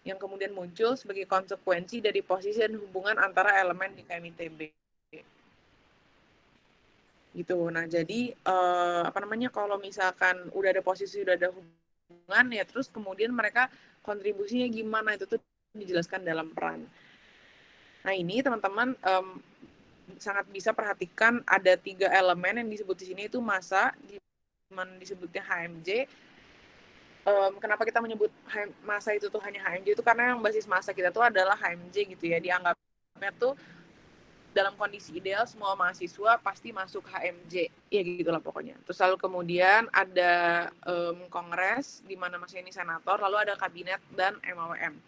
yang kemudian muncul sebagai konsekuensi dari posisi dan hubungan antara elemen di KMITB. Gitu. Nah, jadi kalau misalkan udah ada posisi, udah ada hubungan ya, terus kemudian mereka kontribusinya gimana itu tuh dijelaskan dalam peran. Nah, ini teman-teman sangat bisa perhatikan ada 3 elemen yang disebut di sini itu massa, disebutnya HMJ. Kenapa kita menyebut massa itu tuh hanya HMJ itu karena yang basis massa kita tuh adalah HMJ gitu ya, dianggapnya tuh dalam kondisi ideal semua mahasiswa pasti masuk HMJ ya gitulah pokoknya. Terus lalu kemudian ada kongres di mana masih ini senator, lalu ada kabinet dan MAWM.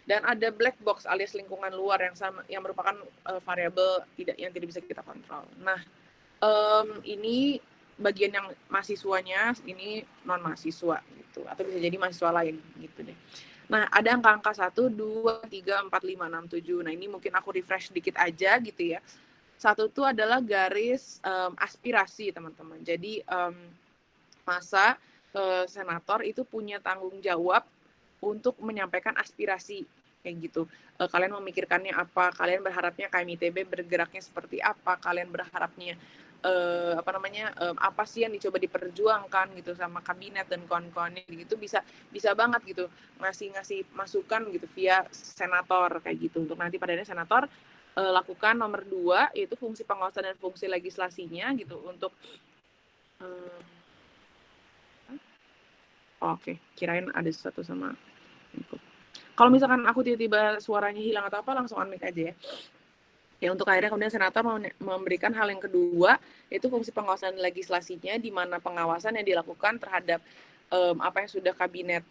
Dan ada black box alias lingkungan luar yang merupakan variabel yang tidak bisa kita kontrol. Nah, ini bagian yang mahasiswanya, ini non mahasiswa gitu, atau bisa jadi mahasiswa lain gitu deh. Nah, ada angka-angka 1, 2, 3, 4, 5, 6, 7. Nah, ini mungkin aku refresh dikit aja gitu ya. 1 itu adalah garis aspirasi, teman-teman. Jadi, masa senator itu punya tanggung jawab untuk menyampaikan aspirasi kayak gitu. Kalian memikirkannya apa? Kalian berharapnya KMITB bergeraknya seperti apa? Kalian berharapnya apa sih yang dicoba diperjuangkan gitu sama kabinet dan kawan-kawannya gitu, bisa banget gitu ngasih masukan gitu via senator kayak gitu. Untuk nanti pada akhirnya senator lakukan nomor 2 yaitu fungsi pengawasan dan fungsi legislasinya gitu untuk Oke, kirain ada sesuatu sama ikut. Kalau misalkan aku tiba-tiba suaranya hilang atau apa, langsung unmute aja ya. Ya, untuk akhirnya kemudian senator memberikan hal yang kedua, yaitu fungsi pengawasan legislasinya, di mana pengawasan yang dilakukan terhadap apa yang sudah kabinet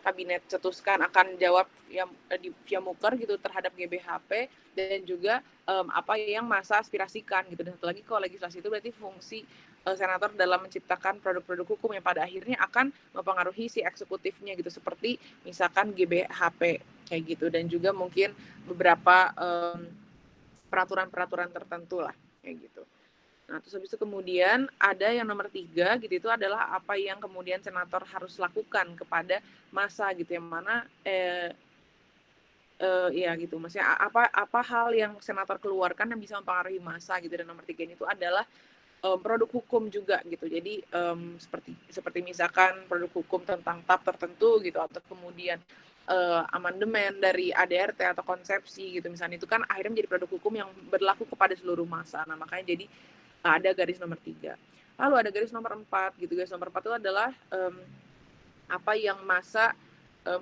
kabinet cetuskan akan jawab via muker gitu terhadap GBHP, dan juga apa yang masa aspirasikan gitu. Dan satu lagi, kalau legislasi itu berarti fungsi senator dalam menciptakan produk-produk hukum yang pada akhirnya akan mempengaruhi si eksekutifnya gitu, seperti misalkan GBHP kayak gitu, dan juga mungkin beberapa peraturan-peraturan tertentu lah kayak gitu. Nah, terus habis itu kemudian ada yang nomor 3 gitu, itu adalah apa yang kemudian senator harus lakukan kepada massa gitu, yang mana ya gitu, maksudnya apa hal yang senator keluarkan yang bisa mempengaruhi massa gitu. Dan nomor 3 ini tuh adalah produk hukum juga gitu. Jadi seperti misalkan produk hukum tentang TAP tertentu gitu, atau kemudian amandemen dari ADRT atau konsepsi gitu misalnya, itu kan akhirnya menjadi produk hukum yang berlaku kepada seluruh massa. Nah, makanya jadi ada garis nomor 3. Lalu ada garis nomor 4 gitu. Garis nomor 4 itu adalah apa yang massa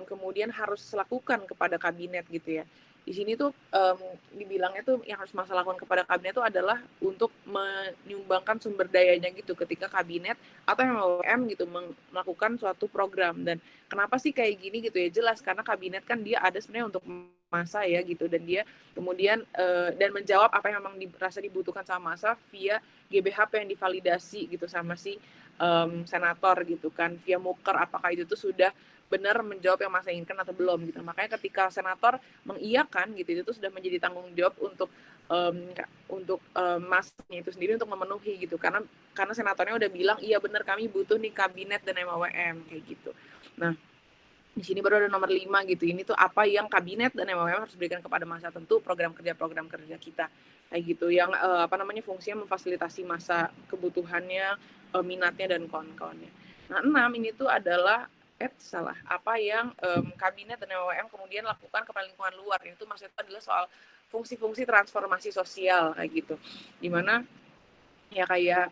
kemudian harus lakukan kepada kabinet gitu ya. Di sini tuh dibilangnya tuh yang harus massa lakukan kepada kabinet itu adalah untuk menyumbangkan sumber dayanya gitu ketika kabinet atau MOM gitu melakukan suatu program. Dan kenapa sih kayak gini gitu ya? Jelas karena kabinet kan dia ada sebenarnya untuk massa ya gitu, dan dia kemudian dan menjawab apa yang memang dirasa dibutuhkan sama massa via GBHP yang divalidasi gitu sama si senator gitu kan, via muker, apakah itu tuh sudah benar menjawab yang massa inginkan atau belum gitu. Makanya ketika senator mengiyakan gitu, itu sudah menjadi tanggung jawab untuk massanya itu sendiri untuk memenuhi gitu, karena senatornya udah bilang iya benar kami butuh nih kabinet dan MAWM kayak gitu. Nah, di sini baru ada nomor 5 gitu. Ini tuh apa yang kabinet dan MAWM harus berikan kepada massa, tentu program kerja kita kayak gitu, yang fungsinya memfasilitasi massa kebutuhannya, minatnya dan kawan-kawannya. Nah, 6 ini tuh adalah apa yang kabinet dan MAWM kemudian lakukan kepada lingkungan luar. Itu maksudnya adalah soal fungsi-fungsi transformasi sosial kayak gitu. Dimana ya kayak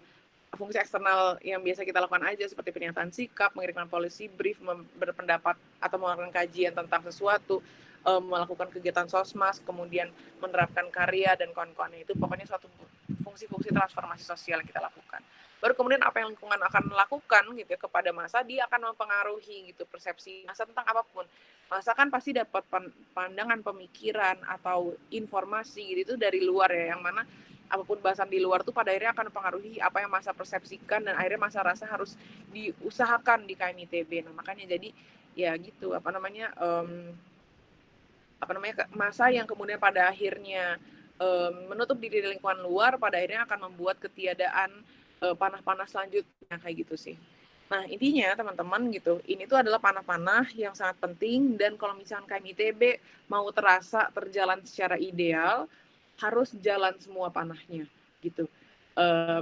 fungsi eksternal yang biasa kita lakukan aja seperti pernyataan sikap, mengirimkan policy brief, berpendapat atau melakukan kajian tentang sesuatu, melakukan kegiatan sosmas, kemudian menerapkan karya dan kawan-kawannya. Itu pokoknya suatu fungsi-fungsi transformasi sosial yang kita lakukan. Baru kemudian apa yang lingkungan akan lakukan gitu ya kepada massa, dia akan mempengaruhi gitu persepsi massa tentang apapun. Massa kan pasti dapat pandangan, pemikiran atau informasi gitu itu dari luar ya, yang mana apapun bahasan di luar tuh pada akhirnya akan mempengaruhi apa yang massa persepsikan, dan akhirnya massa rasa harus diusahakan di KMITB. Nah, makanya jadi ya gitu massa yang kemudian pada akhirnya menutup diri di lingkungan luar pada akhirnya akan membuat ketiadaan panah-panah selanjutnya kayak gitu sih. Nah, intinya teman-teman gitu, ini tuh adalah panah-panah yang sangat penting dan kalau misalkan KMITB mau terjalan secara ideal, harus jalan semua panahnya gitu.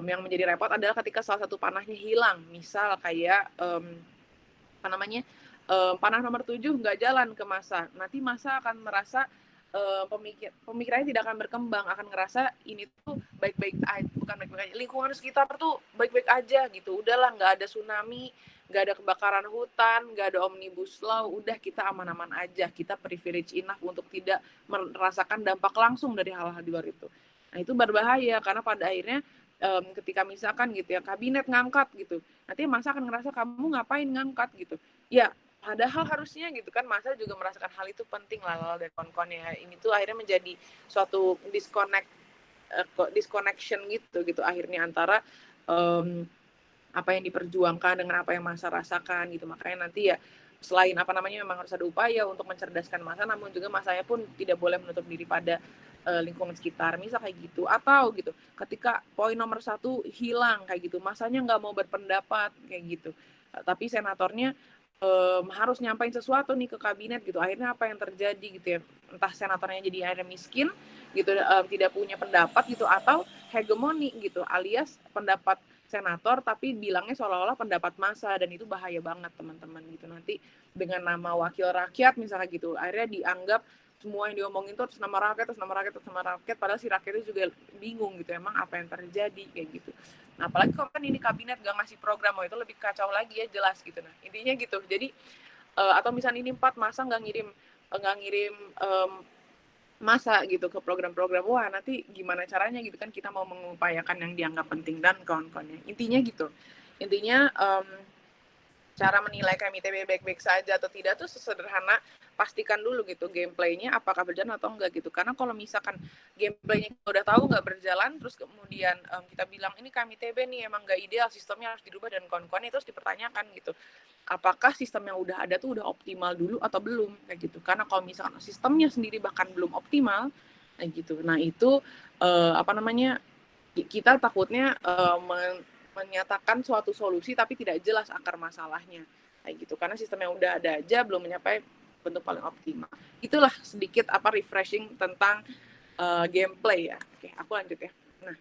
Yang menjadi repot adalah ketika salah satu panahnya hilang, misal kayak apa namanya panah nomor 7 nggak jalan ke masa. Nanti masa akan merasa pemikirannya tidak akan berkembang, akan ngerasa ini tuh baik-baik aja, bukan baik-baik aja, lingkungan sekitar tuh baik-baik aja gitu, udahlah nggak ada tsunami, nggak ada kebakaran hutan, nggak ada omnibus law, udah kita aman-aman aja, kita privilege enough untuk tidak merasakan dampak langsung dari hal-hal di luar itu. Nah itu berbahaya karena pada akhirnya ketika misalkan gitu ya kabinet ngangkat gitu, nanti masa akan ngerasa kamu ngapain ngangkat gitu, ya padahal harusnya gitu kan masa juga merasakan hal itu penting lah dan kawan-kawannya. Ini tuh akhirnya menjadi suatu disconnection gitu akhirnya antara apa yang diperjuangkan dengan apa yang masa rasakan gitu. Makanya nanti ya selain apa namanya memang harus ada upaya untuk mencerdaskan masa, namun juga masanya pun tidak boleh menutup diri pada lingkungan sekitar, misal kayak gitu. Atau gitu ketika poin nomor 1 hilang kayak gitu, masanya nggak mau berpendapat kayak gitu, tapi senatornya harus nyampain sesuatu nih ke kabinet gitu, akhirnya apa yang terjadi gitu ya, entah senatornya jadi akhirnya miskin gitu, tidak punya pendapat gitu, atau hegemoni gitu, alias pendapat senator tapi bilangnya seolah-olah pendapat massa, dan itu bahaya banget teman-teman gitu. Nanti dengan nama wakil rakyat misalnya gitu, akhirnya dianggap semua yang diomongin tuh atas nama rakyat, atas nama rakyat, atas nama rakyat, padahal si rakyatnya juga bingung gitu, emang apa yang terjadi kayak gitu. Nah, apalagi kalau kan ini kabinet gak ngasih program, itu lebih kacau lagi ya, jelas gitu. Nah, intinya gitu. Jadi atau misalnya ini 4 masa nggak ngirim masa gitu ke program-program, wah nanti gimana caranya gitu kan kita mau mengupayakan yang dianggap penting dan kawan-kawannya. Intinya gitu. Intinya cara menilai KMITB baik-baik saja atau tidak tuh sesederhana pastikan dulu gitu gameplaynya apakah berjalan atau enggak gitu. Karena kalau misalkan gameplaynya kita udah tahu nggak berjalan, terus kemudian kita bilang ini KMITB nih emang nggak ideal, sistemnya harus dirubah dan kawan-kawannya, terus dipertanyakan gitu. Apakah sistem yang udah ada tuh udah optimal dulu atau belum kayak gitu. Karena kalau misalkan sistemnya sendiri bahkan belum optimal kayak gitu. Nah, itu apa namanya kita takutnya menyatakan suatu solusi tapi tidak jelas akar masalahnya kayak gitu, karena sistem yang udah ada aja belum mencapai bentuk paling optimal. Itulah sedikit apa refreshing tentang gameplay ya. Oke, aku lanjut ya. Nah,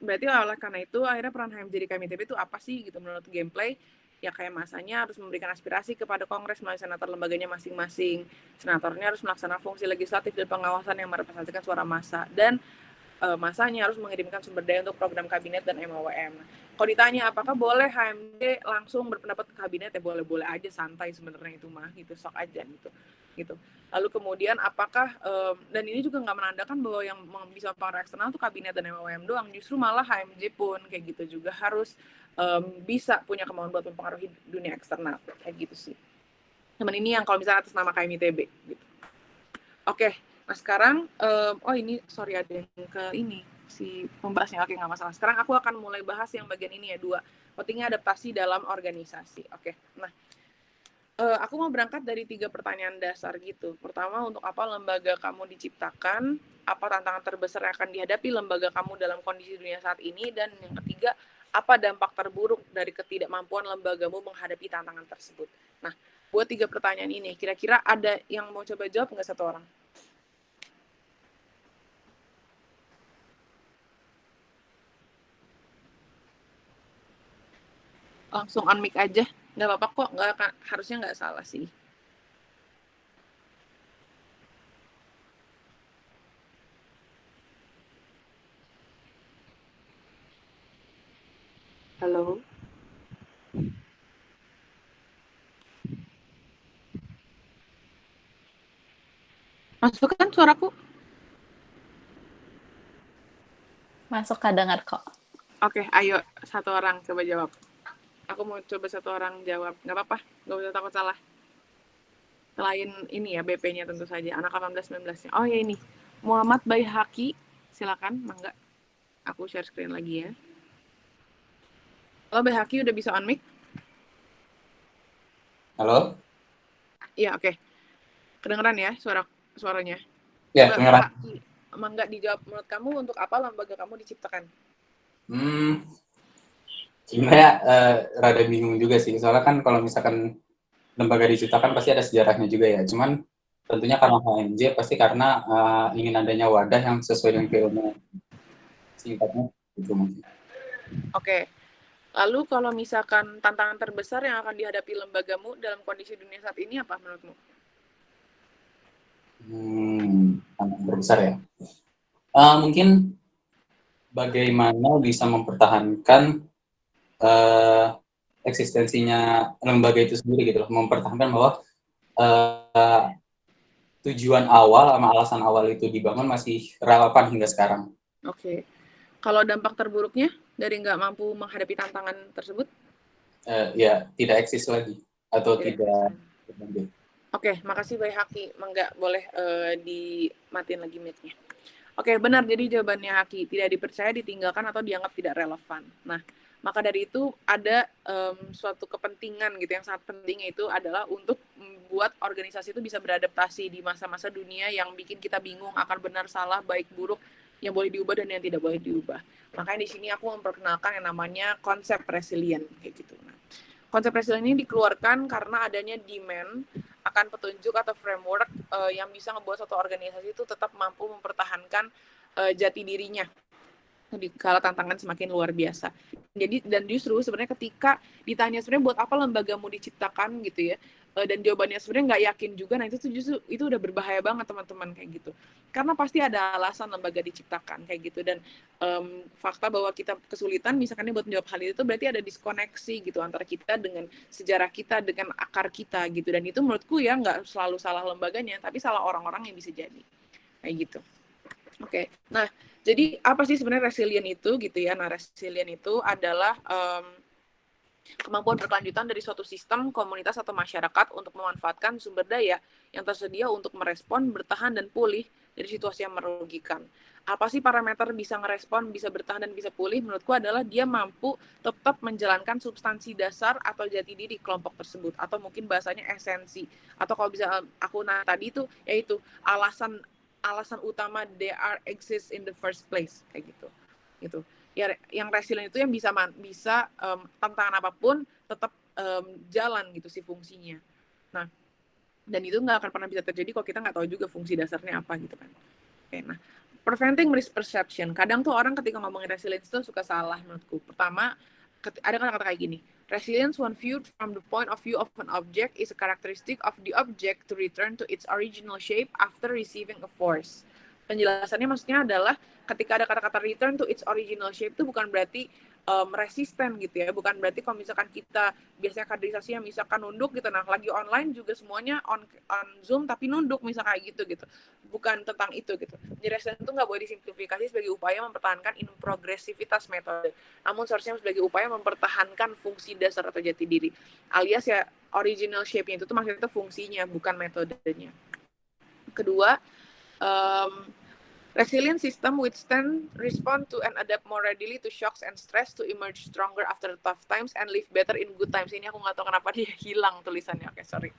berarti oleh karena itu akhirnya peran HMJ di KMITB itu apa sih gitu menurut gameplay? Ya kayak masanya harus memberikan aspirasi kepada Kongres melalui senator lembaganya masing-masing. Senatornya harus melaksanakan fungsi legislatif dan pengawasan yang merepresentasikan suara massa, dan masanya harus mengirimkan sumber daya untuk program kabinet dan MOWM. Kalau ditanya apakah boleh HMD langsung berpendapat ke kabinet, ya boleh-boleh aja, santai sebenarnya itu mah gitu, sok aja gitu. Lalu kemudian apakah dan ini juga nggak menandakan bahwa yang bisa mempengaruhi eksternal itu kabinet dan MOWM doang, justru malah HMJ pun kayak gitu juga harus bisa punya kemauan buat mempengaruhi dunia eksternal kayak gitu sih. Teman ini yang kalau misalnya atas nama KMITB gitu. Oke, nah sekarang, oh ini sorry ada yang ke ini, si pembahasnya, oke nggak masalah. Sekarang aku akan mulai bahas yang bagian ini ya, 2, pentingnya adaptasi dalam organisasi. Oke, nah aku mau berangkat dari 3 pertanyaan dasar gitu. Pertama, untuk apa lembaga kamu diciptakan? Apa tantangan terbesar yang akan dihadapi lembaga kamu dalam kondisi dunia saat ini? Dan yang ketiga, apa dampak terburuk dari ketidakmampuan lembagamu menghadapi tantangan tersebut? Nah, buat 3 pertanyaan ini, kira-kira ada yang mau coba jawab nggak satu orang? Langsung on mic aja, nggak apa-apa kok, nggak harusnya nggak salah sih. Halo, masuk kan suaraku? Masuk, kedengar kok. Oke, ayo satu orang coba jawab. Aku mau coba satu orang jawab, nggak apa-apa, nggak usah takut salah. Selain ini ya, BP-nya tentu saja, anak 18-19-nya. Oh ya ini, Muhammad Baihaqi, silakan, mangga. Aku share screen lagi ya. Halo Baihaqi, udah bisa on mic? Halo? Iya, oke. Kedengeran ya suaranya? Ya, Coba kedengeran. Baihaqi, mangga dijawab, menurut kamu untuk apa lembaga kamu diciptakan? Sebenarnya rada bingung juga sih, soalnya kan kalau misalkan lembaga diciptakan pasti ada sejarahnya juga ya. Cuman tentunya karena HMJ pasti karena ingin adanya wadah yang sesuai dengan keilmuan. Singkatnya itu mungkin. Oke. Lalu kalau misalkan tantangan terbesar yang akan dihadapi lembagamu dalam kondisi dunia saat ini apa menurutmu? Tantangan terbesar ya. Mungkin bagaimana bisa mempertahankan eksistensinya lembaga itu sendiri gitu loh, mempertahankan bahwa tujuan awal sama alasan awal itu dibangun masih relevan hingga sekarang. Oke. Kalau dampak terburuknya dari nggak mampu menghadapi tantangan tersebut? Ya tidak eksis lagi atau tidak. Oke, makasih Bay Haki. Nggak boleh dimatiin lagi mic-nya. Oke, benar. Jadi jawabannya Haki, tidak dipercaya, ditinggalkan, atau dianggap tidak relevan. Nah, maka dari itu ada suatu kepentingan gitu yang sangat penting, yaitu adalah untuk membuat organisasi itu bisa beradaptasi di masa-masa dunia yang bikin kita bingung akan benar, salah, baik, buruk, yang boleh diubah dan yang tidak boleh diubah. Makanya di sini aku memperkenalkan yang namanya konsep resilient kayak gitu. Nah, konsep resilient ini dikeluarkan karena adanya demand akan petunjuk atau framework yang bisa membuat suatu organisasi itu tetap mampu mempertahankan jati dirinya di kala tantangan semakin luar biasa. Jadi dan justru sebenarnya ketika ditanya sebenarnya buat apa lembagamu diciptakan gitu ya, dan jawabannya sebenarnya nggak yakin juga, nah itu tuh justru itu udah berbahaya banget teman-teman kayak gitu. Karena pasti ada alasan lembaga diciptakan kayak gitu, dan fakta bahwa kita kesulitan misalkan buat menjawab hal itu berarti ada diskoneksi gitu antara kita dengan sejarah kita, dengan akar kita gitu, dan itu menurutku ya nggak selalu salah lembaganya, tapi salah orang-orang yang bisa jadi kayak gitu. Oke, nah jadi apa sih sebenarnya resilient itu gitu ya? Nah resilient itu adalah kemampuan berkelanjutan dari suatu sistem, komunitas, atau masyarakat untuk memanfaatkan sumber daya yang tersedia untuk merespon, bertahan, dan pulih dari situasi yang merugikan. Apa sih parameter bisa ngerespon, bisa bertahan, dan bisa pulih? Menurutku adalah dia mampu tetap menjalankan substansi dasar atau jati diri kelompok tersebut, atau mungkin bahasanya esensi, atau kalau bisa aku tadi itu yaitu alasan utama they are exist in the first place kayak gitu ya. Yang resilient itu yang bisa tantangan apapun tetap jalan gitu si fungsinya. Nah, dan itu nggak akan pernah bisa terjadi kalau kita nggak tahu juga fungsi dasarnya apa gitu kan. Oke, nah preventing misperception. Kadang tuh orang ketika ngomongin resilience itu suka salah menurutku. Pertama, ada kata-kata kayak gini. Resilience when viewed from the point of view of an object is a characteristic of the object to return to its original shape after receiving a force. Penjelasannya maksudnya adalah ketika ada kata-kata return to its original shape itu bukan berarti resisten gitu ya, bukan berarti kalau misalkan kita biasanya kaderisasinya misalkan nunduk gitu, nah lagi online juga semuanya on Zoom tapi nunduk misalkan kayak gitu, bukan tentang itu gitu. Jadi resisten itu nggak boleh disimplifikasi sebagai upaya mempertahankan progresivitas metode, namun seharusnya sebagai upaya mempertahankan fungsi dasar atau jati diri, alias ya original shape-nya itu tuh maksudnya fungsinya, bukan metodenya. Kedua, resilient system withstand, respond to, and adapt more readily to shocks and stress to emerge stronger after tough times and live better in good times. Ini aku nggak tahu kenapa dia hilang tulisannya. Oke, sorry.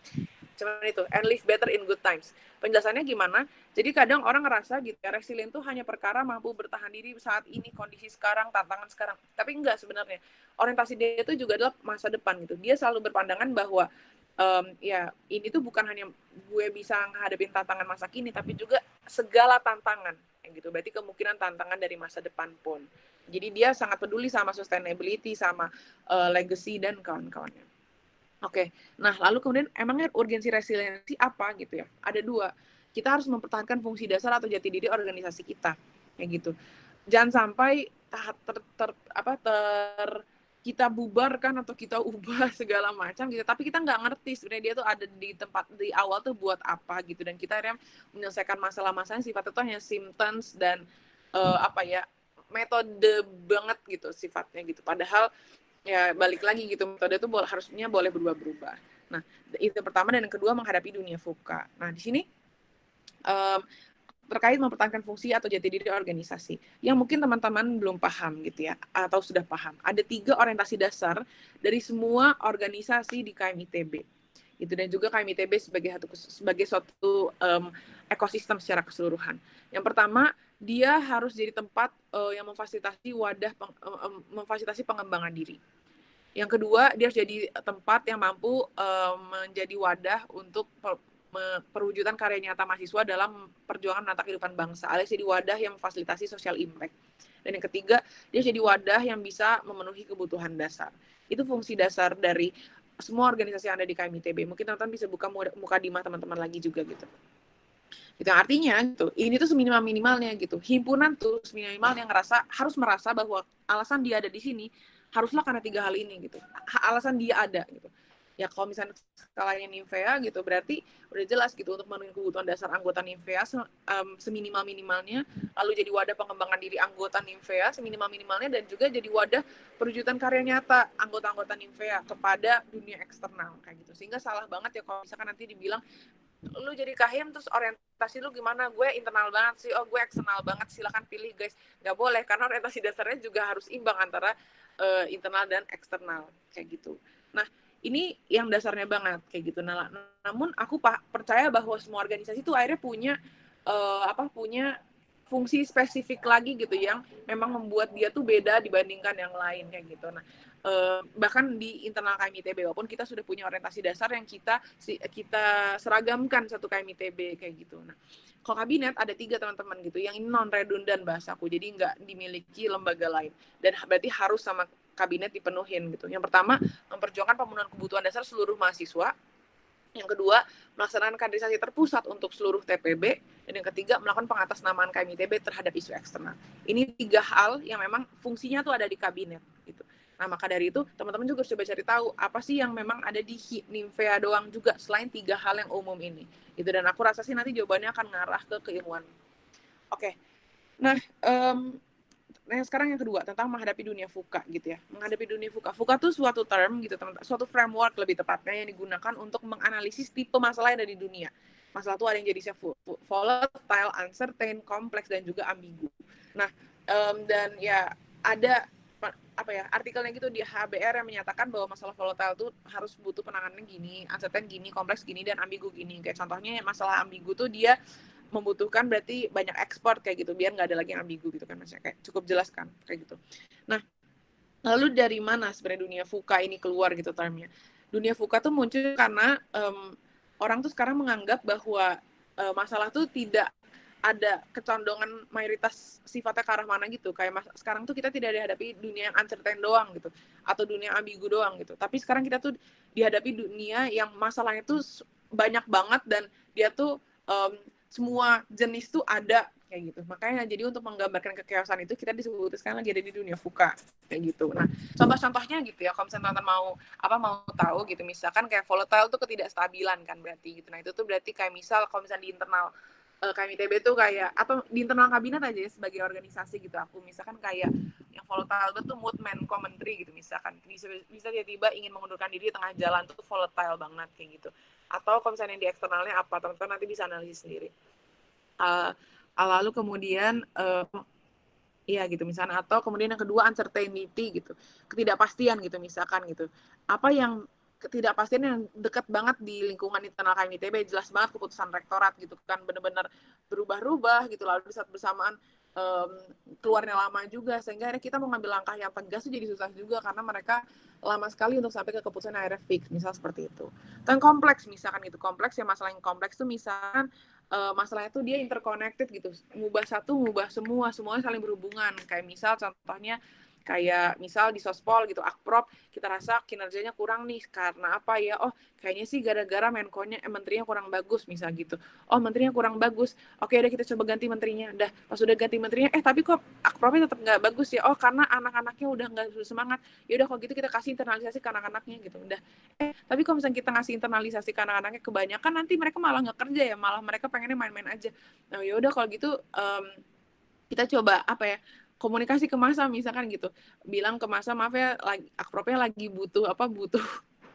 Cuman itu, and live better in good times. Penjelasannya gimana? Jadi kadang orang ngerasa gitu ya, resilient tuh hanya perkara mampu bertahan diri saat ini, kondisi sekarang, tantangan sekarang. Tapi enggak sebenarnya. Orientasi dia itu juga adalah masa depan gitu. Dia selalu berpandangan bahwa ya ini tuh bukan hanya gue bisa menghadapi tantangan masa kini, tapi juga segala tantangan gitu. Berarti kemungkinan tantangan dari masa depan pun. Jadi dia sangat peduli sama sustainability, sama legacy dan kawan-kawannya. Oke, nah lalu kemudian emangnya urgensi resiliensi apa gitu ya? Ada dua. Kita harus mempertahankan fungsi dasar atau jati diri organisasi kita, kayak gitu. Jangan sampai kita bubarkan atau kita ubah segala macam gitu, tapi kita nggak ngerti sebenarnya dia tuh ada di tempat di awal tuh buat apa gitu, dan kita akhirnya menyelesaikan masalah-masalahnya sifatnya tuh hanya symptoms dan metode banget gitu sifatnya gitu, padahal ya balik lagi gitu, metode itu harusnya boleh berubah-berubah. Nah itu pertama, dan yang kedua menghadapi dunia VUCA. Nah di sini terkait mempertahankan fungsi atau jati diri organisasi yang mungkin teman-teman belum paham gitu ya, atau sudah paham. Ada 3 orientasi dasar dari semua organisasi di KMITB gitu, dan juga KMITB sebagai suatu ekosistem secara keseluruhan. Yang pertama, dia harus jadi tempat yang memfasilitasi memfasilitasi pengembangan diri. Yang kedua, dia harus jadi tempat yang mampu menjadi wadah untuk perwujudan karya nyata mahasiswa dalam perjuangan menata kehidupan bangsa, alias jadi wadah yang memfasilitasi social impact. Dan yang ketiga, dia jadi wadah yang bisa memenuhi kebutuhan dasar. Itu fungsi dasar dari semua organisasi yang ada di KMITB. Mungkin teman-teman bisa buka mukadimah teman-teman lagi juga gitu. Itu artinya gitu, ini tuh seminimal-minimalnya gitu. Himpunan tuh seminimal-minimalnya harus merasa bahwa alasan dia ada di sini haruslah karena 3 hal ini gitu. Alasan dia ada gitu. Ya kalau misalnya skalanya Nimfea gitu, berarti udah jelas gitu untuk memenuhi kebutuhan dasar anggota Nimfea seminimal-minimalnya, lalu jadi wadah pengembangan diri anggota Nimfea seminimal-minimalnya, dan juga jadi wadah perwujudan karya nyata anggota-anggota Nimfea kepada dunia eksternal kayak gitu. Sehingga salah banget ya kalau misalkan nanti dibilang lu jadi kahim terus orientasi lu gimana, gue internal banget sih, gue eksternal banget, silakan pilih guys. Nggak boleh, karena orientasi dasarnya juga harus imbang antara internal dan eksternal kayak gitu. Nah ini yang dasarnya banget kayak gitu. Nah, namun aku percaya bahwa semua organisasi itu akhirnya punya fungsi spesifik lagi gitu yang memang membuat dia tuh beda dibandingkan yang lain kayak gitu. Nah bahkan di internal KMITB, walaupun kita sudah punya orientasi dasar yang kita seragamkan satu KMITB kayak gitu. Nah, kalau kabinet ada 3 teman-teman gitu, yang ini non redundan bahasaku, jadi nggak dimiliki lembaga lain dan berarti harus sama kabinet dipenuhin gitu. Yang pertama, memperjuangkan pemenuhan kebutuhan dasar seluruh mahasiswa. Yang kedua, melaksanakan kaderisasi terpusat untuk seluruh TPB. Dan yang ketiga, melakukan pengatasnamaan KMITB terhadap isu eksternal. Ini 3 hal yang memang fungsinya tuh ada di kabinet gitu. Nah, maka dari itu, teman-teman juga harus coba cari tahu apa sih yang memang ada di Nimfea doang juga, selain 3 hal yang umum ini. Gitu. Dan aku rasa sih nanti jawabannya akan ngarah ke keilmuan. Oke. Nah, sekarang yang kedua, tentang menghadapi dunia VUCA gitu ya. Menghadapi dunia VUCA. VUCA itu suatu term gitu, teman-teman, suatu framework lebih tepatnya yang digunakan untuk menganalisis tipe masalah yang ada di dunia. Masalah itu ada yang jadi volatile, uncertain, kompleks, dan juga ambigu. Nah, dan ya ada artikelnya gitu di HBR yang menyatakan bahwa masalah volatile itu harus butuh penanganan gini, uncertain gini, kompleks gini, dan ambigu gini. Kayak contohnya masalah ambigu tuh dia membutuhkan berarti banyak ekspor kayak gitu, biar nggak ada lagi yang ambigu gitu kan, maksudnya kayak cukup jelaskan kayak gitu. Nah, lalu dari mana sebenarnya dunia VUCA ini keluar gitu termnya? Dunia VUCA tuh muncul karena orang tuh sekarang menganggap bahwa masalah tuh tidak ada kecondongan mayoritas sifatnya ke arah mana gitu. Kayak sekarang tuh kita tidak dihadapi dunia yang uncertain doang gitu, atau dunia ambigu doang gitu. Tapi sekarang kita tuh dihadapi dunia yang masalahnya tuh banyak banget, dan dia tuh semua jenis tuh ada kayak gitu. Makanya jadi untuk menggambarkan kechaosan itu kita disebut sekarang lagi ada di dunia VUCA kayak gitu. Nah, contoh-contohnya gitu ya, kalau misalnya teman-teman mau tahu gitu, misalkan kayak volatile tuh ketidakstabilan kan berarti gitu. Nah, itu tuh berarti kayak misal kalau misalnya di internal KMITB tuh kayak, atau di internal kabinet aja ya sebagai organisasi gitu, aku misalkan kayak yang volatile tuh mood Menkomenteri gitu, misalkan bisa tiba-tiba ingin mengundurkan diri di tengah jalan, tuh volatile banget kayak gitu. Atau kalau misalnya di eksternalnya apa, teman-teman nanti bisa analisis sendiri. Lalu kemudian iya gitu misalnya, atau kemudian yang kedua uncertainty gitu, ketidakpastian gitu misalkan gitu. Apa yang ketidakpastian yang dekat banget di lingkungan internal KMITB, jelas banget keputusan rektorat gitu kan, benar-benar berubah-ubah gitu, lalu di saat bersamaan keluarnya lama juga, sehingga akhirnya kita mau ngambil langkah yang tegas itu jadi susah juga, karena mereka lama sekali untuk sampai ke keputusan yang akhirnya fix, misal seperti itu. Dan kompleks misalkan gitu, kompleks ya, masalah yang kompleks tuh misalkan masalahnya tuh dia interconnected gitu, ngubah satu ngubah semuanya saling berhubungan. Kayak misal contohnya kayak misal di Sospol gitu, Akprop, kita rasa kinerjanya kurang nih, karena apa ya, oh kayaknya sih gara-gara menterinya kurang bagus misal gitu, oh menterinya kurang bagus, oke udah kita coba ganti menterinya, dah pas udah ganti menterinya tapi kok Akpropnya tetap nggak bagus ya, oh karena anak-anaknya udah nggak semangat, ya udah kalau gitu kita kasih internalisasi ke anak-anaknya gitu, udah tapi kalau misalnya kita ngasih internalisasi ke anak-anaknya kebanyakan, nanti mereka malah nggak kerja ya, malah mereka pengennya main-main aja. Nah ya udah kalau gitu kita coba komunikasi ke masa misalkan gitu, bilang ke masa, maaf ya Akpropnya lagi butuh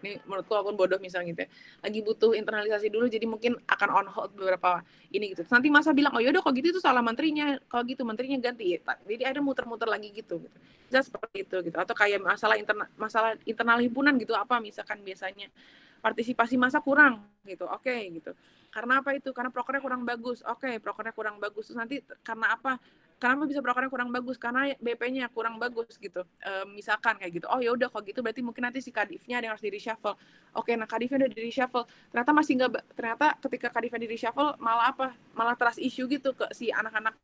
ini menurutku walaupun bodoh misalnya gitu ya, lagi butuh internalisasi dulu, jadi mungkin akan on hold beberapa ini gitu. Nanti masa bilang, oh yaudah kalau gitu itu salah menterinya, kalau gitu menterinya ganti ya. Jadi ada muter-muter lagi gitu. Bisa seperti itu gitu. Atau kayak masalah internal himpunan gitu, apa misalkan biasanya partisipasi massa kurang gitu, oke gitu. Karena apa itu? Karena prokernya kurang bagus. Oke, prokernya kurang bagus. Terus nanti karena apa? kenapa bisa perawakannya kurang bagus? Karena BP-nya kurang bagus gitu. Misalkan kayak gitu. Oh ya udah kalau gitu berarti mungkin nanti si kadifnya ada yang harus di reshuffle. Oke, nah kadifnya udah di reshuffle. Ternyata masih nggak, ternyata ketika kadifnya di reshuffle malah apa? Malah trust issue gitu ke si anak-anak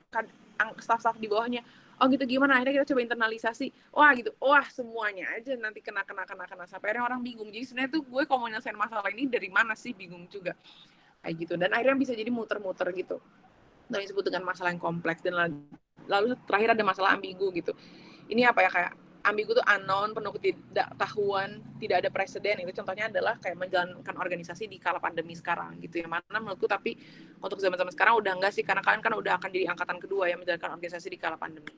staff-staff di bawahnya. Oh gitu, gimana? Akhirnya kita coba internalisasi. Wah gitu. Wah semuanya aja nanti kena. Sampai akhirnya orang bingung. Jadi sebenarnya tuh gue kalau mau nyelesain masalah ini dari mana sih, bingung juga. Kayak gitu. Dan akhirnya bisa jadi muter-muter gitu. Dan disebut dengan masalah yang kompleks. Dan lalu terakhir ada masalah ambigu gitu. Ini apa ya, kayak ambigu tuh unknown, penuh ketidaktahuan, tidak ada presiden. Itu contohnya adalah kayak menjalankan organisasi di kala pandemi sekarang gitu ya. Mana menurutku tapi untuk zaman-zaman sekarang udah enggak sih, karena kalian kan udah akan jadi angkatan kedua yang menjalankan organisasi di kala pandemi.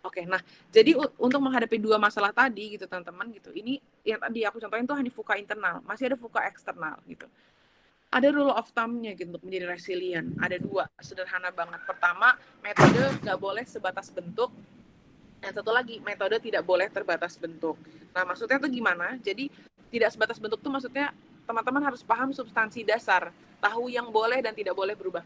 Oke, nah jadi untuk menghadapi dua masalah tadi gitu teman-teman gitu, ini yang tadi aku contohin tuh hanya fuka internal, masih ada fuka eksternal gitu. Ada rule of thumb-nya gitu untuk menjadi resilient. Ada dua, sederhana banget. Pertama, metode nggak boleh sebatas bentuk. Yang satu lagi, metode tidak boleh terbatas bentuk. Nah, maksudnya tuh gimana? Jadi, tidak sebatas bentuk tuh maksudnya teman-teman harus paham substansi dasar. Tahu yang boleh dan tidak boleh berubah.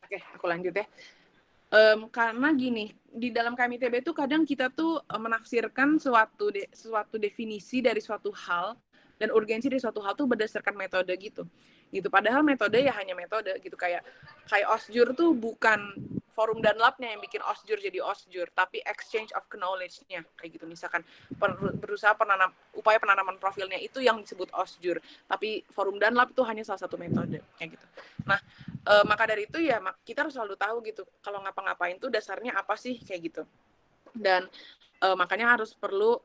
Oke, aku lanjut ya. Karena gini, di dalam KMITB itu kadang kita tuh menafsirkan suatu definisi dari suatu hal dan urgensi dari suatu hal tuh berdasarkan metode gitu. Padahal metode ya hanya metode gitu, kayak OSJUR tuh bukan forum Dunlap-nya yang bikin OSJUR jadi OSJUR, tapi exchange of knowledge-nya kayak gitu. Misalkan berusaha upaya penanaman profilnya itu yang disebut OSJUR, tapi forum Dunlap itu hanya salah satu metode kayak gitu. Nah, maka dari itu ya kita harus selalu tahu gitu kalau ngapa-ngapain tuh dasarnya apa sih kayak gitu. Dan makanya harus perlu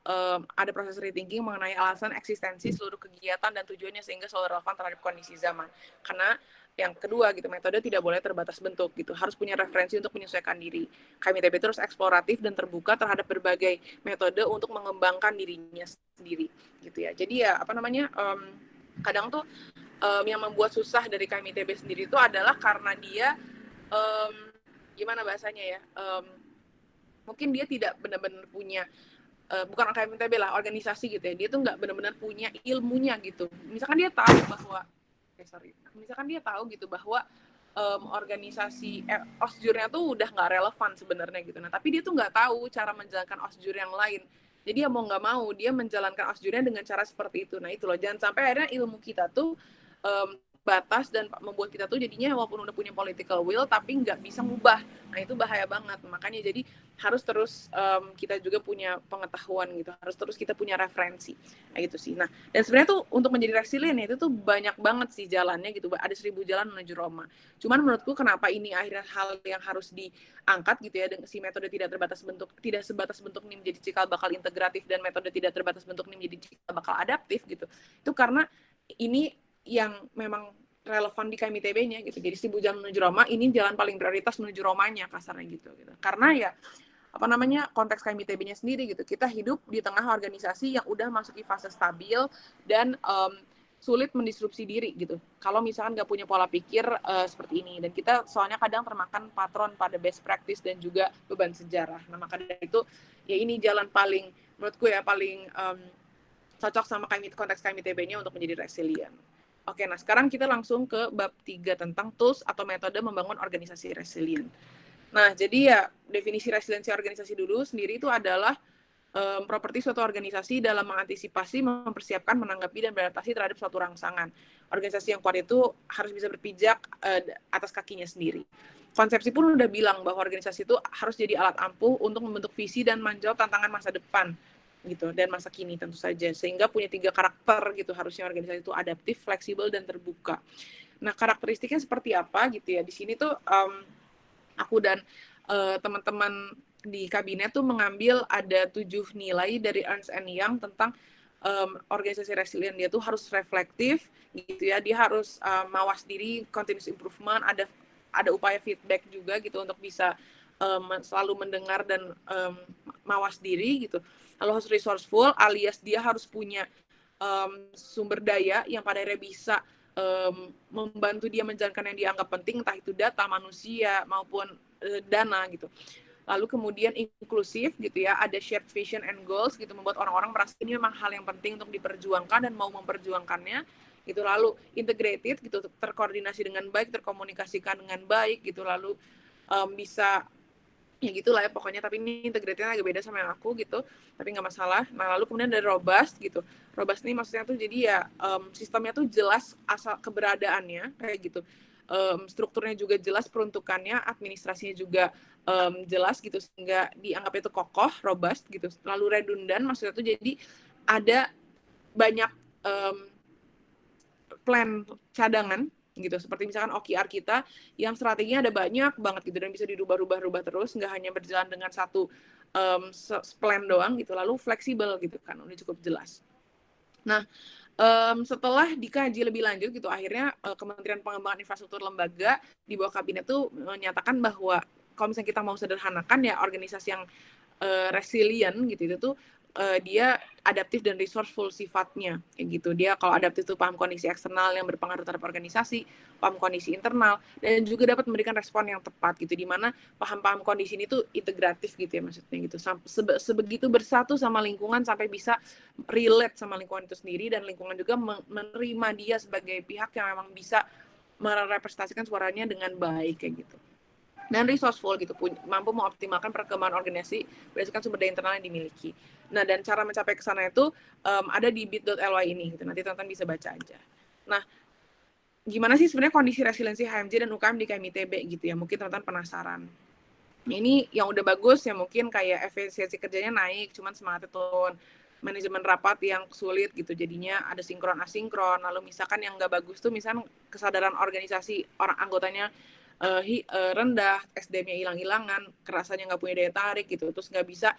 ada proses rethinking mengenai alasan eksistensi seluruh kegiatan dan tujuannya sehingga selalu relevan terhadap kondisi zaman. Karena yang kedua gitu, metode tidak boleh terbatas bentuk gitu, harus punya referensi untuk menyesuaikan diri. KMITB terus eksploratif dan terbuka terhadap berbagai metode untuk mengembangkan dirinya sendiri gitu ya. Jadi ya apa namanya, kadang tuh yang membuat susah dari KMITB sendiri itu adalah karena dia gimana bahasanya ya, mungkin dia tidak benar-benar punya bukan KMITB lah, organisasi gitu ya, dia tuh nggak benar-benar punya ilmunya gitu. Misalkan dia tahu bahwa organisasi OSJUR-nya tuh udah nggak relevan sebenarnya gitu. Nah, tapi dia tuh nggak tahu cara menjalankan OSJUR yang lain. Jadi ya mau nggak mau dia menjalankan OSJUR-nya dengan cara seperti itu. Nah itu loh, jangan sampai akhirnya ilmu kita tuh batas dan membuat kita tuh jadinya walaupun udah punya political will tapi nggak bisa ngubah. Nah itu bahaya banget. Makanya jadi harus terus kita juga punya pengetahuan gitu, harus terus kita punya referensi. Nah gitu sih. Nah dan sebenarnya tuh untuk menjadi resilient itu tuh banyak banget sih jalannya gitu. Ada 1000 jalan menuju Roma. Cuman menurutku kenapa ini akhirnya hal yang harus diangkat gitu ya, dengan si metode tidak sebatas bentuk ini menjadi cikal bakal integratif dan metode tidak terbatas bentuk ini menjadi cikal bakal adaptif gitu. Itu karena ini yang memang relevan di KMITB-nya gitu. Jadi 1000 jalan menuju Roma ini jalan paling prioritas menuju Romanya kasarnya gitu. Karena ya apa namanya, konteks KMITB-nya sendiri gitu. Kita hidup di tengah organisasi yang udah masuki fase stabil dan sulit mendisrupsi diri gitu. Kalau misalkan nggak punya pola pikir seperti ini. Dan kita soalnya kadang termakan patron pada best practice dan juga beban sejarah. Nah maka dari itu ya ini jalan paling menurutku ya paling cocok sama konteks KMITB-nya untuk menjadi resilient. Oke, nah sekarang kita langsung ke bab 3 tentang tools atau metode membangun organisasi resilient. Nah, jadi ya definisi resiliensi organisasi dulu sendiri itu adalah properti suatu organisasi dalam mengantisipasi, mempersiapkan, menanggapi, dan beradaptasi terhadap suatu rangsangan. Organisasi yang kuat itu harus bisa berpijak atas kakinya sendiri. Konsepsi pun udah bilang bahwa organisasi itu harus jadi alat ampuh untuk membentuk visi dan menjawab tantangan masa depan gitu dan masa kini tentu saja, sehingga punya 3 karakter gitu harusnya organisasi itu adaptif, fleksibel, dan terbuka. Nah karakteristiknya seperti apa gitu ya, di sini tuh aku dan teman-teman di kabinet tuh mengambil ada 7 nilai dari Ernst & Young tentang organisasi resilient. Dia tuh harus reflektif gitu ya, dia harus mawas diri, continuous improvement, ada upaya feedback juga gitu untuk bisa selalu mendengar dan mawas diri gitu. Lalu harus resourceful, alias dia harus punya sumber daya yang pada akhirnya bisa membantu dia menjalankan yang dianggap penting, entah itu data, manusia, maupun dana gitu. lalu kemudian inklusif gitu ya, ada shared vision and goals gitu, membuat orang-orang merasa ini memang hal yang penting untuk diperjuangkan dan mau memperjuangkannya gitu, lalu integrated gitu, terkoordinasi dengan baik, terkomunikasikan dengan baik gitu, lalu bisa ya gitulah ya pokoknya, tapi ini integratednya agak beda sama yang aku gitu, tapi nggak masalah. Nah lalu kemudian ada robust gitu, robust ini maksudnya tuh jadi ya sistemnya tuh jelas asal keberadaannya kayak gitu, strukturnya juga jelas, peruntukannya, administrasinya juga jelas gitu, sehingga dianggap itu kokoh, robust gitu. Lalu redundan maksudnya tuh jadi ada banyak plan cadangan gitu, seperti misalkan OKR kita yang strateginya ada banyak banget gitu dan bisa dirubah-rubah terus, nggak hanya berjalan dengan satu plan doang gitu, lalu fleksibel gitu kan, udah cukup jelas. Nah setelah dikaji lebih lanjut gitu, akhirnya Kementerian Pengembangan Infrastruktur Lembaga di bawah kabinet tuh menyatakan bahwa kalau misalnya kita mau sederhanakan ya, organisasi yang resilient gitu itu tuh dia adaptif dan resourceful sifatnya kayak gitu. Dia kalau adaptif itu paham kondisi eksternal yang berpengaruh terhadap organisasi, paham kondisi internal, dan juga dapat memberikan respon yang tepat gitu, di mana paham-paham kondisi ini tuh integratif gitu ya maksudnya gitu, sebegitu bersatu sama lingkungan sampai bisa relate sama lingkungan itu sendiri, dan lingkungan juga menerima dia sebagai pihak yang memang bisa merepresentasikan suaranya dengan baik kayak gitu. Dan resourceful gitu, mampu mengoptimalkan perkembangan organisasi berdasarkan sumber daya internal yang dimiliki. Nah, dan cara mencapai ke sana itu ada di bit.ly ini gitu. Nanti teman-teman bisa baca aja. Nah, gimana sih sebenarnya kondisi resiliensi HMJ dan UKM di KMITB gitu ya? Mungkin teman-teman penasaran. Ini yang udah bagus ya, mungkin kayak efisiensi kerjanya naik, cuman semangatnya turun. Manajemen rapat yang sulit gitu, jadinya ada sinkron asinkron. Lalu misalkan yang nggak bagus tuh misalkan kesadaran organisasi orang anggotanya rendah, SDM-nya hilang-hilangan, kerasanya nggak punya daya tarik gitu, terus nggak bisa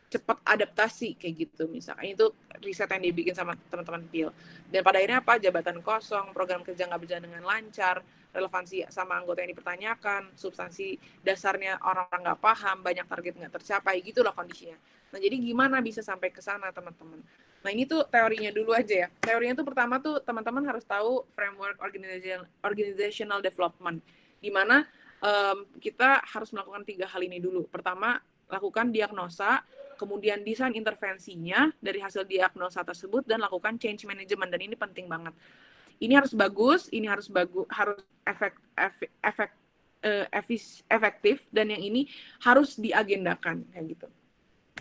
cepat adaptasi kayak gitu misalkan. Itu riset yang dibikin sama teman-teman PIL. Dan pada akhirnya apa? Jabatan kosong, program kerja nggak berjalan dengan lancar, relevansi sama anggota yang dipertanyakan, substansi dasarnya orang-orang nggak paham, banyak target nggak tercapai, gitulah kondisinya. Nah, jadi gimana bisa sampai ke sana, teman-teman? Nah, ini tuh teorinya dulu aja ya. Teorinya tuh pertama tuh teman-teman harus tahu framework organizational development, di mana kita harus melakukan 3 hal ini dulu. Pertama, lakukan diagnosa, kemudian desain intervensinya dari hasil diagnosa tersebut, dan lakukan change management. Dan ini penting banget. Ini harus bagus, ini harus efektif, dan yang ini harus diagendakan kayak gitu.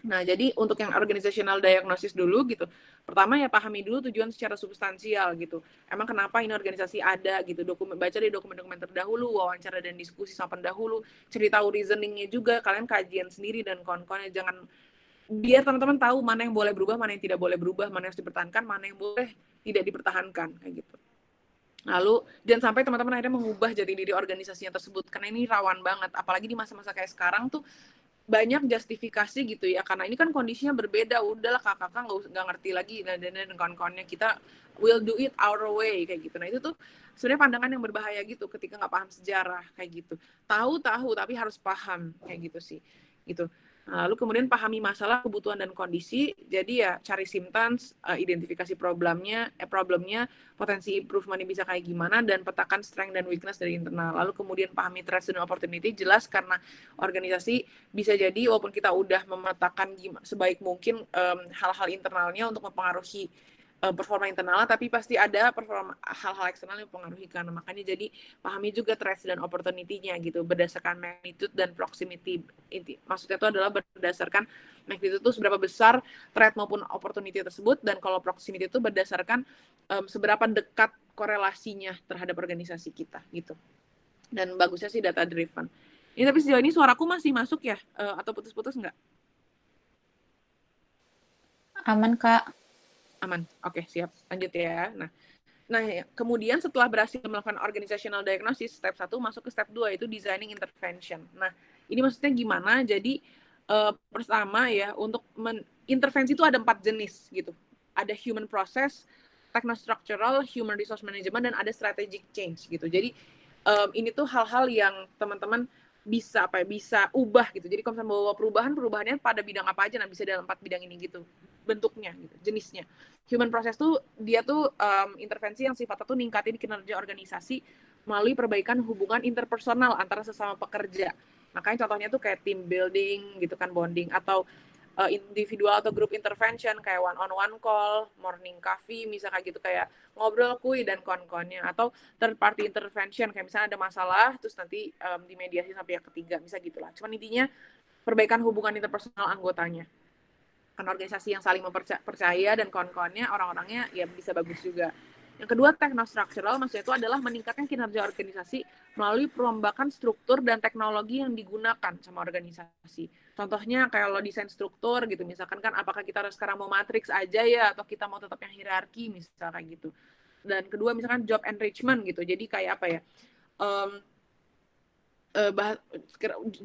Nah, jadi untuk yang organizational diagnosis dulu gitu, pertama ya pahami dulu tujuan secara substansial gitu. Emang kenapa ini organisasi ada gitu, baca deh dokumen-dokumen terdahulu, wawancara dan diskusi sama pendahulu, cari tahu reasoningnya juga, kalian kajian sendiri dan kawan-kawannya, jangan, biar teman-teman tahu mana yang boleh berubah, mana yang tidak boleh berubah, mana yang harus dipertahankan, mana yang boleh tidak dipertahankan kayak gitu. Lalu jangan sampai teman-teman akhirnya mengubah jati diri organisasinya tersebut, karena ini rawan banget, apalagi di masa-masa kayak sekarang tuh banyak justifikasi gitu ya, karena ini kan kondisinya berbeda, udahlah kakak nggak ngerti lagi, dan kawan-kawannya, kita will do it our way kayak gitu. Nah, itu tuh sebenarnya pandangan yang berbahaya gitu ketika nggak paham sejarah kayak gitu. Tahu tapi harus paham kayak gitu sih gitu. Nah, lalu kemudian pahami masalah, kebutuhan, dan kondisi. Jadi ya cari symptoms, identifikasi problemnya, potensi improvement bisa kayak gimana, dan petakan strength dan weakness dari internal. Lalu kemudian pahami threats dan opportunity, jelas karena organisasi bisa jadi walaupun kita udah memetakan sebaik mungkin hal-hal internalnya untuk mempengaruhi performa internal, tapi pasti ada hal-hal eksternal yang mempengaruhi, karena makanya jadi pahami juga threats dan opportunity-nya gitu berdasarkan magnitude dan proximity. Maksudnya itu adalah berdasarkan magnitude itu seberapa besar threat maupun opportunity tersebut, dan kalau proximity itu berdasarkan seberapa dekat korelasinya terhadap organisasi kita gitu. Dan bagusnya sih data driven. Ini tapi sejauh ini suaraku masih masuk ya, atau putus-putus nggak? Aman, Kak. Aman. Oke, siap. Lanjut ya. Nah, kemudian setelah berhasil melakukan organizational diagnosis, step 1 masuk ke step 2, itu designing intervention. Nah, ini maksudnya gimana? Jadi, pertama ya, untuk intervensi itu ada 4 jenis gitu. Ada human process, technostructural, human resource management, dan ada strategic change gitu. Jadi, ini tuh hal-hal yang teman-teman bisa ubah gitu. Jadi kalau misalnya bawa perubahannya pada bidang apa aja, nah bisa dalam 4 bidang ini gitu bentuknya gitu, jenisnya. Human process tuh dia tuh intervensi yang sifatnya tuh ningkatin kinerja organisasi melalui perbaikan hubungan interpersonal antara sesama pekerja. Makanya contohnya tuh kayak team building gitu kan, bonding, atau individual atau group intervention kayak one on one call, morning coffee misalnya kayak gitu, kayak ngobrol kuy dan kon-konnya, atau third party intervention kayak misalnya ada masalah terus nanti dimediasi sampai yang ketiga, bisa gitulah. Cuman intinya perbaikan hubungan interpersonal anggotanya. Kan organisasi yang saling mempercaya dan kon-konnya orang-orangnya ya bisa bagus juga. Yang kedua, technostructural, maksudnya itu adalah meningkatkan kinerja organisasi melalui perombakan struktur dan teknologi yang digunakan sama organisasi. Contohnya kayak lo desain struktur gitu, misalkan kan apakah kita harus sekarang mau matriks aja ya, atau kita mau tetap yang hierarki, misalnya kayak gitu. Dan kedua, misalkan job enrichment gitu, jadi kayak apa ya,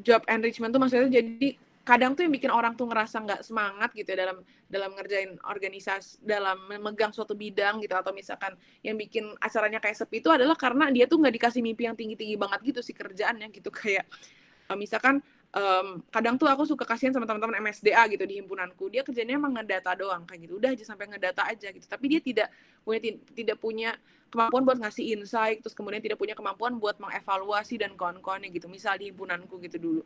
job enrichment tuh maksudnya jadi kadang tuh yang bikin orang tuh ngerasa nggak semangat gitu ya dalam ngerjain organisasi, dalam memegang suatu bidang gitu, atau misalkan yang bikin acaranya kayak sepi itu adalah karena dia tuh nggak dikasih mimpi yang tinggi-tinggi banget gitu sih kerjaannya gitu. Kayak misalkan kadang tuh aku suka kasihan sama teman-teman MSDA gitu di himpunanku, dia kerjanya emang ngedata doang kayak gitu, udah aja sampai ngedata aja gitu, tapi dia tidak punya kemampuan buat ngasih insight, terus kemudian tidak punya kemampuan buat mengevaluasi dan kawan-kawannya gitu, misal di himpunanku gitu dulu.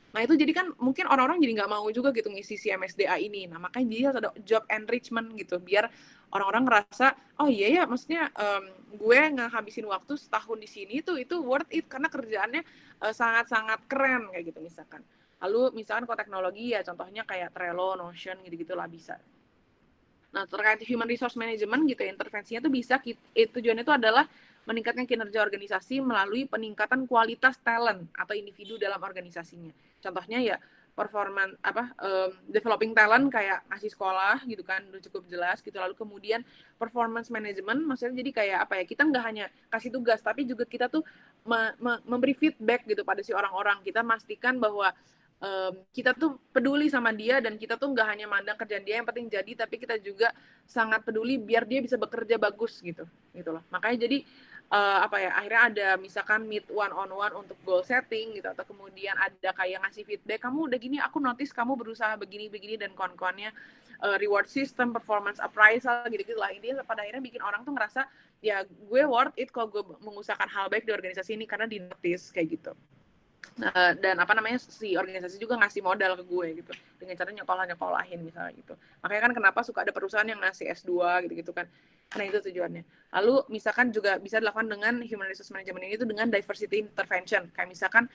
Nah itu jadi kan mungkin orang-orang jadi nggak mau juga gitu ngisi si MSDA ini. Nah makanya jadi harus ada job enrichment gitu, biar orang-orang ngerasa, oh iya ya, maksudnya gue ngehabisin waktu setahun di sini tuh itu worth it karena kerjaannya sangat-sangat keren kayak gitu misalkan. Lalu misalkan kalau teknologi ya contohnya kayak Trello, Notion gitu-gitu lah bisa. Nah, terkait human resource management gitu ya, intervensinya tuh bisa, tujuannya itu adalah meningkatkan kinerja organisasi melalui peningkatan kualitas talent atau individu dalam organisasinya. Contohnya ya performance developing talent kayak ngasih sekolah gitu kan, udah cukup jelas gitu. Lalu kemudian performance management, maksudnya jadi kayak apa ya, kita nggak hanya kasih tugas tapi juga kita tuh memberi feedback gitu pada si orang-orang. Kita pastikan bahwa kita tuh peduli sama dia dan kita tuh nggak hanya mandang kerjaan dia yang penting jadi, tapi kita juga sangat peduli biar dia bisa bekerja bagus gitu loh. Makanya jadi akhirnya ada misalkan meet one on one untuk goal setting gitu, atau kemudian ada kayak ngasih feedback, kamu udah gini, aku notice kamu berusaha begini dan kawan-kawannya, reward system, performance appraisal gitu lah. Intinya pada akhirnya bikin orang tuh ngerasa ya gue worth it kalau gue mengusahakan hal baik di organisasi ini karena di notice kayak gitu. Dan si organisasi juga ngasih modal ke gue gitu dengan cara nyekolahin misalnya gitu. Makanya kan kenapa suka ada perusahaan yang ngasih S2 gitu kan, karena itu tujuannya. Lalu misalkan juga bisa dilakukan dengan human resource management ini tuh dengan diversity intervention, kayak misalkan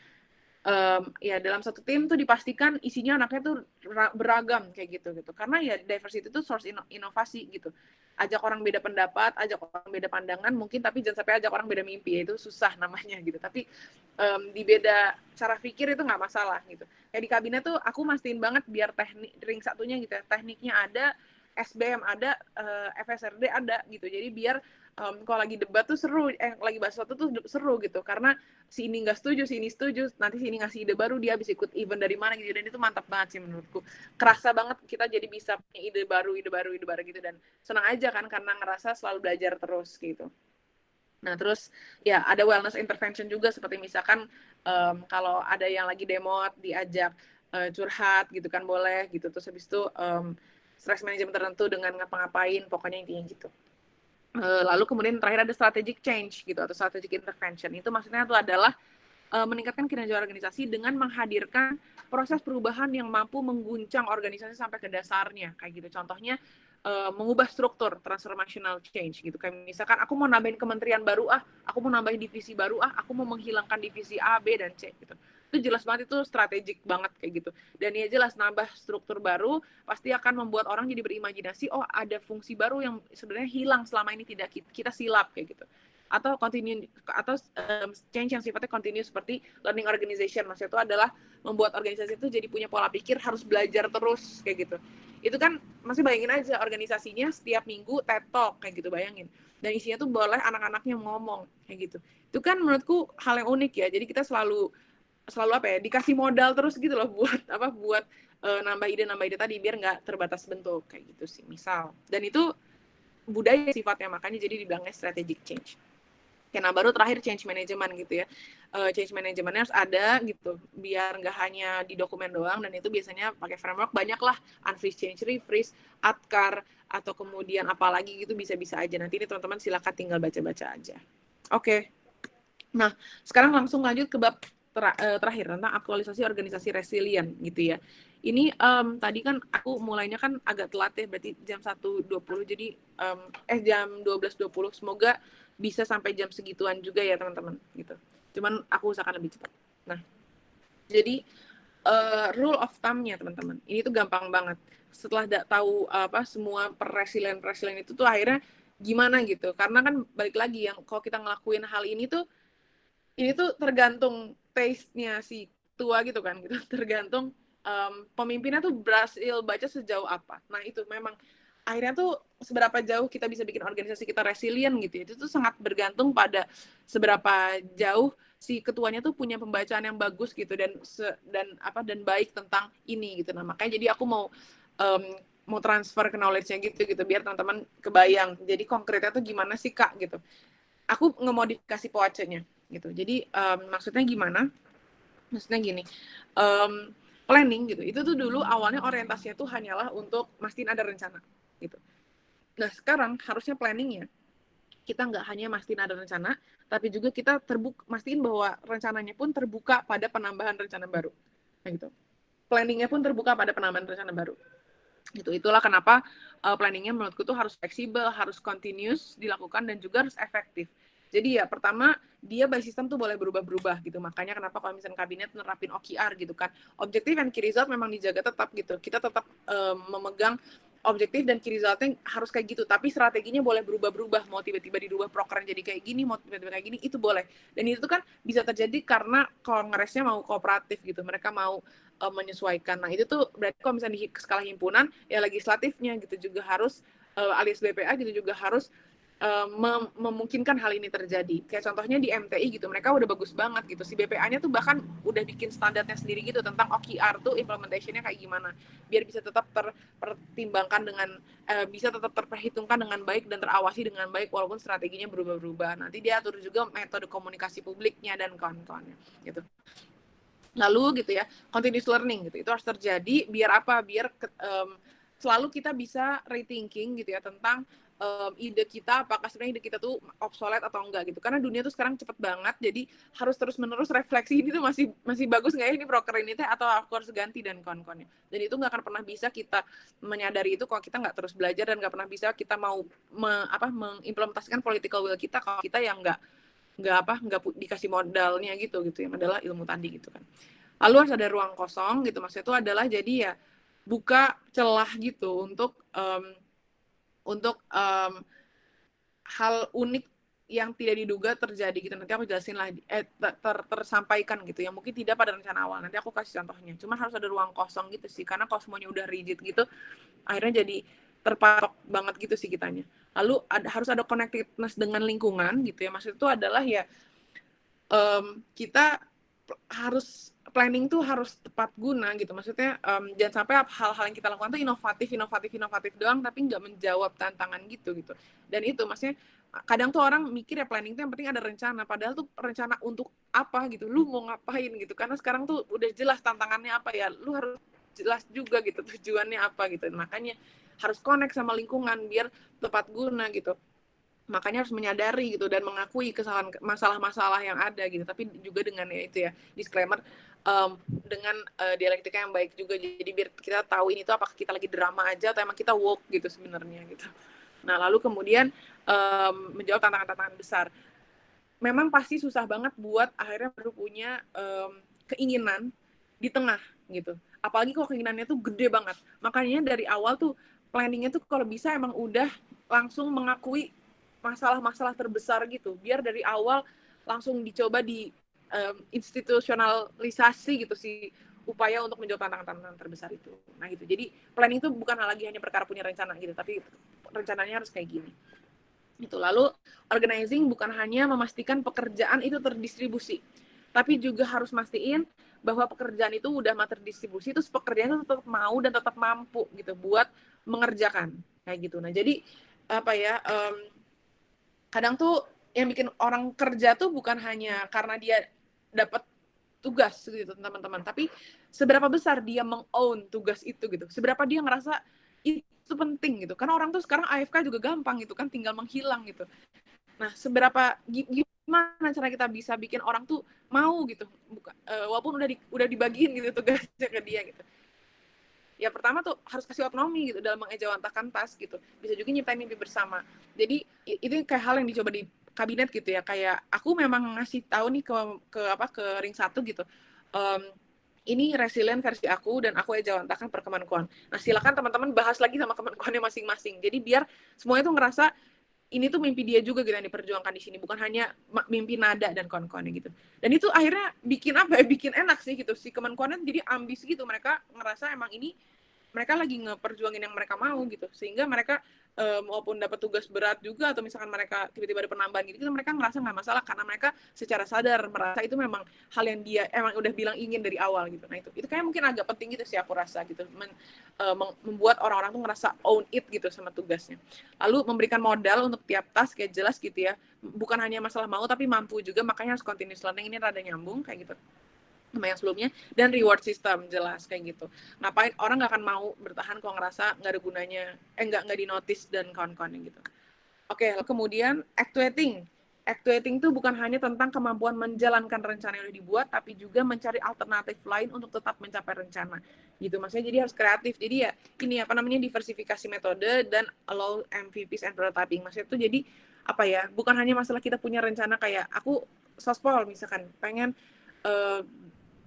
ya dalam satu tim tuh dipastikan isinya anaknya tuh beragam kayak gitu karena ya diversity itu source inovasi gitu. Ajak orang beda pendapat, ajak orang beda pandangan mungkin, tapi jangan sampai ajak orang beda mimpi, itu susah namanya gitu. Tapi di beda cara pikir itu nggak masalah gitu. Kayak di kabinet tuh aku mastiin banget biar teknik ring satunya gitu ya, tekniknya ada, SBM ada, FSRD ada gitu. Jadi biar kalau lagi debat tuh seru, lagi bahas sesuatu tuh seru gitu, karena si ini nggak setuju, si ini setuju, nanti si ini ngasih ide baru, dia bisa ikut event dari mana gitu, dan itu mantap banget sih menurutku. Kerasa banget kita jadi bisa punya ide baru gitu, dan senang aja kan karena ngerasa selalu belajar terus gitu. Nah terus ya ada wellness intervention juga, seperti misalkan kalau ada yang lagi demot diajak curhat gitu kan boleh gitu, terus habis itu stress management tertentu dengan ngapa-ngapain, pokoknya intinya gitu. Lalu kemudian terakhir ada strategic change gitu atau strategic intervention. Itu maksudnya itu adalah meningkatkan kinerja organisasi dengan menghadirkan proses perubahan yang mampu mengguncang organisasi sampai ke dasarnya kayak gitu. Contohnya mengubah struktur, transformational change gitu. Kayak misalkan aku mau nambahin kementerian baru, aku mau nambahin divisi baru, aku mau menghilangkan divisi A, B, dan C gitu. Itu jelas banget, itu strategik banget kayak gitu. Dan ya jelas nambah struktur baru pasti akan membuat orang jadi berimajinasi, oh ada fungsi baru yang sebenarnya hilang selama ini tidak kita silap kayak gitu. Atau change yang sifatnya continue seperti learning organization. Maksudnya itu adalah membuat organisasi itu jadi punya pola pikir harus belajar terus kayak gitu. Itu kan masih bayangin aja organisasinya setiap minggu TED Talk kayak gitu, bayangin. Dan isinya tuh boleh anak-anaknya ngomong kayak gitu. Itu kan menurutku hal yang unik ya. Jadi kita selalu dikasih modal terus gitu loh buat nambah ide tadi biar nggak terbatas bentuk kayak gitu sih misal. Dan itu budaya sifatnya, makanya jadi dibilangnya strategic change. Nah baru terakhir change management gitu ya. Change managementnya harus ada gitu biar nggak hanya di dokumen doang, dan itu biasanya pakai framework banyak lah, unfreeze, change, refreeze, ADKAR, atau kemudian apalagi gitu bisa-bisa aja. Nanti ini teman-teman silakan tinggal baca-baca aja. Oke. Nah sekarang langsung lanjut ke bab terakhir tentang aktualisasi organisasi resilient gitu ya. Ini tadi kan aku mulainya kan agak telat ya, berarti jam 1.20, jadi jam 12.20. Semoga bisa sampai jam segituan juga ya teman-teman gitu. Cuman aku usahakan lebih cepat. Nah, jadi rule of thumb-nya teman-teman, ini tuh gampang banget. Setelah tahu semua resilient itu tuh akhirnya gimana gitu. Karena kan balik lagi yang kalau kita ngelakuin hal ini tuh tergantung taste-nya si tua gitu kan, gitu. Tergantung pemimpinnya tuh berhasil baca sejauh apa. Nah itu memang akhirnya tuh seberapa jauh kita bisa bikin organisasi kita resilient gitu ya. Itu tuh sangat bergantung pada seberapa jauh si ketuanya tuh punya pembacaan yang bagus gitu dan baik tentang ini gitu. Nah makanya jadi aku mau transfer ke knowledge-nya gitu biar teman-teman kebayang. Jadi konkretnya tuh gimana sih Kak gitu. Aku ngemodifikasi POAC-nya gitu. Jadi maksudnya gimana? Maksudnya gini, planning gitu. Itu tuh dulu awalnya orientasinya tuh hanyalah untuk mastiin ada rencana gitu. Nah sekarang harusnya planningnya kita nggak hanya mastiin ada rencana, tapi juga kita mastiin bahwa rencananya pun terbuka pada penambahan rencana baru. Nah gitu. Planningnya pun terbuka pada penambahan rencana baru. Gitu. Itulah kenapa planningnya menurutku tuh harus fleksibel, harus continuous dilakukan dan juga harus efektif. Jadi ya pertama dia by system tuh boleh berubah-berubah gitu. Makanya kenapa kalau misalnya kabinet nerapin OKR gitu kan. Objektif dan key result memang dijaga tetap gitu. Kita tetap memegang objektif dan key resultnya harus kayak gitu. Tapi strateginya boleh berubah-berubah. Mau tiba-tiba dirubah prokernya jadi kayak gini, mau tiba-tiba kayak gini, itu boleh. Dan itu kan bisa terjadi karena kongresnya mau kooperatif gitu. Mereka mau menyesuaikan. Nah itu tuh berarti kalau misalnya di skala himpunan ya legislatifnya gitu juga harus alias BPA gitu juga harus memungkinkan hal ini terjadi. Kayak contohnya di MTI gitu, mereka udah bagus banget gitu. Si BPA-nya tuh bahkan udah bikin standarnya sendiri gitu tentang OKR tuh implementation-nya kayak gimana. Biar bisa tetap terpertimbangkan dengan bisa tetap terperhitungkan dengan baik dan terawasi dengan baik walaupun strateginya berubah-ubah. Nanti dia atur juga metode komunikasi publiknya dan kawan-kawannya gitu. Lalu gitu ya, continuous learning gitu. Itu harus terjadi biar apa? Biar selalu kita bisa rethinking gitu ya tentang ide kita, apakah sebenarnya ide kita tuh obsolete atau enggak gitu. Karena dunia tuh sekarang cepet banget, jadi harus terus-menerus refleksi ini tuh masih bagus nggak ya ini proker ini teh, atau aku harus ganti dan kawan-kawannya. Dan itu nggak akan pernah bisa kita menyadari itu kalau kita nggak terus belajar dan nggak pernah bisa kita mau mengimplementasikan political will kita kalau kita yang nggak dikasih modalnya gitu ya, adalah ilmu tadi gitu kan. Lalu harus ada ruang kosong gitu, maksudnya itu adalah jadi ya buka celah gitu untuk hal unik yang tidak diduga terjadi gitu. Nanti aku jelasin lah tersampaikan gitu yang mungkin tidak pada rencana awal. Nanti aku kasih contohnya. Cuma harus ada ruang kosong gitu sih, karena kalau semuanya udah rigid gitu akhirnya jadi terpatok banget gitu sih kitanya. Lalu harus ada connectedness dengan lingkungan gitu ya. Maksud itu adalah ya kita harus planning tuh harus tepat guna gitu. Maksudnya jangan sampai hal-hal yang kita lakukan tuh inovatif doang tapi nggak menjawab tantangan gitu. Dan itu maksudnya kadang tuh orang mikir ya planning tuh yang penting ada rencana, padahal tuh rencana untuk apa gitu. Lu mau ngapain gitu. Karena sekarang tuh udah jelas tantangannya apa ya. Lu harus jelas juga gitu tujuannya apa gitu. Makanya harus connect sama lingkungan biar tepat guna gitu. Makanya harus menyadari gitu dan mengakui kesalahan masalah-masalah yang ada gitu, tapi juga dengan ya itu ya disclaimer dengan dialektika yang baik juga, jadi biar kita tahu ini tuh apakah kita lagi drama aja atau emang kita woke gitu sebenarnya gitu. Nah lalu kemudian menjawab tantangan-tantangan besar, memang pasti susah banget buat akhirnya baru punya keinginan di tengah gitu, apalagi kalau keinginannya tuh gede banget. Makanya dari awal tuh planningnya tuh kalau bisa emang udah langsung mengakui masalah-masalah terbesar gitu, biar dari awal langsung dicoba di institusionalisasi gitu sih upaya untuk menjawab tantangan-tantangan terbesar itu. Nah gitu, jadi planning itu bukan lagi hanya perkara punya rencana gitu, tapi rencananya harus kayak gini. Itu. Lalu organizing bukan hanya memastikan pekerjaan itu terdistribusi, tapi juga harus mastiin bahwa pekerjaan itu udah terdistribusi, terus pekerjaan itu tetap mau dan tetap mampu gitu buat mengerjakan kayak gitu. Nah jadi apa ya? Kadang tuh yang bikin orang kerja tuh bukan hanya karena dia dapat tugas gitu teman-teman, tapi seberapa besar dia meng-own tugas itu gitu, seberapa dia ngerasa itu penting gitu. Karena orang tuh sekarang AFK juga gampang gitu kan, tinggal menghilang gitu. Nah seberapa gimana cara kita bisa bikin orang tuh mau gitu, walaupun udah dibagiin gitu tugasnya ke dia gitu. Ya pertama tuh harus kasih otonomi gitu dalam mengejawantahkan task gitu. Bisa juga nyiptain mimpi bersama. Jadi itu kayak hal yang dicoba di kabinet gitu ya. Kayak aku memang ngasih tahu nih ke ring 1 gitu. Ini resilient versi aku dan aku ejawantahkan per Kemenkuan. Nah, silakan teman-teman bahas lagi sama Kemenkuannya masing-masing. Jadi biar semuanya tuh ngerasa ini tuh mimpi dia juga gitu yang diperjuangkan di sini, bukan hanya mimpi nada dan kawan-kawannya gitu. Dan itu akhirnya bikin apa ya, bikin enak sih gitu. Si Kemenkuannya jadi ambis gitu, mereka ngerasa emang ini mereka lagi ngeperjuangin yang mereka mau gitu, sehingga mereka walaupun dapat tugas berat juga atau misalkan mereka tiba-tiba ada penambahan gitu, mereka ngerasa nggak masalah karena mereka secara sadar merasa itu memang hal yang dia emang udah bilang ingin dari awal gitu. Nah itu kayak mungkin agak penting gitu sih aku rasa gitu, membuat orang-orang tuh ngerasa own it gitu sama tugasnya. Lalu memberikan modal untuk tiap task kayak jelas gitu ya, bukan hanya masalah mau tapi mampu juga, makanya harus continuous learning, ini rada nyambung kayak gitu sama yang sebelumnya, dan reward system jelas kayak gitu. Ngapain orang nggak akan mau bertahan kalau ngerasa nggak ada gunanya, nggak dinotis dan kawan-kawannya gitu. Oke, kemudian actuating. Actuating itu bukan hanya tentang kemampuan menjalankan rencana yang sudah dibuat, tapi juga mencari alternatif lain untuk tetap mencapai rencana. Gitu, maksudnya jadi harus kreatif. Jadi ya ini apa namanya, diversifikasi metode dan allow MVPs and prototyping. Maksudnya itu jadi apa ya, bukan hanya masalah kita punya rencana kayak aku sospol misalkan pengen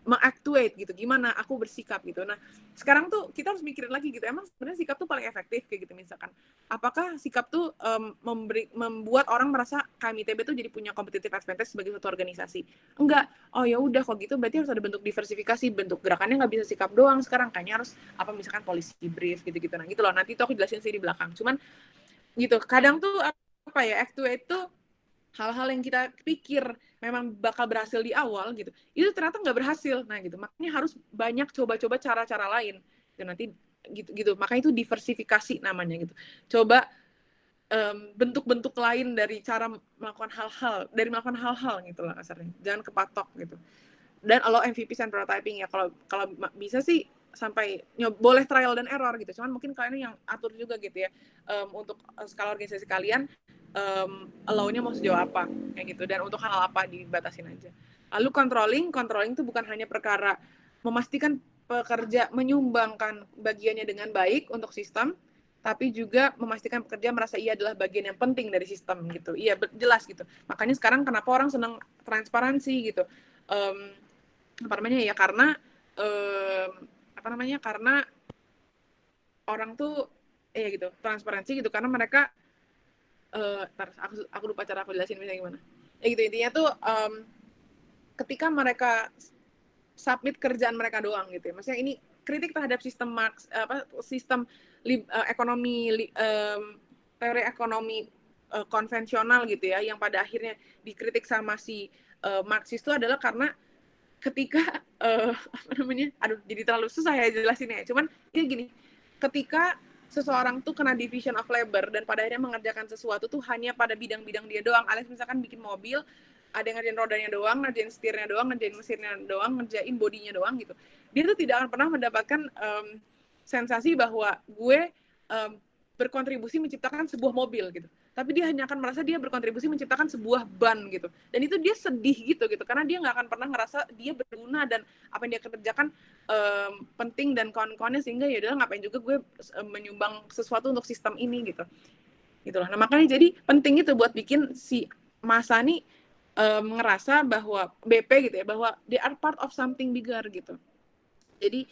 mengactuate gitu, gimana aku bersikap gitu. Nah, sekarang tuh kita harus mikirin lagi gitu, emang sebenarnya sikap tuh paling efektif kayak gitu misalkan. Apakah sikap tuh membuat orang merasa KMITB tuh jadi punya competitive advantage sebagai suatu organisasi? Enggak. Oh ya udah, kalau gitu berarti harus ada bentuk diversifikasi, bentuk gerakannya nggak bisa sikap doang sekarang, kayaknya harus apa misalkan policy brief gitu-gitu. Nah, gitu loh. Nanti itu aku jelasin sih di belakang. Cuman gitu, kadang tuh apa ya, actuate tuh hal-hal yang kita pikir memang bakal berhasil di awal gitu, itu ternyata nggak berhasil. Nah gitu, makanya harus banyak coba-coba cara-cara lain. Dan nanti gitu, makanya itu diversifikasi namanya gitu. Coba bentuk-bentuk lain dari cara melakukan hal-hal gitu lah kasarnya. Jangan kepatok gitu. Dan allow MVPs and prototyping ya, kalau bisa sih sampai boleh trial dan error gitu. Cuman mungkin kalian yang atur juga gitu ya, untuk skala organisasi kalian allow-nya mau sejauh apa kayak gitu, dan untuk hal apa dibatasin aja. Lalu controlling itu bukan hanya perkara memastikan pekerja menyumbangkan bagiannya dengan baik untuk sistem, tapi juga memastikan pekerja merasa ia adalah bagian yang penting dari sistem gitu. Iya, jelas gitu. Makanya sekarang kenapa orang senang transparansi gitu. Karena karena orang tuh gitu, transparansi gitu, karena mereka aku lupa cara aku jelasin misalnya gimana. Ya gitu, intinya tuh ketika mereka submit kerjaan mereka doang gitu ya. Maksudnya ini kritik terhadap sistem teori ekonomi konvensional gitu ya, yang pada akhirnya dikritik sama si Marxis itu adalah karena ketika jadi terlalu susah ya jelasinnya. Cuman ya gini, ketika seseorang tuh kena division of labor dan pada akhirnya mengerjakan sesuatu tuh hanya pada bidang-bidang dia doang, alias misalkan bikin mobil, ada yang ngerjain rodanya doang, ngerjain setirnya doang, ngerjain mesinnya doang, ngerjain bodinya doang gitu. Dia tuh tidak akan pernah mendapatkan sensasi bahwa gue berkontribusi menciptakan sebuah mobil gitu. Tapi dia hanya akan merasa dia berkontribusi menciptakan sebuah ban gitu. Dan itu dia sedih gitu karena dia nggak akan pernah ngerasa dia berguna dan apa yang dia kerjakan penting dan kawan-kawannya, sehingga ya udah ngapain juga gue menyumbang sesuatu untuk sistem ini gitu. Gitulah. Nah, makanya jadi penting itu buat bikin si masa nih ngerasa bahwa BP gitu ya, bahwa they are part of something bigger gitu. Jadi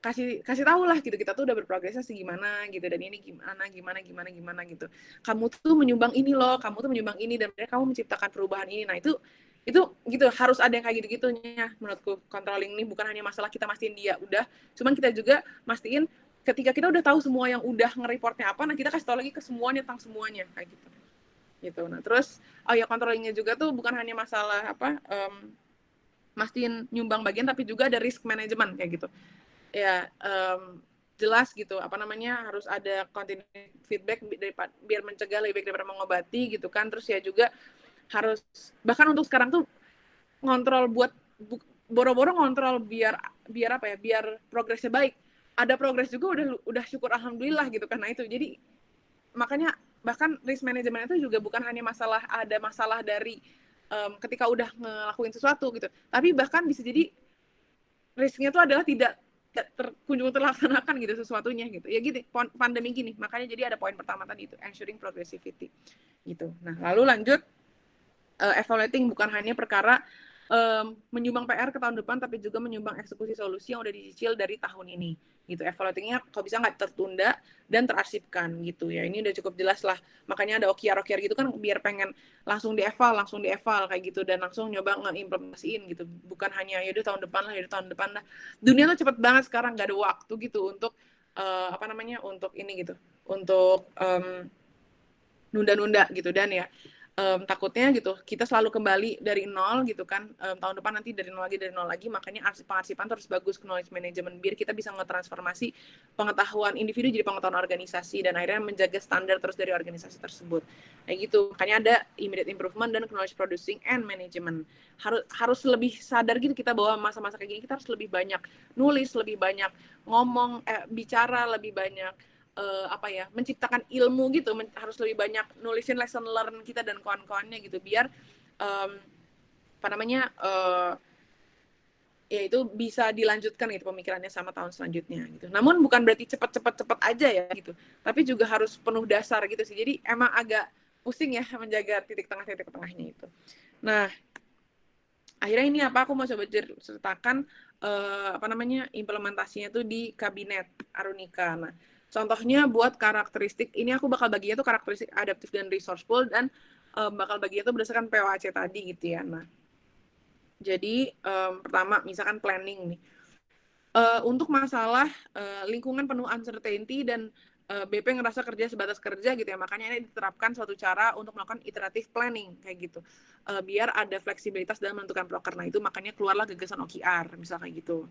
kasih tahu lah gitu, kita tuh udah berprogresnya segimana gitu, dan ini gimana gitu. Kamu tuh menyumbang ini loh, kamu tuh menyumbang ini, dan kamu menciptakan perubahan ini. Nah itu gitu, harus ada yang kayak gitu-gitunya menurutku. Controlling ini bukan hanya masalah kita mastiin dia udah, cuman kita juga mastiin ketika kita udah tahu semua yang udah nge-reportnya apa, nah kita kasih tahu lagi ke semuanya tentang semuanya kayak gitu. Nah terus controllingnya juga tuh bukan hanya masalah mastiin nyumbang bagian, tapi juga ada risk management kayak gitu ya. Jelas gitu, harus ada continuous feedback biar mencegah lebih baik daripada mengobati gitu kan. Terus ya juga harus, bahkan untuk sekarang tuh ngontrol, boro-boro ngontrol biar progresnya baik. Ada progres juga udah syukur alhamdulillah gitu kan. Nah itu jadi makanya bahkan risk management itu juga bukan hanya ada masalah dari ketika udah ngelakuin sesuatu gitu, tapi bahkan bisa jadi risknya itu adalah tidak kunjung terlaksanakan gitu sesuatunya gitu ya, gitu pandemi gini. Makanya jadi ada poin pertama tadi itu ensuring progressivity gitu. Nah lalu lanjut, evaluating bukan hanya perkara menyumbang PR ke tahun depan, tapi juga menyumbang eksekusi solusi yang udah dicicil dari tahun ini gitu. Evaluatingnya kalau bisa nggak tertunda dan terarsipkan gitu ya. Ini udah cukup jelas lah, makanya ada OKR gitu kan, biar pengen langsung dieval kayak gitu, dan langsung nyoba ngeimplementasiin gitu, bukan hanya yaudah tahun depan lah. Dunia tuh cepet banget sekarang, nggak ada waktu gitu untuk untuk ini gitu, untuk nunda-nunda gitu. Dan ya takutnya gitu kita selalu kembali dari nol gitu kan, tahun depan nanti dari nol lagi. Makanya pengarsipan terus bagus ke knowledge management, biar kita bisa ngetransformasi pengetahuan individu jadi pengetahuan organisasi, dan akhirnya menjaga standar terus dari organisasi tersebut kayak gitu. Makanya ada immediate improvement dan knowledge producing and management. Harus lebih sadar gitu kita bahwa masa-masa kayak gini kita harus lebih banyak nulis, lebih banyak ngomong, bicara, lebih banyak menciptakan ilmu gitu, harus lebih banyak nulisin lesson learn kita dan kawan-kawannya gitu, biar ya itu bisa dilanjutkan gitu pemikirannya sama tahun selanjutnya gitu. Namun bukan berarti cepet aja ya gitu, tapi juga harus penuh dasar gitu sih. Jadi emang agak pusing ya menjaga titik tengahnya itu. Nah akhirnya ini aku mau coba ceritakan implementasinya tuh di kabinet Arunika. Nah contohnya buat karakteristik ini aku bakal baginya tuh karakteristik adaptif dan resourceful, dan bakal baginya tuh berdasarkan POAC tadi gitu ya. Nah jadi pertama misalkan planning nih, untuk masalah lingkungan penuh uncertainty dan BP ngerasa kerja sebatas kerja gitu ya, makanya ini diterapkan suatu cara untuk melakukan iterative planning kayak gitu, biar ada fleksibilitas dalam menentukan proker. Nah itu makanya keluarlah gagasan OKR misal kayak gitu.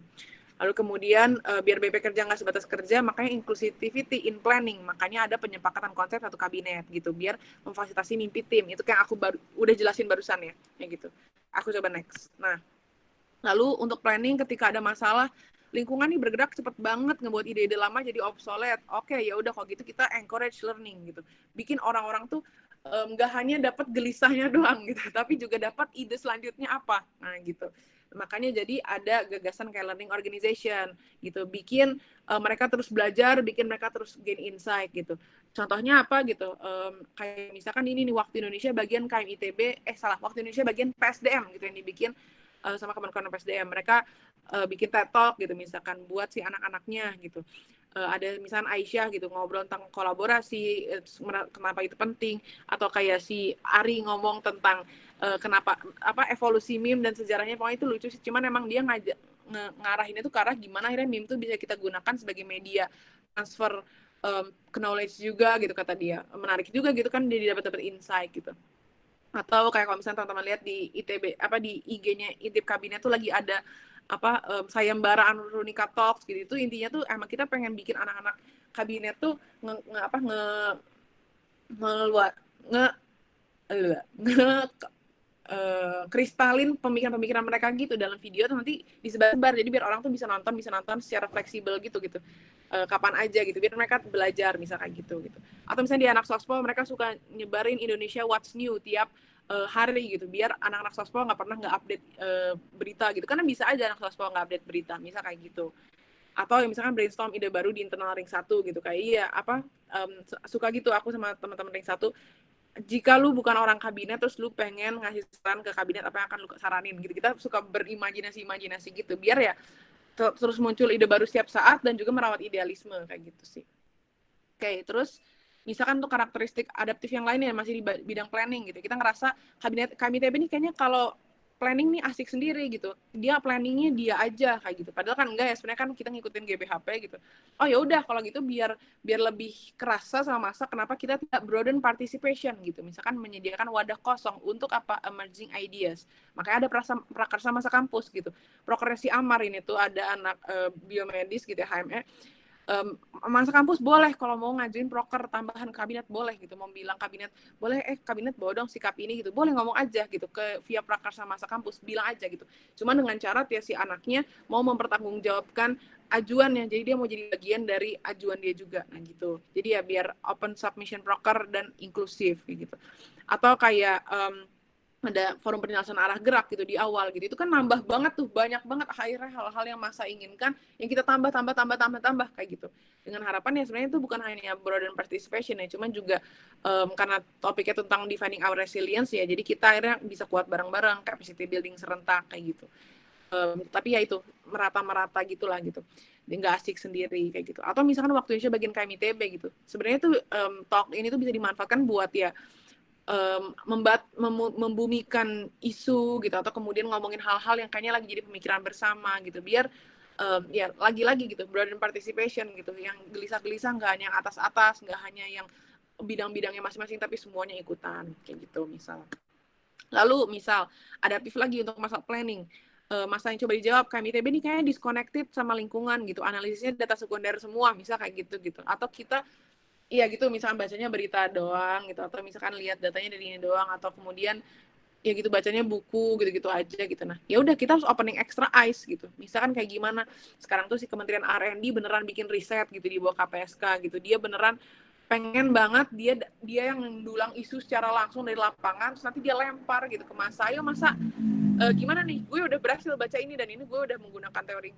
Lalu kemudian biar BP kerja nggak sebatas kerja, makanya inclusivity in planning, makanya ada penyepakatan konsep satu kabinet gitu, biar memfasilitasi mimpi tim. Itu kayak aku udah jelasin barusan ya, kayak gitu. Aku coba next. Nah, lalu untuk planning ketika ada masalah lingkungan nih bergerak cepet banget, ngebuat ide-ide lama jadi obsolete. Oke, ya udah kalau gitu kita encourage learning gitu. Bikin orang-orang tuh nggak hanya dapat gelisahnya doang gitu, tapi juga dapat ide selanjutnya apa. Nah gitu. Makanya jadi ada gagasan kayak learning organization gitu. Bikin mereka terus belajar, bikin mereka terus gain insight gitu. Contohnya apa gitu? Kayak misalkan ini nih Waktu Indonesia bagian KMITB, Waktu Indonesia bagian PSDM gitu yang dibikin sama Kementerian PSDM. Mereka bikin TED Talk gitu misalkan buat si anak-anaknya gitu. Ada misalkan Aisyah gitu ngobrol tentang kolaborasi, kenapa itu penting, atau kayak si Ari ngomong tentang kenapa evolusi meme dan sejarahnya. Pokoknya itu lucu sih, cuman emang dia ngarahinnya tuh ke arah gimana akhirnya meme tuh bisa kita gunakan sebagai media transfer knowledge juga gitu, kata dia. Menarik juga gitu kan, dia dapat insight gitu. Atau kayak kalau misalnya teman-teman lihat di ITB di IG-nya Intip Kabinet tuh lagi ada sayembara Arunika Talks gitu. Itu intinya tuh emang kita pengen bikin anak-anak kabinet tuh kristalin pemikiran-pemikiran mereka gitu dalam video tuh nanti disebar, jadi biar orang tuh bisa nonton secara fleksibel gitu kapan aja gitu, biar mereka belajar misalkan gitu. Atau misalnya di anak sospo mereka suka nyebarin Indonesia What's New tiap hari gitu, biar anak-anak sospo nggak pernah nggak update berita gitu, karena bisa aja anak sospo nggak update berita misal kayak gitu. Atau misalkan brainstorm ide baru di internal Ring 1 gitu, kayak suka gitu aku sama teman-teman Ring 1. Jika lu bukan orang kabinet terus lu pengen ngasih saran ke kabinet, apa yang akan lu saranin gitu. Kita suka berimajinasi gitu biar ya terus muncul ide baru setiap saat dan juga merawat idealisme kayak gitu sih. Oke, terus misalkan untuk karakteristik adaptif yang lainnya masih di bidang planning gitu. Kita ngerasa KMITB ini kayaknya kalau planning nih asik sendiri gitu. Dia planningnya dia aja kayak gitu. Padahal kan enggak ya, sebenarnya kan kita ngikutin GBHP gitu. Oh ya udah kalau gitu biar lebih kerasa sama masa, kenapa kita tidak broaden participation gitu. Misalkan menyediakan wadah kosong untuk emerging ideas. Makanya ada prakarsa masa kampus gitu. Prokernya si Amar ini tuh ada anak biomedis gitu ya, HME. masa kampus boleh kalau mau ngajuin proker tambahan kabinet boleh gitu, mau bilang kabinet boleh kabinet bawa dong sikap ini gitu, boleh ngomong aja gitu ke via prakarsa masa kampus, bilang aja gitu. Cuma dengan cara si anaknya mau mempertanggungjawabkan ajuannya, jadi dia mau jadi bagian dari ajuan dia juga, nah gitu. Jadi ya biar open submission proker dan inklusif gitu. Atau kayak ada forum penyelesaian arah gerak gitu di awal gitu, itu kan nambah banget tuh, banyak banget akhirnya hal-hal yang masa inginkan yang kita tambah kayak gitu, dengan harapan ya sebenarnya itu bukan hanya broaden participation ya, cuman juga karena topiknya tentang defining our resilience ya, jadi kita akhirnya bisa kuat bareng-bareng, capacity building serentak kayak gitu. Tapi ya itu merata-merata gitulah gitu, nggak asik sendiri kayak gitu. Atau misalkan waktu Indonesia bagian KMITB gitu, sebenarnya tuh talk ini tuh bisa dimanfaatkan buat ya membumikan isu gitu, atau kemudian ngomongin hal-hal yang kayaknya lagi jadi pemikiran bersama gitu, biar ya lagi-lagi gitu broaden participation gitu, yang gelisah-gelisah nggak hanya yang atas-atas, nggak hanya yang bidang-bidangnya masing-masing, tapi semuanya ikutan kayak gitu misal. Lalu misal adaptif lagi untuk masalah planning, masa yang coba dijawab KMITB ini kayaknya disconnected sama lingkungan gitu, analisisnya data sekunder semua misal kayak gitu, atau kita iya gitu, misalkan bacanya berita doang gitu, atau misalkan lihat datanya dari ini doang, atau kemudian ya gitu bacanya buku gitu-gitu aja gitu. Nah, ya udah kita harus opening extra eyes gitu. Misalkan kayak gimana sekarang tuh si Kementerian R&D beneran bikin riset gitu di bawah KPSK gitu. Dia beneran pengen banget dia yang mendulang isu secara langsung dari lapangan, terus nanti dia lempar gitu ke masa. Ayo masa gimana nih, gue udah berhasil baca ini dan ini, gue udah menggunakan teori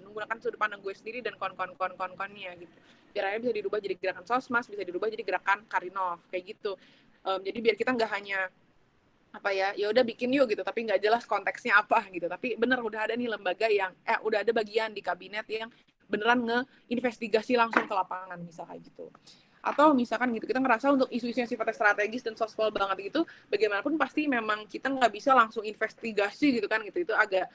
menggunakan sudut pandang gue sendiri dan konnya gitu, biar akhirnya bisa dirubah jadi gerakan Sosmas, bisa dirubah jadi gerakan Karinov kayak gitu. Jadi biar kita nggak hanya apa ya udah bikin yuk gitu, tapi nggak jelas konteksnya apa gitu, tapi bener udah ada nih lembaga yang udah ada bagian di kabinet yang beneran ngeinvestigasi langsung ke lapangan misal kayak gitu. Atau misalkan gitu kita ngerasa untuk isu-isu yang sifatnya strategis dan sospol banget gitu, bagaimanapun pasti memang kita nggak bisa langsung investigasi gitu kan gitu, itu agak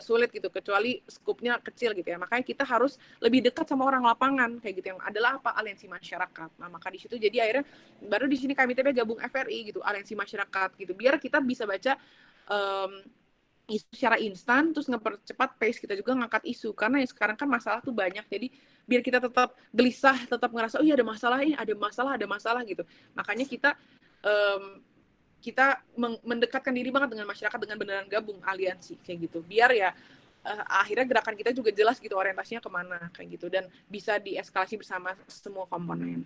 sulit gitu kecuali skupnya kecil gitu ya, makanya kita harus lebih dekat sama orang lapangan kayak gitu, yang adalah apa, aliansi masyarakat. Nah maka di situ jadi akhirnya baru di sini KMITB gabung FRI gitu, aliansi masyarakat gitu, biar kita bisa baca isu secara instan, terus ngepercepat pace kita juga ngangkat isu, karena ya sekarang kan masalah tuh banyak, jadi biar kita tetap gelisah, tetap ngerasa oh iya ada masalah gitu, makanya kita mendekatkan diri banget dengan masyarakat dengan beneran gabung aliansi kayak gitu, biar ya akhirnya gerakan kita juga jelas gitu orientasinya kemana kayak gitu, dan bisa dieskalasi bersama semua komponen.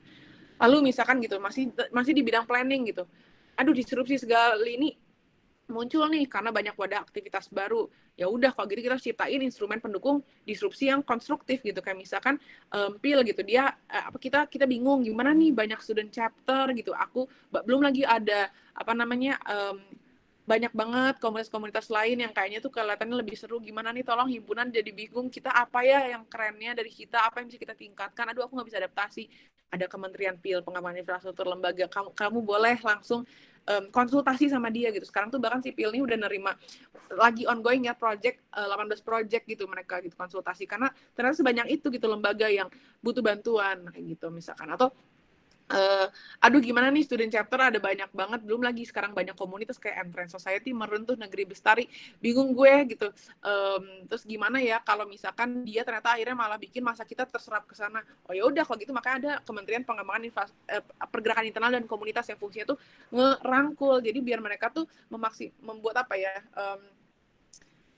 Lalu misalkan gitu masih di bidang planning gitu, aduh disrupsi segala ini muncul nih karena banyak wadah aktivitas baru. Ya udah kalau gitu kita ciptain instrumen pendukung disrupsi yang konstruktif gitu, kayak misalkan PIL gitu, dia kita bingung gimana nih banyak student chapter gitu, aku belum lagi ada apa namanya banyak banget komunitas-komunitas lain yang kayaknya tuh kelihatannya lebih seru, gimana nih tolong himpunan jadi bingung, kita apa ya yang kerennya dari kita, apa yang bisa kita tingkatkan, aduh aku nggak bisa adaptasi. Ada Kementerian PIL, pengembangan infrastruktur lembaga, kamu boleh langsung konsultasi sama dia gitu. Sekarang tuh bahkan si PIL ini udah nerima lagi ongoing ya project 18 project gitu mereka gitu konsultasi, karena ternyata sebanyak itu gitu lembaga yang butuh bantuan kayak gitu misalkan. Atau aduh gimana nih student chapter ada banyak banget, belum lagi sekarang banyak komunitas kayak Entrance Society, Meruntuh, Negeri Bestari, bingung gue gitu. Terus gimana ya kalau misalkan dia ternyata akhirnya malah bikin masa kita terserap ke sana. Oh ya udah kalau gitu makanya ada Kementerian Pengembangan Pergerakan Internal dan Komunitas yang fungsinya tuh ngerangkul, jadi biar mereka tuh membuat apa ya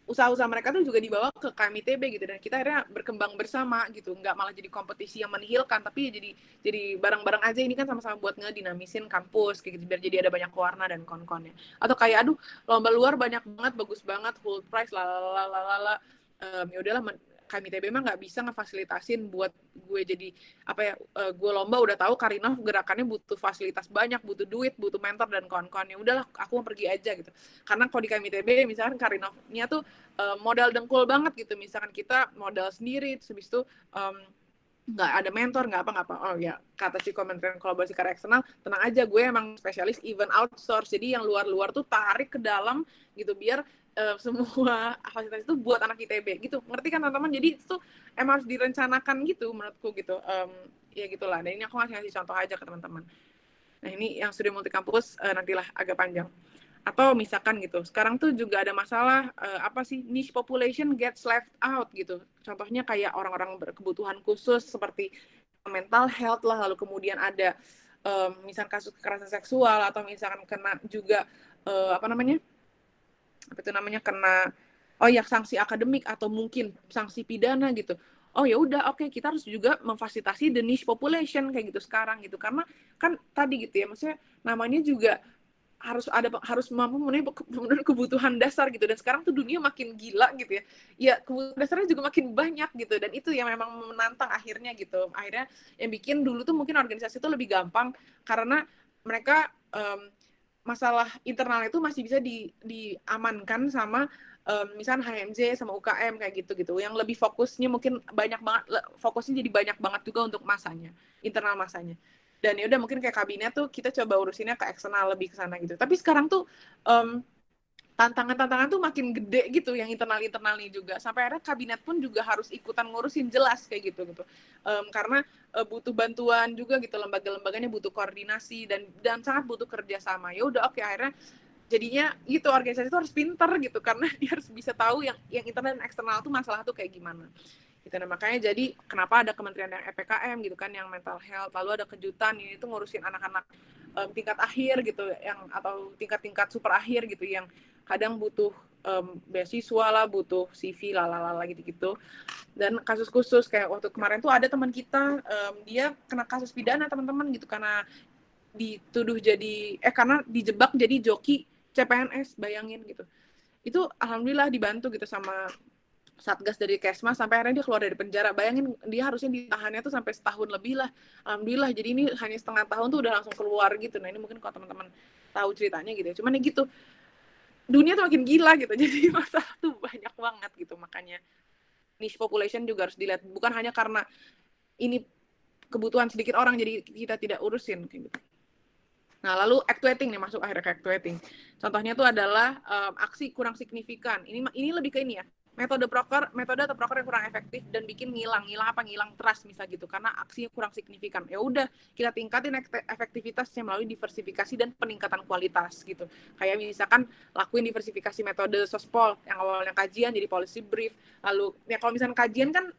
usaha-usaha mereka tuh juga dibawa ke KMITB gitu, dan kita akhirnya berkembang bersama gitu, nggak malah jadi kompetisi yang menihilkan, tapi jadi bareng-bareng aja, ini kan sama-sama buat ngedinamisin kampus kayak gitu, biar jadi ada banyak warna dan kon-konnya. Atau kayak aduh lomba luar banyak banget, bagus banget, full price lalalala, ya udahlah KMITB mah nggak bisa ngefasilitasin buat gue jadi apa ya, gue lomba udah tahu Karinov gerakannya butuh fasilitas banyak, butuh duit, butuh mentor dan kawan-kawannya, udahlah aku mau pergi aja gitu. Karena kalau di KMITB misalkan Karinovnya tuh modal dengkul banget gitu, misalkan kita modal sendiri, terus habis itu nggak ada mentor, nggak apa, oh ya kata si Kementerian Kolaborasi Karya Eksternal, tenang aja gue emang spesialis event outsource, jadi yang luar-luar tuh tarik ke dalam gitu, biar semua fasilitas itu buat anak ITB gitu, ngerti kan teman-teman? Jadi itu emang harus direncanakan gitu menurutku gitu, ya gitulah. Dan ini aku ngasih contoh aja ke teman-teman. Nah ini yang studi multi kampus nantilah agak panjang. Atau misalkan gitu, sekarang tuh juga ada masalah apa sih, niche population gets left out gitu. Contohnya kayak orang-orang berkebutuhan khusus seperti mental health lah, lalu kemudian ada misalkan kasus kekerasan seksual, atau misalkan kena juga apa itu namanya kena sanksi akademik atau mungkin sanksi pidana gitu. Oh ya udah, oke, kita harus juga memfasilitasi the niche population kayak gitu sekarang gitu, karena kan tadi gitu ya, maksudnya namanya juga harus mampu memenuhi kebutuhan dasar gitu, dan sekarang tuh dunia makin gila gitu ya. Ya kebutuhan dasarnya juga makin banyak gitu, dan itu yang memang menantang akhirnya gitu. Akhirnya yang bikin dulu tuh mungkin organisasi itu lebih gampang karena mereka masalah internalnya itu masih bisa diamankan sama misalnya HMJ sama UKM kayak gitu yang lebih fokusnya mungkin banyak banget, fokusnya jadi banyak banget juga untuk masanya, internal masanya. Dan ya udah mungkin kayak kabinet tuh kita coba urusinnya ke eksternal lebih ke sana gitu. Tapi sekarang tuh tantangan-tantangan tuh makin gede gitu yang internal-internalnya juga. Sampai akhirnya kabinet pun juga harus ikutan ngurusin, jelas kayak gitu. Karena butuh bantuan juga gitu, lembaga-lembaganya butuh koordinasi dan sangat butuh kerjasama. Ya udah oke, akhirnya jadinya gitu organisasi itu harus pinter gitu, karena dia harus bisa tahu yang internal dan eksternal tuh masalah tuh kayak gimana. Gitu. Nah, makanya jadi kenapa ada kementerian yang EPKM gitu kan, yang mental health, lalu ada kejutan ini tuh ngurusin anak-anak tingkat akhir gitu, yang atau tingkat-tingkat super akhir gitu, yang kadang butuh beasiswa lah, butuh CV lalala gitu-gitu. Dan kasus khusus kayak waktu kemarin tuh ada teman kita, dia kena kasus pidana teman-teman gitu, karena dituduh karena dijebak jadi joki CPNS, bayangin gitu. Itu alhamdulillah dibantu gitu sama Satgas dari Kesmas, sampai akhirnya dia keluar dari penjara. Bayangin, dia harusnya ditahannya tuh sampai setahun lebih lah. Alhamdulillah, jadi ini hanya setengah tahun tuh udah langsung keluar gitu. Nah ini mungkin kalau teman-teman tahu ceritanya gitu ya. Cuman ya gitu, dunia tuh makin gila gitu, jadi masalah tuh banyak banget gitu. Makanya niche population juga harus dilihat, bukan hanya karena ini kebutuhan sedikit orang jadi kita tidak urusin kayak gitu. Nah, lalu actuating nih, masuk akhirnya ke actuating. Contohnya itu adalah aksi kurang signifikan. Ini lebih ke ini ya. Metode atau proker yang kurang efektif dan bikin ngilang trust misalnya gitu, karena aksinya kurang signifikan. Ya udah, kita tingkatin efektivitasnya melalui diversifikasi dan peningkatan kualitas gitu. Kayak misalkan lakuin diversifikasi metode sospol, yang awalnya kajian jadi policy brief. Lalu ya kalau misalnya kajian kan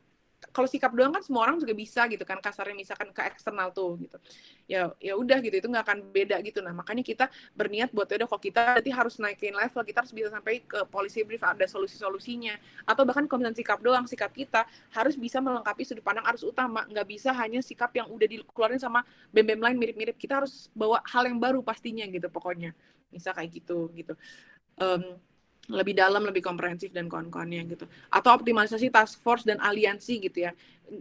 kalau sikap doang kan semua orang juga bisa gitu kan, kasarnya misalkan ke eksternal tuh gitu. Ya udah gitu, itu nggak akan beda gitu. Nah, makanya kita berniat buat udah, kalau kita berarti harus naikin level, kita harus bisa sampai ke policy brief, ada solusi-solusinya. Atau bahkan kalau misalnya sikap doang, sikap kita harus bisa melengkapi sudut pandang arus utama, nggak bisa hanya sikap yang udah dikeluarin sama BEM lain mirip-mirip. Kita harus bawa hal yang baru pastinya gitu pokoknya. Misal kayak gitu. Lebih dalam, lebih komprehensif dan kawan-kawannya gitu. Atau optimalisasi task force dan aliansi gitu ya.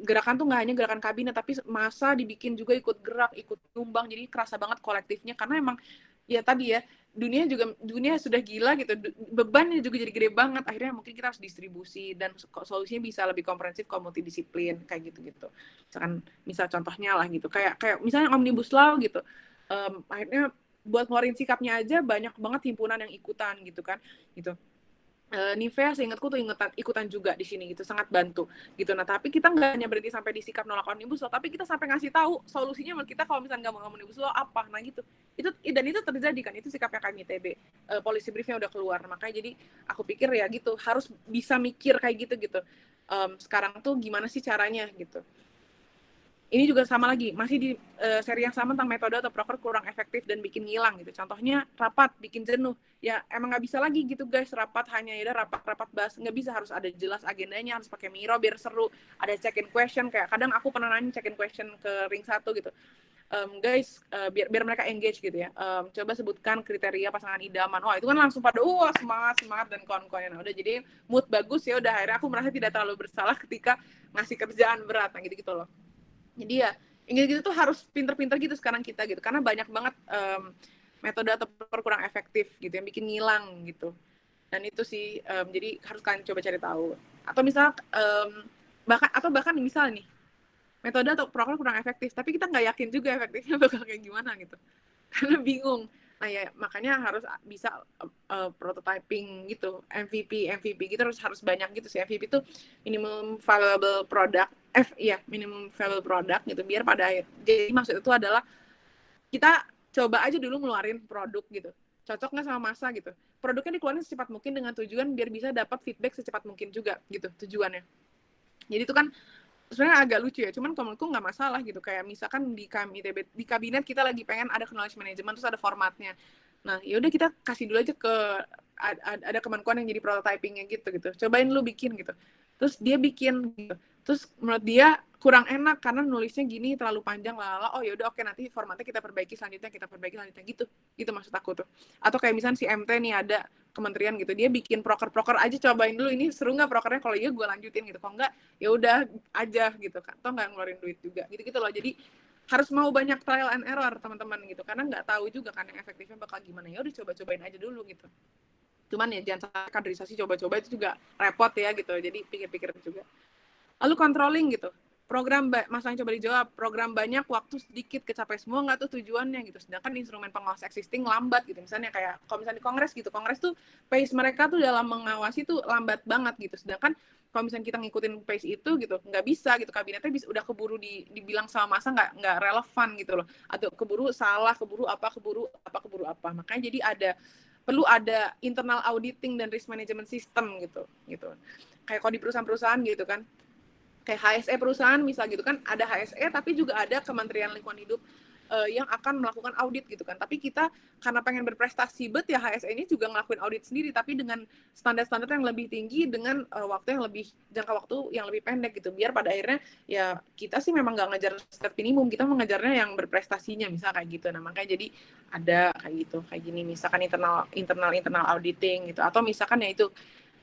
Gerakan tuh nggak hanya gerakan kabinet, tapi masa dibikin juga ikut gerak, ikut tumbang, jadi kerasa banget kolektifnya, karena emang ya tadi ya, dunia sudah gila gitu, bebannya juga jadi gede banget. Akhirnya mungkin kita harus distribusi dan solusinya bisa lebih komprehensif kalau multidisiplin kayak gitu. Misal contohnya lah gitu, kayak misalnya omnibus law gitu. Akhirnya buat ngeluarin sikapnya aja banyak banget himpunan yang ikutan gitu kan gitu. Nivea seingatku tuh ikutan juga di sini gitu, sangat bantu gitu. Nah tapi kita nggak hanya berhenti sampai di sikap nolak omnibus law, tapi kita sampai ngasih tahu solusinya menurut kita kalau misalnya nggak mau omnibus law apa. Nah gitu, itu terjadi kan, itu sikapnya kami TB. Policy briefnya udah keluar. Makanya jadi aku pikir ya gitu, harus bisa mikir kayak gitu. Sekarang tuh gimana sih caranya gitu. Ini juga sama lagi, masih di seri yang sama tentang metode atau proker kurang efektif dan bikin ngilang gitu. Contohnya rapat, bikin jenuh. Ya emang nggak bisa lagi gitu guys, rapat hanya ya rapat bahas, nggak bisa, harus ada jelas agendanya, harus pakai Miro biar seru. Ada check in question, kayak kadang aku pernah nanya check in question ke ring 1 gitu. Guys, biar mereka engage gitu ya. Coba sebutkan kriteria pasangan idaman. Wah, itu kan langsung pada semangat dan kawan-kawannya. Nah, udah jadi mood bagus, ya udah akhirnya aku merasa tidak terlalu bersalah ketika ngasih kerjaan berat, nah gitu loh. Jadi ya gitu tuh harus pinter-pinter gitu sekarang kita gitu, karena banyak banget metode atau kurang efektif gitu yang bikin ngilang gitu. Dan itu sih jadi harus kalian coba cari tahu. Atau misal bahkan misal nih metode atau program kurang efektif, tapi kita nggak yakin juga efektifnya bakal kayak gimana gitu, karena bingung. Nah ya makanya harus bisa prototyping gitu, MVP gitu, harus banyak gitu sih. MVP itu minimum valuable product, minimum valuable product gitu, biar pada akhir. Jadi maksud itu adalah kita coba aja dulu ngeluarin produk gitu. cocok nggak sama masa gitu. Produknya dikeluarin secepat mungkin dengan tujuan biar bisa dapat feedback secepat mungkin juga gitu tujuannya. Jadi itu kan sebenarnya agak lucu ya, cuman kalau menurutku nggak masalah gitu. Kayak misalkan di di kabinet kita lagi pengen ada knowledge management, terus ada formatnya. Nah, ya udah kita kasih dulu aja ke ada Kemenkuan yang jadi prototypingnya gitu. Cobain lu bikin gitu. Terus dia bikin gitu. Terus menurut dia kurang enak karena nulisnya gini terlalu panjang lah. Oh ya udah oke, nanti formatnya kita perbaiki selanjutnya gitu. Gitu maksud aku tuh. Atau kayak misalnya si MT nih ada kementerian gitu, dia bikin proker aja, cobain dulu ini seru nggak prokernya, kalau iya gue lanjutin gitu, kalau nggak ya udah aja gitu kan, toh nggak ngeluarin duit juga gitu loh. Jadi harus mau banyak trial and error teman-teman gitu, karena nggak tahu juga kan yang efektifnya bakal gimana. Ya udah cobain aja dulu gitu. Cuman ya jangan sampai kaderisasi coba-coba itu juga repot ya gitu, jadi pikir-pikir juga. Lalu controlling gitu, program masalah yang coba dijawab, program banyak waktu sedikit, kecapai semua nggak tuh tujuannya gitu, sedangkan instrumen pengawas existing lambat gitu. Misalnya kayak kalau misalnya di kongres gitu, kongres tuh pace mereka tuh dalam mengawasi tuh lambat banget gitu, sedangkan kalau misalnya kita ngikutin pace itu gitu nggak bisa gitu, kabinetnya bisa udah keburu dibilang sama masa nggak relevan gitu loh, atau keburu salah, keburu apa. Makanya jadi perlu ada internal auditing dan risk management system gitu. Kayak kalau di perusahaan-perusahaan gitu kan, kayak HSE perusahaan misal gitu kan, ada HSE tapi juga ada Kementerian Lingkungan Hidup yang akan melakukan audit gitu kan. Tapi kita karena pengen berprestasi ya HSE ini juga ngelakuin audit sendiri tapi dengan standar-standar yang lebih tinggi, dengan waktu yang lebih, jangka waktu yang lebih pendek gitu, biar pada akhirnya ya kita sih memang nggak ngejar standar minimum, kita mengejarnya yang berprestasinya misal kayak gitu. Nah makanya jadi ada kayak gitu, kayak gini misalkan internal auditing gitu, atau misalkan ya itu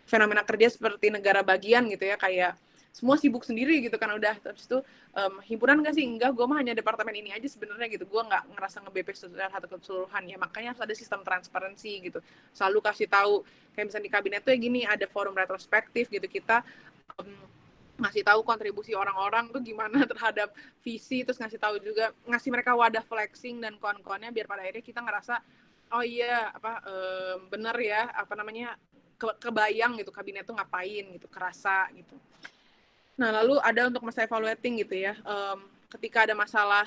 fenomena kerja seperti negara bagian gitu ya, kayak semua sibuk sendiri gitu kan, udah terus itu himpunan nggak sih, enggak, gue mah hanya departemen ini aja sebenarnya gitu, gue nggak ngerasa nge-BP secara satu keseluruhan ya. Makanya harus ada sistem transparansi gitu, selalu kasih tahu kayak misalnya di kabinet tuh ya gini, ada forum retrospektif gitu, kita ngasih tahu kontribusi orang-orang tuh gimana terhadap visi, terus ngasih tahu juga, ngasih mereka wadah flexing dan kawan-kawannya biar pada akhirnya kita ngerasa oh iya bener ya, kebayang gitu kabinet tuh ngapain gitu, kerasa gitu. Nah, lalu ada untuk masa evaluating gitu ya. Ketika ada masalah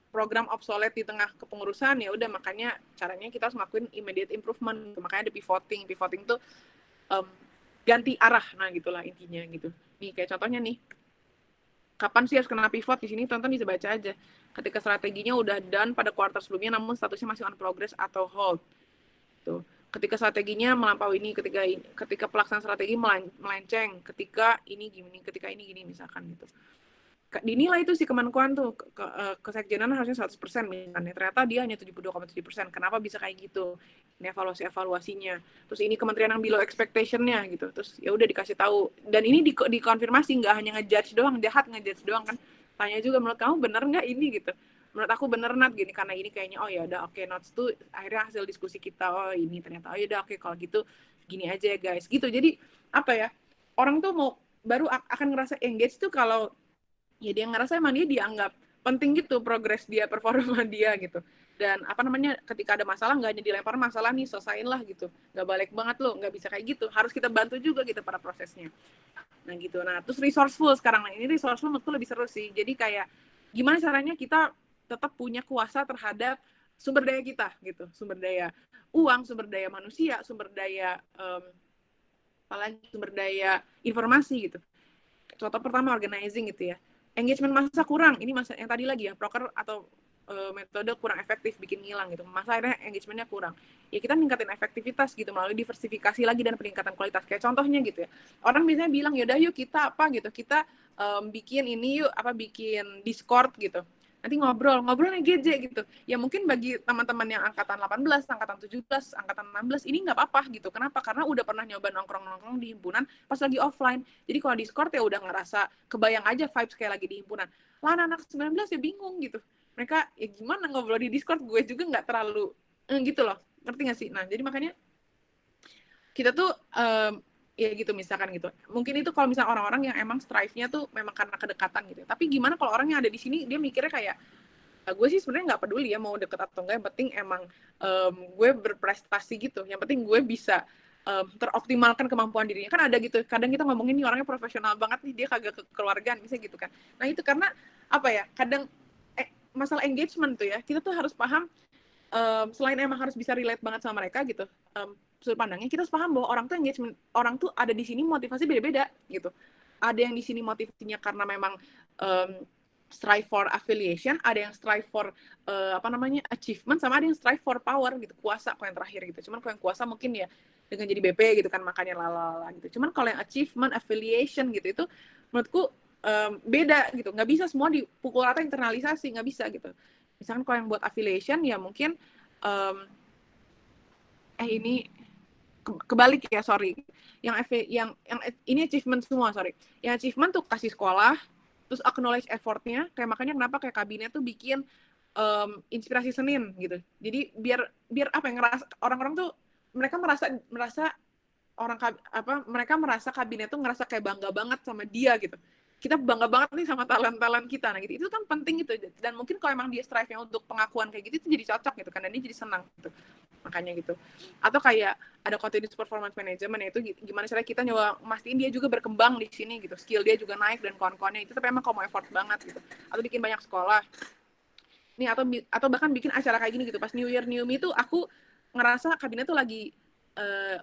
program obsolete di tengah kepengurusan, ya udah makanya caranya kita harus ngelakuin immediate improvement. Makanya ada pivoting. Pivoting tuh ganti arah, nah gitulah intinya gitu. Nih kayak contohnya nih, kapan sih harus kena pivot di sini? Tonton bisa baca aja. Ketika strateginya udah done pada kuartal sebelumnya, namun statusnya masih on progress atau hold. Tuh. Ketika strateginya melampaui ini, ketika pelaksanaan strategi melenceng, ketika ini gini misalkan gitu. Dinilai itu si Kemenkuan tuh, kesekjenan harusnya 100% misalnya, ternyata dia hanya 72,7%. Kenapa bisa kayak gitu? Ini evaluasinya. Terus ini kementerian yang below expectation-nya gitu. Terus ya udah dikasih tahu. Dan ini dikonfirmasi, nggak hanya ngejudge doang, ngejudge doang kan. Tanya juga, menurut kamu bener nggak ini gitu? Menurut aku bener Nat gini, karena ini kayaknya oh ya udah oke, notes tuh akhirnya hasil diskusi kita, oh ini ternyata oh ya udah oke, kalau gitu gini aja ya guys gitu. Jadi apa ya, orang tuh mau baru akan ngerasa engage tuh kalau ya dia ngerasa emang dia dianggap penting gitu, progres dia, performa dia gitu. Dan ketika ada masalah nggak hanya dilempar masalah nih, selesain lah gitu, nggak balik banget lo, nggak bisa kayak gitu, harus kita bantu juga gitu pada prosesnya. Nah gitu. Nah terus resourceful sekarang, nah ini resourceful menurutku lebih seru sih. Jadi kayak gimana caranya kita tetap punya kuasa terhadap sumber daya kita gitu, sumber daya uang, sumber daya manusia, sumber daya sumber daya informasi gitu. Contoh pertama organizing gitu ya, engagement masa kurang, ini masa yang tadi lagi ya, proker atau metode kurang efektif, bikin ngilang gitu, masa akhirnya engagementnya kurang, ya kita ningkatin efektivitas gitu melalui diversifikasi lagi dan peningkatan kualitas. Kayak contohnya gitu ya, orang biasanya bilang yaudah yuk kita kita bikin ini yuk, bikin Discord gitu, nanti ngobrolnya GJ gitu. Ya mungkin bagi teman-teman yang angkatan 18, angkatan 17, angkatan 16 ini nggak apa-apa gitu. Kenapa? Karena udah pernah nyoba nongkrong-nongkrong di himpunan pas lagi offline. Jadi kalau Discord ya udah ngerasa kebayang aja vibes kayak lagi di himpunan. Lah anak-anak 19 ya bingung gitu. Mereka ya gimana ngobrol di Discord, gue juga nggak terlalu gitu loh. Ngerti nggak sih? Nah, jadi makanya kita tuh ya gitu misalkan gitu. Mungkin itu kalau misalnya orang-orang yang emang strive-nya tuh memang karena kedekatan gitu. Tapi gimana kalau orang yang ada di sini dia mikirnya kayak gue sih sebenarnya nggak peduli ya mau deket atau enggak, yang penting emang gue berprestasi gitu. Yang penting gue bisa teroptimalkan kemampuan dirinya. Kan ada gitu. Kadang kita ngomongin nih orangnya profesional banget nih, dia kagak kekeluargaan misalnya gitu kan. Nah, itu karena apa ya? Kadang masalah engagement tuh ya. Kita tuh harus paham selain emang harus bisa relate banget sama mereka gitu, sudut pandangnya kita harus paham bahwa orang tuh ada di sini motivasi beda-beda gitu. Ada yang di sini motivasinya karena memang strive for affiliation, ada yang strive for achievement, sama ada yang strive for power gitu, kuasa kalau yang terakhir gitu. Cuman kalau yang kuasa mungkin ya dengan jadi BP gitu kan, makanya lalala gitu. Cuman kalau yang achievement, affiliation gitu, itu menurutku beda gitu, nggak bisa semua dipukul rata internalisasi, nggak bisa gitu. Misalkan kalau yang buat affiliation ya mungkin ini kebalik ya, sorry. Yang ini achievement semua, sorry. Yang achievement tuh kasih sekolah, terus acknowledge effortnya, kayak makanya kenapa kayak kabinet tuh bikin inspirasi Senin gitu. Jadi biar apa yang ngerasa orang-orang tuh mereka merasa mereka merasa kabinet tuh ngerasa kayak bangga banget sama dia gitu. Kita bangga banget nih sama talent-talent kita, nah gitu. Itu kan penting gitu. Dan mungkin kalau emang dia strive-nya untuk pengakuan kayak gitu, itu jadi cocok gitu kan, dan dia jadi senang gitu. Makanya gitu. Atau kayak ada continuous performance management, itu gimana caranya kita nyoba mastiin dia juga berkembang di sini gitu. Skill dia juga naik dan kawan-kawannya itu, tapi emang kalau mau effort banget gitu. Atau bikin banyak sekolah. Nih atau bahkan bikin acara kayak gini gitu. Pas New Year New Me tuh aku ngerasa kabinet tuh lagi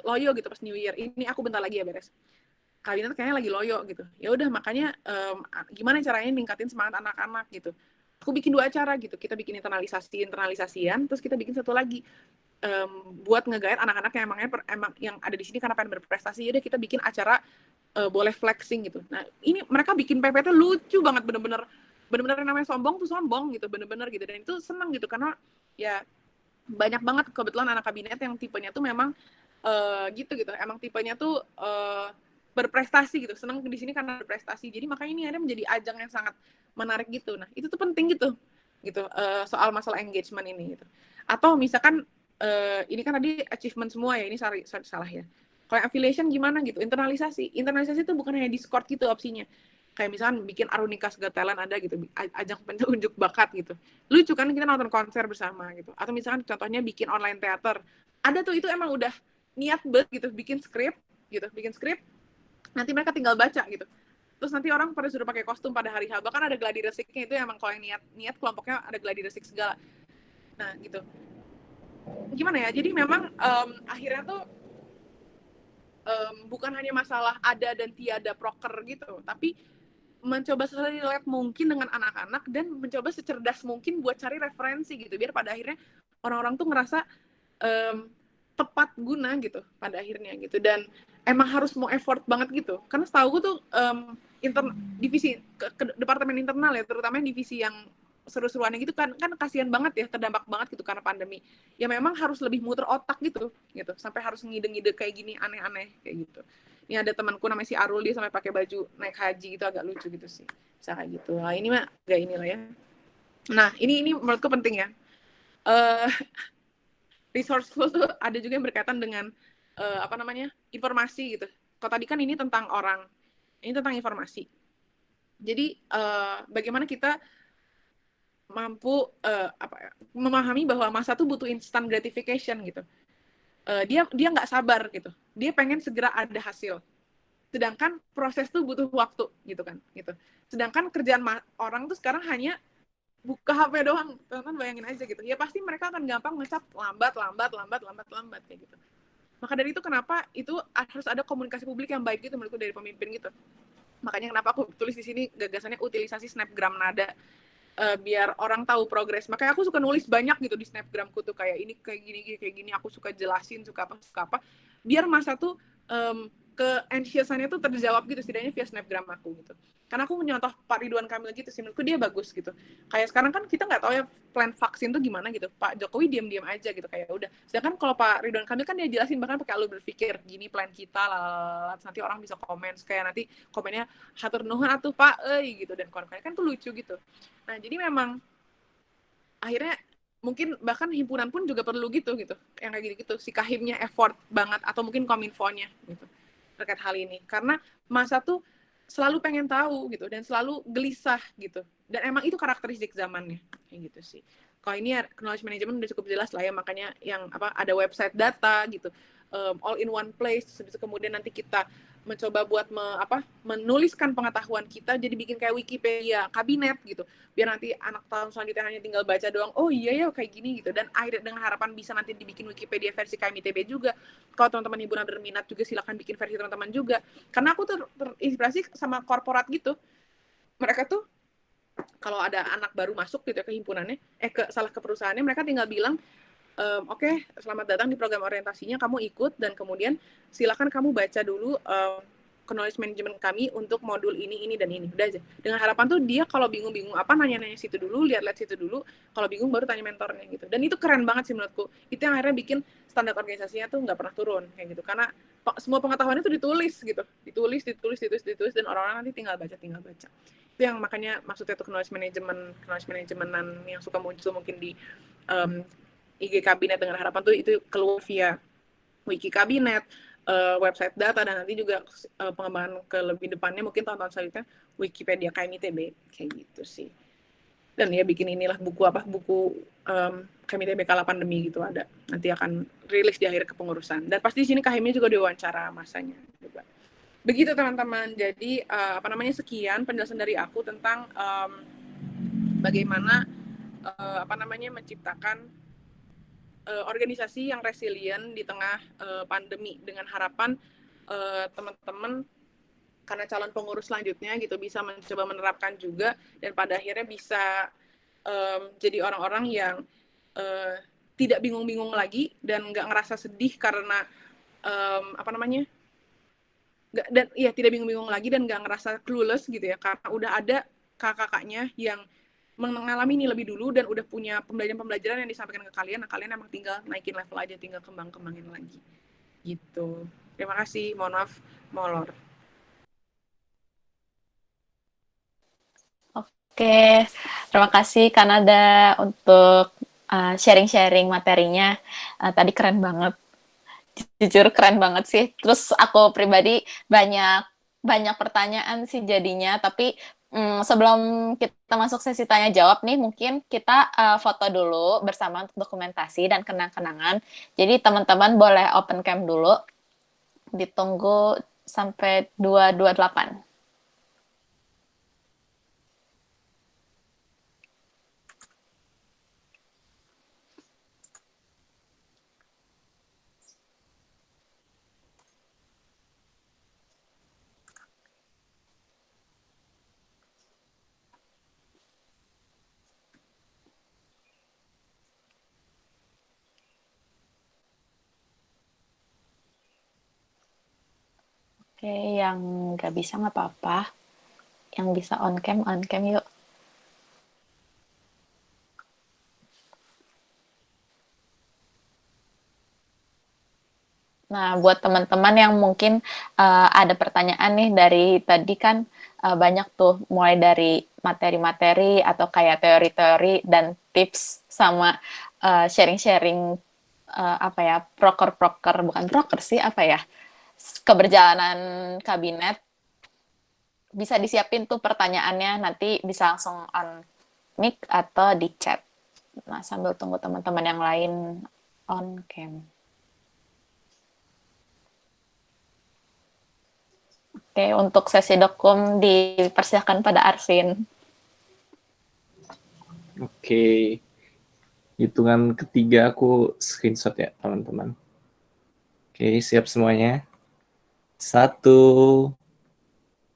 loyo gitu pas New Year. Ini aku bentar lagi ya beres. Kabinet kayaknya lagi loyo gitu. Ya udah, makanya gimana caranya ningkatin semangat anak-anak gitu. Aku bikin 2 acara gitu. Kita bikin internalisasian, terus kita bikin satu lagi buat nge-guide anak-anak yang emang yang ada di sini karena pengen berprestasi. Jadi kita bikin acara boleh flexing gitu. Nah, ini mereka bikin PPT lucu banget, bener-bener yang namanya sombong tuh sombong gitu, bener-bener gitu. Dan itu senang gitu karena ya banyak banget kebetulan anak kabinet yang tipenya tuh memang gitu. Emang tipenya tuh berprestasi gitu, senang di sini karena berprestasi. Jadi makanya ini ada menjadi ajang yang sangat menarik gitu. Nah, itu tuh penting gitu soal masalah engagement ini gitu. Atau misalkan ini kan tadi achievement semua ya, ini salah ya. Kalau affiliation gimana gitu, internalisasi itu bukan hanya Discord gitu opsinya. Kayak misalkan bikin Arunikas Got Talent ada gitu, ajang penunjuk bakat gitu. Lucu kan, kita nonton konser bersama gitu. Atau misalkan contohnya bikin online theater. Ada tuh, itu emang udah niat banget gitu, bikin skrip, nanti mereka tinggal baca gitu. Terus nanti orang pada suruh pakai kostum pada hari H. Bahkan ada gladi resiknya, itu emang kalau yang niat kelompoknya ada gladi resik segala. Nah gitu. Gimana ya? Jadi memang akhirnya tuh bukan hanya masalah ada dan tiada proker gitu, tapi mencoba relate mungkin dengan anak-anak dan mencoba secerdas mungkin buat cari referensi gitu, biar pada akhirnya orang-orang tuh ngerasa tepat guna gitu pada akhirnya gitu. Dan emang harus mau effort banget gitu, karena setahu gue tuh divisi ke departemen internal ya, terutama divisi yang seru-seruannya gitu kan kasihan banget ya, terdampak banget gitu karena pandemi. Ya memang harus lebih muter otak gitu sampai harus ngide-ngide kayak gini aneh-aneh kayak gitu. Ini ada temanku namanya si Arul, dia sampai pakai baju naik haji gitu, agak lucu gitu sih, bisa kayak gitu. Nah ini mah gak inilah ya. Nah ini menurutku penting ya. Resourceful tuh ada juga yang berkaitan dengan informasi gitu. Kalau tadi kan ini tentang orang, ini tentang informasi. Jadi bagaimana kita mampu memahami bahwa masa tuh butuh instant gratification gitu. Dia nggak sabar gitu. Dia pengen segera ada hasil. Sedangkan proses tuh butuh waktu gitu kan gitu. Sedangkan kerjaan orang tuh sekarang hanya buka HP doang. Teman-teman bayangin aja gitu. Ya pasti mereka akan gampang ngecap lambat kayak gitu. Maka dari itu kenapa itu harus ada komunikasi publik yang baik gitu menurutku dari pemimpin gitu. Makanya kenapa aku tulis di sini gagasannya utilisasi Snapgram Nada. Biar orang tahu progres. Makanya aku suka nulis banyak gitu di Snapgramku tuh, kayak ini kayak gini, aku suka jelasin suka apa. Biar masa tuh ke-anxious-annya tuh terjawab gitu, setidaknya via Snapgram aku gitu. Karena aku menyontoh Pak Ridwan Kamil gitu sih, menurutku dia bagus gitu. Kayak sekarang kan kita nggak tahu ya plan vaksin tuh gimana gitu. Pak Jokowi diam-diam aja gitu, kayak udah. Sedangkan kalau Pak Ridwan Kamil kan dia jelasin, bahkan pakai alur berpikir, gini plan kita, nanti orang bisa komen, kayak nanti komennya hatur nuhun atuh Pak, gitu, dan kawan-kawan kan tuh lucu gitu. Nah jadi memang akhirnya mungkin bahkan himpunan pun juga perlu gitu yang kayak gitu si Kahimnya effort banget, atau mungkin Kominfo-nya gitu terkait hal ini, karena masa tuh selalu pengen tahu gitu dan selalu gelisah gitu, dan emang itu karakteristik zamannya kayak gitu sih. Kalau ini ya knowledge management udah cukup jelas lah ya, makanya yang ada website data gitu, all in one place, kemudian nanti kita mencoba buat menuliskan pengetahuan kita, jadi bikin kayak Wikipedia kabinet gitu, biar nanti anak tahun selanjutnya hanya tinggal baca doang, oh iya ya kayak gini gitu. Dan akhirnya dengan harapan bisa nanti dibikin Wikipedia versi KMITB juga. Kalau teman-teman himpunan berminat juga silahkan bikin versi teman-teman juga, karena aku terinspirasi sama korporat gitu. Mereka tuh kalau ada anak baru masuk gitu ya ke himpunannya, ke perusahaannya, mereka tinggal bilang, oke, selamat datang di program orientasinya, kamu ikut, dan kemudian silakan kamu baca dulu knowledge management kami untuk modul ini, dan ini. Udah aja. Dengan harapan tuh dia kalau bingung-bingung apa, nanya-nanya situ dulu, lihat-lihat situ dulu, kalau bingung baru tanya mentornya gitu. Dan itu keren banget sih menurutku. Itu yang akhirnya bikin standar organisasinya tuh nggak pernah turun, kayak gitu. Karena semua pengetahuannya tuh ditulis gitu. Ditulis, dan orang-orang nanti tinggal baca. Itu yang makanya maksudnya tuh knowledge managementan yang suka muncul mungkin di IG Kabinet dengan harapan tuh itu keluar via Wiki Kabinet, website data, dan nanti juga pengembangan ke lebih depannya mungkin tahun-tahun selanjutnya Wikipedia KMITB, kayak gitu sih. Dan ya bikin inilah buku KMITB kala pandemi gitu, ada nanti akan rilis di akhir kepengurusan, dan pasti di sini KHM juga diwawancara masanya juga. Begitu teman-teman. Jadi sekian penjelasan dari aku tentang bagaimana menciptakan organisasi yang resilient di tengah pandemi, dengan harapan teman-teman karena calon pengurus selanjutnya gitu bisa mencoba menerapkan juga, dan pada akhirnya bisa jadi orang-orang yang tidak bingung-bingung lagi dan nggak ngerasa sedih karena tidak bingung-bingung lagi dan nggak ngerasa clueless gitu ya, karena udah ada kakak-kakaknya yang mengalami ini lebih dulu dan udah punya pembelajaran yang disampaikan ke kalian. Nah, kalian emang tinggal naikin level aja, tinggal kembangin lagi gitu. Terima kasih, mohon maaf molor. Oke, terima kasih Kanada untuk sharing-sharing materinya. Tadi keren banget, jujur keren banget sih. Terus aku pribadi banyak pertanyaan sih jadinya, tapi sebelum kita masuk sesi tanya jawab nih, mungkin kita foto dulu bersama untuk dokumentasi dan kenang-kenangan. Jadi teman-teman boleh open cam dulu, ditunggu sampai 2:28. Oke, yang nggak bisa nggak apa-apa. Yang bisa on cam yuk. Nah, buat teman-teman yang mungkin ada pertanyaan nih dari tadi kan banyak tuh mulai dari materi-materi atau kayak teori-teori dan tips sama sharing-sharing apa ya, proker-proker, bukan proker sih, apa ya, keberjalanan kabinet. Bisa disiapin tuh pertanyaannya, nanti bisa langsung on mic atau di chat. Nah, sambil tunggu teman-teman yang lain on cam. Oke, untuk sesi dokum dipersilakan pada Arvin. Oke, hitungan ketiga aku screenshot ya teman-teman. Oke, siap semuanya. 1,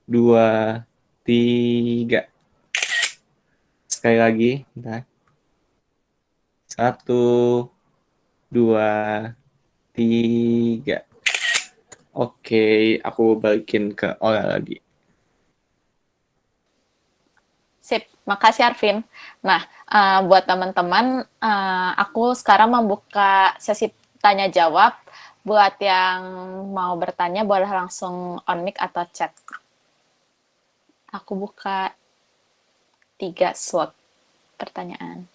2, 3. Sekali lagi, bentar. 1, 2, 3. Oke, aku balikin ke Ola lagi. Sip, makasih Arvin. Nah, buat teman-teman, aku sekarang membuka sesi tanya jawab. Buat yang mau bertanya, boleh langsung on mic atau chat. Aku buka 3 slot pertanyaan.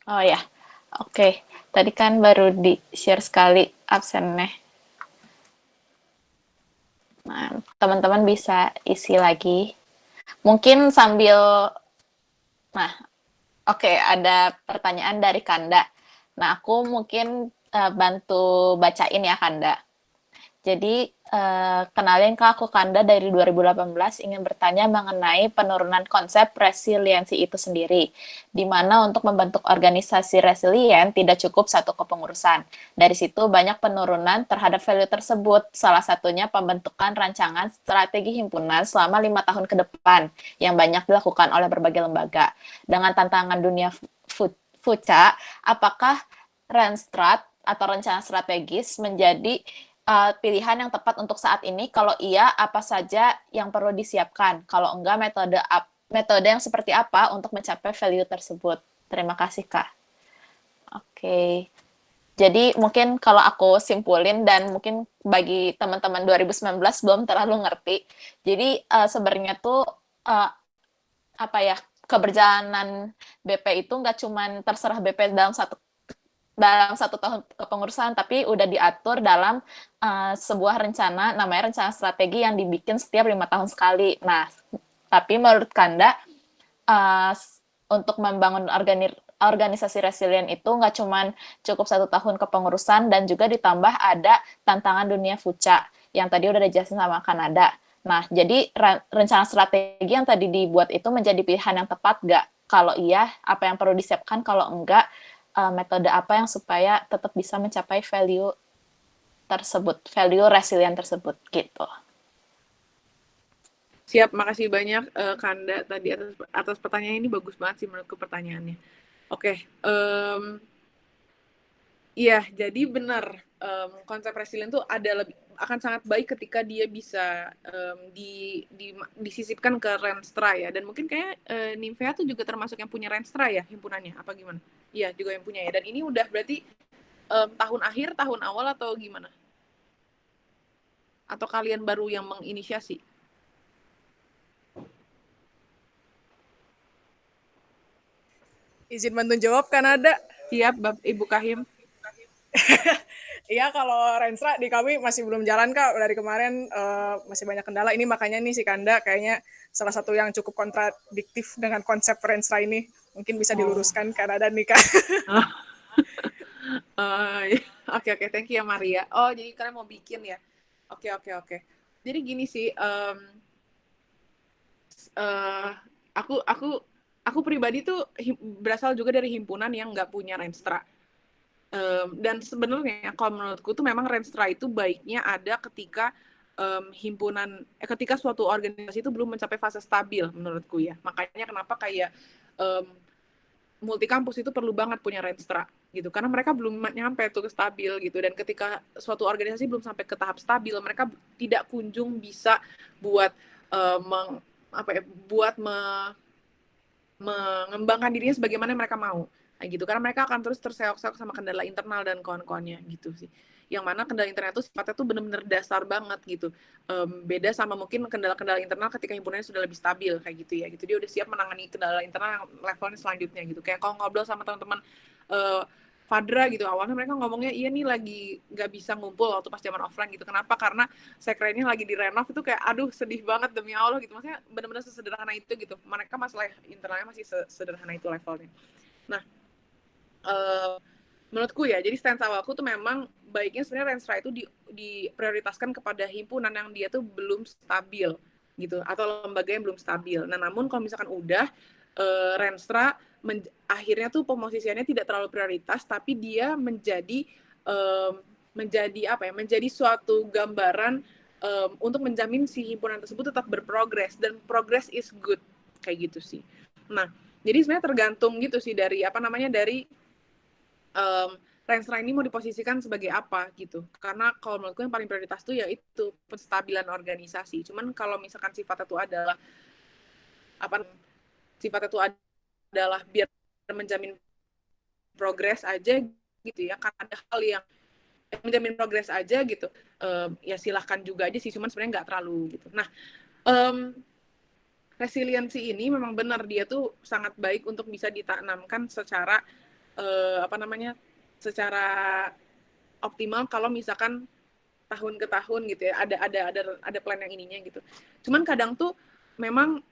Oh ya, oke. Tadi kan baru di-share sekali absennya. Nah, teman-teman bisa isi lagi. Mungkin sambil, nah, oke, ada pertanyaan dari Kanda. Nah, aku mungkin bantu bacain ya, Kanda. Jadi, kenalin Kak, aku Kanda dari 2018 ingin bertanya mengenai penurunan konsep resiliensi itu sendiri, di mana untuk membentuk organisasi resilient tidak cukup satu kepengurusan. Dari situ banyak penurunan terhadap value tersebut, salah satunya pembentukan rancangan strategi himpunan selama 5 tahun ke depan, yang banyak dilakukan oleh berbagai lembaga. Dengan tantangan dunia FUCA, apakah Randstrat atau rencana strategis menjadi pilihan yang tepat untuk saat ini? Kalau iya, apa saja yang perlu disiapkan? Kalau enggak, metode yang seperti apa untuk mencapai value tersebut? Terima kasih, Kak. Oke. Jadi mungkin kalau aku simpulin dan mungkin bagi teman-teman 2019 belum terlalu ngerti. Jadi sebenarnya tuh apa ya, keberjalanan BP itu nggak cuma terserah BP dalam satu tahun kepengurusan, tapi udah diatur dalam sebuah rencana, namanya rencana strategi yang dibikin setiap 5 tahun sekali. Nah, tapi menurut Kanda, untuk membangun organisasi resilient itu nggak cuma cukup 1 tahun kepengurusan, dan juga ditambah ada tantangan dunia FUCA, yang tadi udah dijelasin sama Kanada. Nah, jadi rencana strategi yang tadi dibuat itu menjadi pilihan yang tepat nggak? Kalau iya, apa yang perlu disiapkan? Kalau enggak, metode apa yang supaya tetap bisa mencapai value tersebut, value resilient tersebut gitu. Siap, makasih banyak Kanda tadi atas pertanyaan ini, bagus banget sih menurutku pertanyaannya. Oke, iya, jadi benar konsep resilient tuh akan sangat baik ketika dia bisa disisipkan ke Renstra ya. Dan mungkin kayak Nymphea tuh juga termasuk yang punya Renstra ya himpunannya, apa gimana? Iya, juga yang punya ya. Dan ini udah berarti tahun akhir, tahun awal atau gimana? Atau kalian baru yang menginisiasi? Izin bantu jawab kan ada? Siap, Ibu Kahim. Iya, kalau Renstra di kami masih belum jalan Kak, dari kemarin masih banyak kendala. Ini makanya nih si Kanda kayaknya salah satu yang cukup kontradiktif dengan konsep Renstra ini. Mungkin bisa diluruskan kan ada nih Kak. Oke, thank you ya Maria. Oh, jadi kalian mau bikin ya? Oke. Jadi gini sih, aku pribadi tuh berasal juga dari himpunan yang nggak punya Renstra. Dan sebenarnya kalau menurutku tuh memang Renstra itu baiknya ada ketika ketika suatu organisasi itu belum mencapai fase stabil menurutku ya. Makanya kenapa kayak multi kampus itu perlu banget punya Renstra gitu, karena mereka belum nyampe tuh ke stabil gitu. Dan ketika suatu organisasi belum sampai ke tahap stabil, mereka tidak kunjung bisa buat mengembangkan dirinya sebagaimana mereka mau gitu, karena mereka akan terus terseok-seok sama kendala internal dan kawan-kawannya gitu sih. Yang mana kendala internal itu sifatnya tuh benar-benar dasar banget gitu. Beda sama mungkin kendala-kendala internal ketika himpunannya sudah lebih stabil kayak gitu ya gitu. Dia udah siap menangani kendala internal yang levelnya selanjutnya gitu. Kayak kalau ngobrol sama teman-teman Fadra gitu, awalnya mereka ngomongnya iya nih lagi nggak bisa ngumpul waktu pas zaman offline gitu. Kenapa? Karena sekrennya lagi direnov, itu kayak aduh sedih banget demi Allah gitu. Maksudnya benar-benar sesederhana itu gitu. Mereka masalah internalnya masih sesederhana itu levelnya. Nah, menurutku ya, jadi stance awalku tuh memang baiknya sebenarnya Renstra itu diprioritaskan kepada himpunan yang dia tuh belum stabil gitu, atau lembaga yang belum stabil. Nah, namun kalau misalkan udah Renstra akhirnya tuh pemosisiannya tidak terlalu prioritas, tapi dia menjadi menjadi suatu gambaran untuk menjamin si himpunan tersebut tetap berprogres, dan progress is good kayak gitu sih. Nah, jadi sebenarnya tergantung gitu sih dari Renstra ini mau diposisikan sebagai apa gitu. Karena kalau menurutku yang paling prioritas tuh ya itu penstabilan organisasi. Cuman kalau misalkan sifatnya itu adalah biar menjamin progres aja gitu ya, karena ada hal yang menjamin progres aja gitu, ya silahkan juga aja sih, cuman sebenarnya nggak terlalu gitu. Nah, resiliensi ini memang benar dia tuh sangat baik untuk bisa ditanamkan secara secara optimal kalau misalkan tahun ke tahun gitu ya, ada plan yang ininya gitu. Cuman kadang tuh memang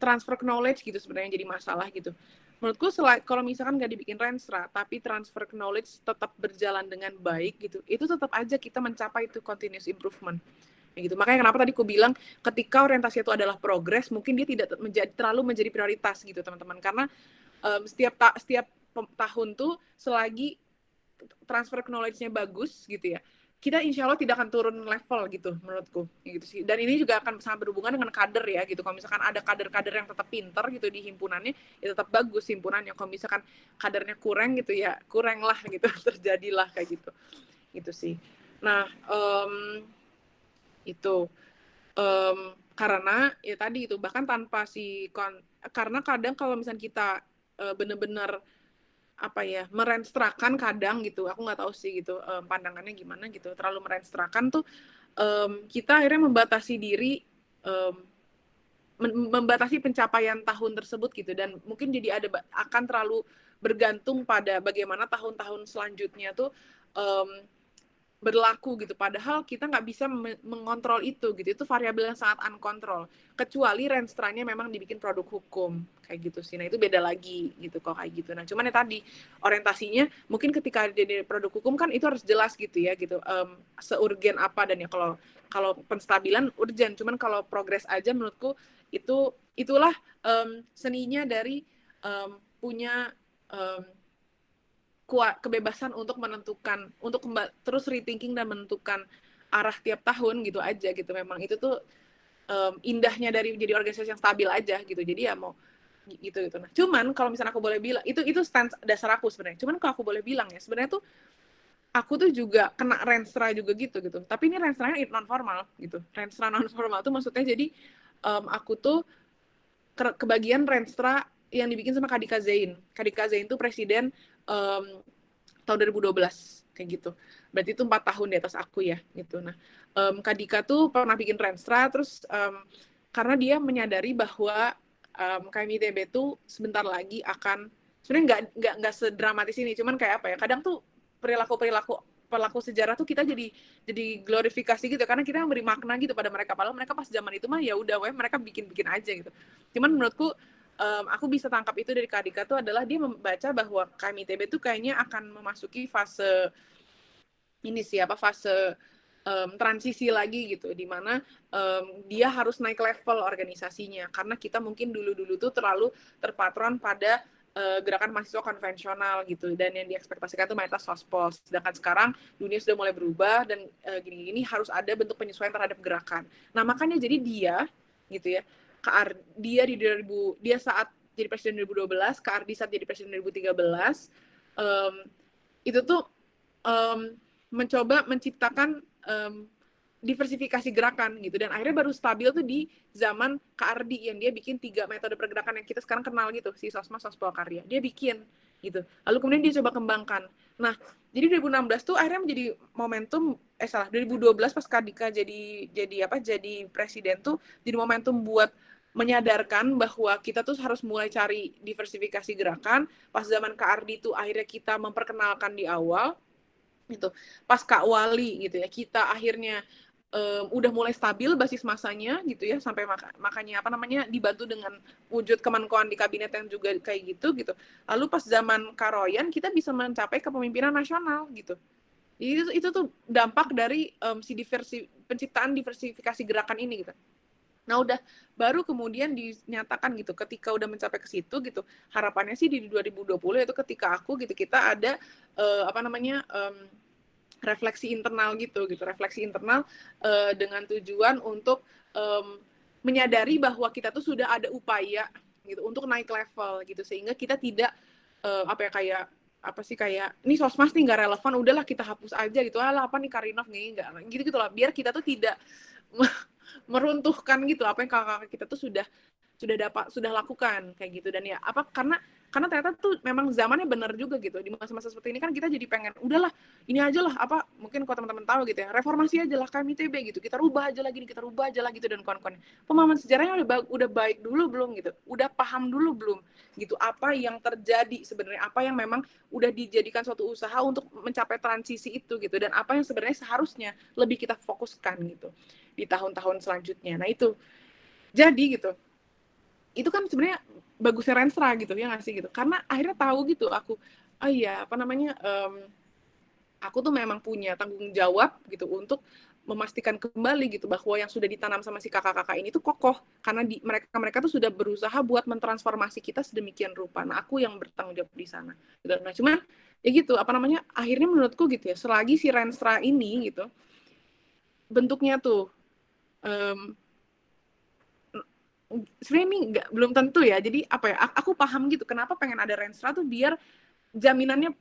transfer knowledge gitu sebenarnya jadi masalah gitu. Menurutku kalau misalkan nggak dibikin Renstra, tapi transfer knowledge tetap berjalan dengan baik gitu, itu tetap aja kita mencapai itu continuous improvement. Ya gitu. Makanya kenapa tadi aku bilang ketika orientasi itu adalah progres, mungkin dia tidak terlalu menjadi prioritas gitu teman-teman. Karena setiap tahun tuh selagi transfer knowledge-nya bagus gitu ya, kita insya Allah tidak akan turun level gitu menurutku gitu sih. Dan ini juga akan sangat berhubungan dengan kader ya gitu. Kalau misalkan ada kader-kader yang tetap pinter gitu di himpunannya, ya tetap bagus himpunannya. Kalau misalkan kadernya kurang gitu ya kurang lah gitu, terjadilah kayak gitu gitu sih. Nah itu karena ya tadi itu bahkan tanpa karena kadang kalau misalnya kita bener-bener merenstrakan kadang gitu, aku nggak tahu sih gitu pandangannya gimana gitu, terlalu merenstrakan tuh kita akhirnya membatasi diri, membatasi pencapaian tahun tersebut gitu, dan mungkin jadi akan terlalu bergantung pada bagaimana tahun-tahun selanjutnya tuh berlaku gitu, padahal kita nggak bisa mengontrol itu gitu, itu variabel yang sangat uncontrol, kecuali renstranya memang dibikin produk hukum kayak gitu sih. Nah itu beda lagi gitu kalau kayak gitu. Nah cuman ya tadi orientasinya mungkin ketika jadi produk hukum kan itu harus jelas gitu ya gitu, seurgen apa, dan ya kalau penstabilan urgent, cuman kalau progres aja menurutku itulah seninya dari punya kebebasan untuk menentukan, untuk terus rethinking dan menentukan arah tiap tahun gitu aja gitu. Memang itu tuh indahnya dari jadi organisasi yang stabil aja gitu. Jadi ya mau gitu. Nah, cuman kalau misalnya aku boleh bilang, itu stance dasar aku sebenarnya. Cuman kalau aku boleh bilang ya, sebenarnya tuh aku tuh juga kena renstra juga gitu. Tapi ini renstranya non formal gitu. Renstra non formal tuh maksudnya jadi aku tuh kebagian renstra yang dibikin sama Kadika Zain. Kadika Zain tuh presiden tahun 2012 kayak gitu. Berarti itu 4 tahun di atas aku ya gitu. Nah, Kadika tuh pernah bikin renstra, terus karena dia menyadari bahwa KMITB tuh sebentar lagi akan, sebenarnya nggak sedramatis ini, cuman kayak apa ya? Kadang tuh perilaku sejarah tuh kita jadi glorifikasi gitu, karena kita memberi makna gitu pada mereka, padahal mereka pas zaman itu mah ya udah mereka bikin aja gitu. Cuman menurutku aku bisa tangkap itu dari Kadika tuh adalah dia membaca bahwa KMITB tuh kayaknya akan memasuki fase transisi lagi gitu, di mana dia harus naik level organisasinya, karena kita mungkin dulu tuh terlalu terpatron pada gerakan mahasiswa konvensional gitu, dan yang diekspektasikan tuh mayoritas sospol. Sedangkan sekarang dunia sudah mulai berubah dan gini-gini harus ada bentuk penyesuaian terhadap gerakan. Nah makanya jadi dia gitu ya, dia saat jadi presiden 2012, Kak Ardi saat jadi presiden 2013, itu tuh mencoba menciptakan diversifikasi gerakan gitu, dan akhirnya baru stabil tuh di zaman Kak Ardi yang dia bikin 3 metode pergerakan yang kita sekarang kenal gitu, si Sosma, Sospol, Karya, dia bikin gitu, lalu kemudian dia coba kembangkan. Nah jadi 2016 tuh akhirnya menjadi momentum 2012 pas Kadika jadi presiden tuh jadi momentum buat menyadarkan bahwa kita tuh harus mulai cari diversifikasi gerakan. Pas zaman Kak Ardi tuh akhirnya kita memperkenalkan di awal gitu. Pas Kak Wali gitu ya, kita akhirnya udah mulai stabil basis masanya gitu ya, sampai makanya dibantu dengan wujud kemenkoan di kabinet yang juga kayak gitu. Lalu pas zaman Karoyan kita bisa mencapai kepemimpinan nasional gitu. Itu tuh dampak dari penciptaan diversifikasi gerakan ini gitu. Nah udah baru kemudian dinyatakan gitu, ketika udah mencapai ke situ gitu, harapannya sih di 2020 itu ketika kita ada refleksi internal gitu, refleksi internal dengan tujuan untuk menyadari bahwa kita tuh sudah ada upaya gitu untuk naik level gitu, sehingga kita tidak kayak ini Sosmas nih nggak relevan, udahlah kita hapus aja gitu, apa nih Karinov nggak gitu lah, biar kita tuh tidak meruntuhkan gitu apa yang kakak kita tuh sudah sudah lakukan kayak gitu. Dan ya apa, karena ternyata tuh memang zamannya benar juga gitu. Di masa-masa seperti ini kan kita jadi pengen udahlah ini aja lah, apa mungkin kalau teman-teman tahu gitu ya, reformasi aja lah KMITB gitu, kita rubah aja lagi kita rubah aja lah gitu, dan kawan-kawan. Pemahaman sejarahnya udah baik dulu belum gitu, udah paham dulu belum gitu, apa yang terjadi sebenarnya, apa yang memang udah dijadikan suatu usaha untuk mencapai transisi itu gitu, dan apa yang sebenarnya seharusnya lebih kita fokuskan gitu di tahun-tahun selanjutnya. Nah itu jadi gitu, itu kan sebenarnya bagusnya Renstra gitu ya nggak sih gitu, karena akhirnya tahu gitu aku, oh iya apa namanya, aku tuh memang punya tanggung jawab gitu untuk memastikan kembali gitu bahwa yang sudah ditanam sama si kakak-kakak ini tuh kokoh, karena mereka tuh sudah berusaha buat mentransformasi kita sedemikian rupa. Nah aku yang bertanggung jawab di sana gitu. Nah cuman ya gitu apa namanya, akhirnya menurutku gitu ya, selagi si Renstra ini gitu bentuknya tuh sebenarnya ini belum tentu ya. Jadi apa ya, aku paham gitu kenapa pengen ada Renstra tuh biar jaminannya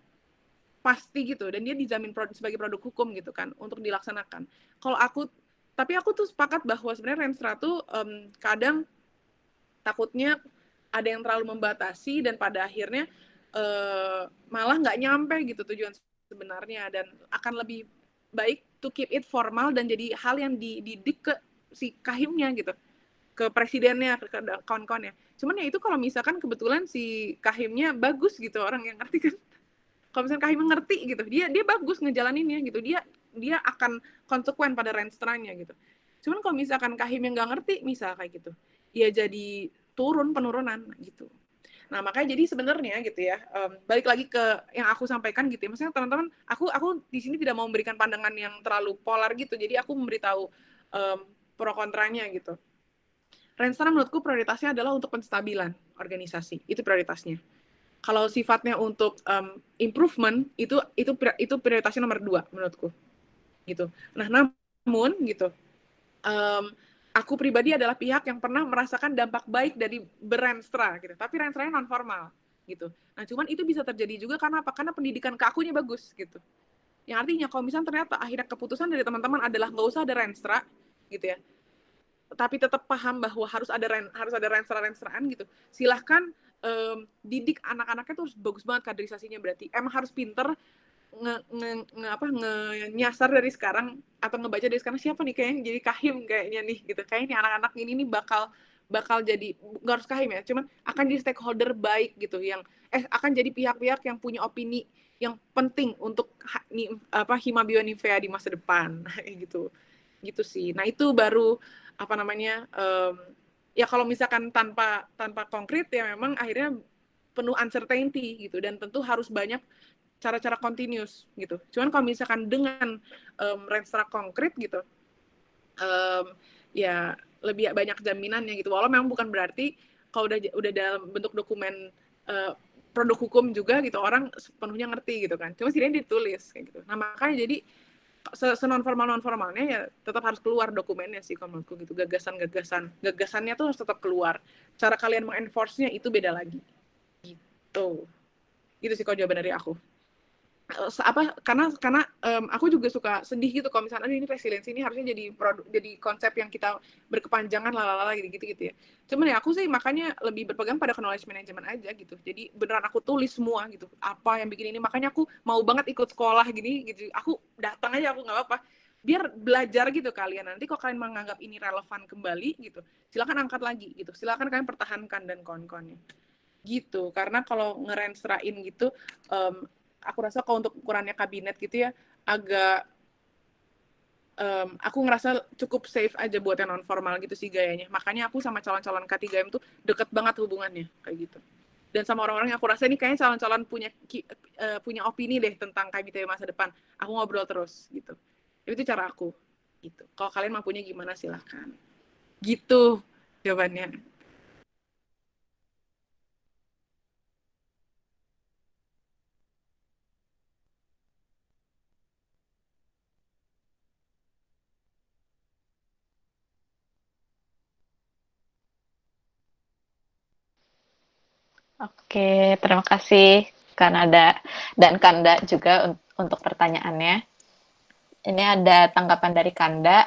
pasti gitu, dan dia dijamin sebagai produk hukum gitu kan untuk dilaksanakan. Tapi aku tuh sepakat bahwa sebenarnya Renstra tuh kadang takutnya ada yang terlalu membatasi dan pada akhirnya malah nggak nyampe gitu tujuan sebenarnya, dan akan lebih baik to keep it formal dan jadi hal yang dididik ke si kahimnya gitu, ke presidennya, ke kawan-kawannya. Cuman ya itu kalau misalkan kebetulan si kahimnya bagus gitu, orang yang ngerti kan. Kalau misalkan kahim ngerti gitu, dia bagus ngejalaninnya gitu, dia akan konsekuen pada Renstranya gitu. Cuman kalau misalkan kahim yang nggak ngerti, misal kayak gitu, ya jadi penurunan gitu. Nah makanya jadi sebenarnya gitu ya, balik lagi ke yang aku sampaikan gitu ya, maksudnya teman-teman, aku di sini tidak mau memberikan pandangan yang terlalu polar gitu, jadi aku memberitahu pro kontranya gitu. Renstra menurutku prioritasnya adalah untuk penstabilan organisasi, itu prioritasnya. Kalau sifatnya untuk improvement, itu prioritasnya nomor 2 menurutku, gitu. Nah namun gitu, aku pribadi adalah pihak yang pernah merasakan dampak baik dari berenstra gitu, tapi renstranya non formal gitu. Nah cuman itu bisa terjadi juga karena apa? Karena pendidikan keakunya bagus gitu. Yang artinya kalau misalnya ternyata akhirnya keputusan dari teman-teman adalah nggak usah ada renstra gitu ya, tapi tetap paham bahwa harus ada renstra-renstraan gitu, silahkan didik anak-anaknya tuh bagus banget kaderisasinya, berarti emang harus pinter nyasar dari sekarang atau ngebaca dari sekarang siapa nih kayaknya jadi kahim kayaknya nih gitu, kayaknya anak-anak ini nih bakal jadi, nggak harus kahim ya, cuman akan jadi stakeholder baik gitu, yang akan jadi pihak-pihak yang punya opini yang penting untuk Hima Bionifea di masa depan gitu sih. Nah itu baru apa namanya, ya kalau misalkan tanpa konkret ya memang akhirnya penuh uncertainty gitu, dan tentu harus banyak cara-cara continuous gitu. Cuman kalau misalkan dengan Renstra konkret gitu, ya lebih banyak jaminannya gitu. Walau memang bukan berarti kalau udah dalam bentuk dokumen produk hukum juga gitu orang sepenuhnya ngerti gitu kan. Cuma setidaknya ditulis kayak gitu. Nah makanya jadi non formalnya ya tetap harus keluar dokumennya sih kalau menurutku gitu, gagasannya tuh harus tetap keluar, cara kalian mengenforce-nya itu beda lagi gitu sih kalau jawaban dari aku. Karena aku juga suka sedih gitu kalau misalnya ini resiliensi ini harusnya jadi konsep yang kita berkepanjangan lalala gitu ya. Cuman ya aku sih makanya lebih berpegang pada knowledge management aja gitu. Jadi beneran aku tulis semua gitu, apa yang bikin ini, makanya aku mau banget ikut sekolah gini gitu. Aku datang aja, aku nggak apa-apa biar belajar gitu kalian. Nanti kalau kalian menganggap ini relevan kembali gitu, silakan angkat lagi gitu, silakan kalian pertahankan dan kawan-kawannya gitu. Karena kalau ngerenstrain gitu, aku rasa kalau untuk ukurannya kabinet gitu ya agak aku ngerasa cukup safe aja buat yang non formal gitu sih gayanya. Makanya aku sama calon-calon K3M tuh deket banget hubungannya kayak gitu. Dan sama orang-orang yang aku rasa ini kayaknya calon-calon punya opini deh tentang KMITB masa depan. Aku ngobrol terus gitu. Itu cara aku gitu. Kalau kalian mampunya gimana silahkan. Gitu jawabannya. Oke, terima kasih Kanada dan Kanda juga untuk pertanyaannya. Ini ada tanggapan dari Kanda.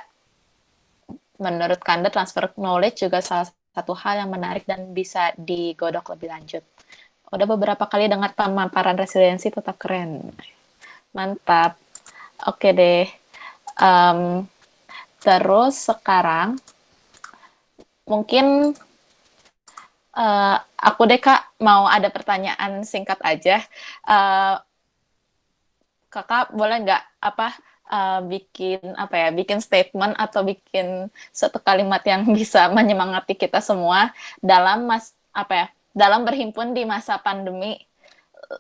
Menurut Kanda, transfer knowledge juga salah satu hal yang menarik dan bisa digodok lebih lanjut. Udah beberapa kali dengar pemaparan resiliensi, tetap keren. Mantap. Oke deh. Terus sekarang mungkin aku deh Kak mau ada pertanyaan singkat aja. Kakak boleh nggak bikin statement atau bikin suatu kalimat yang bisa menyemangati kita semua dalam dalam berhimpun di masa pandemi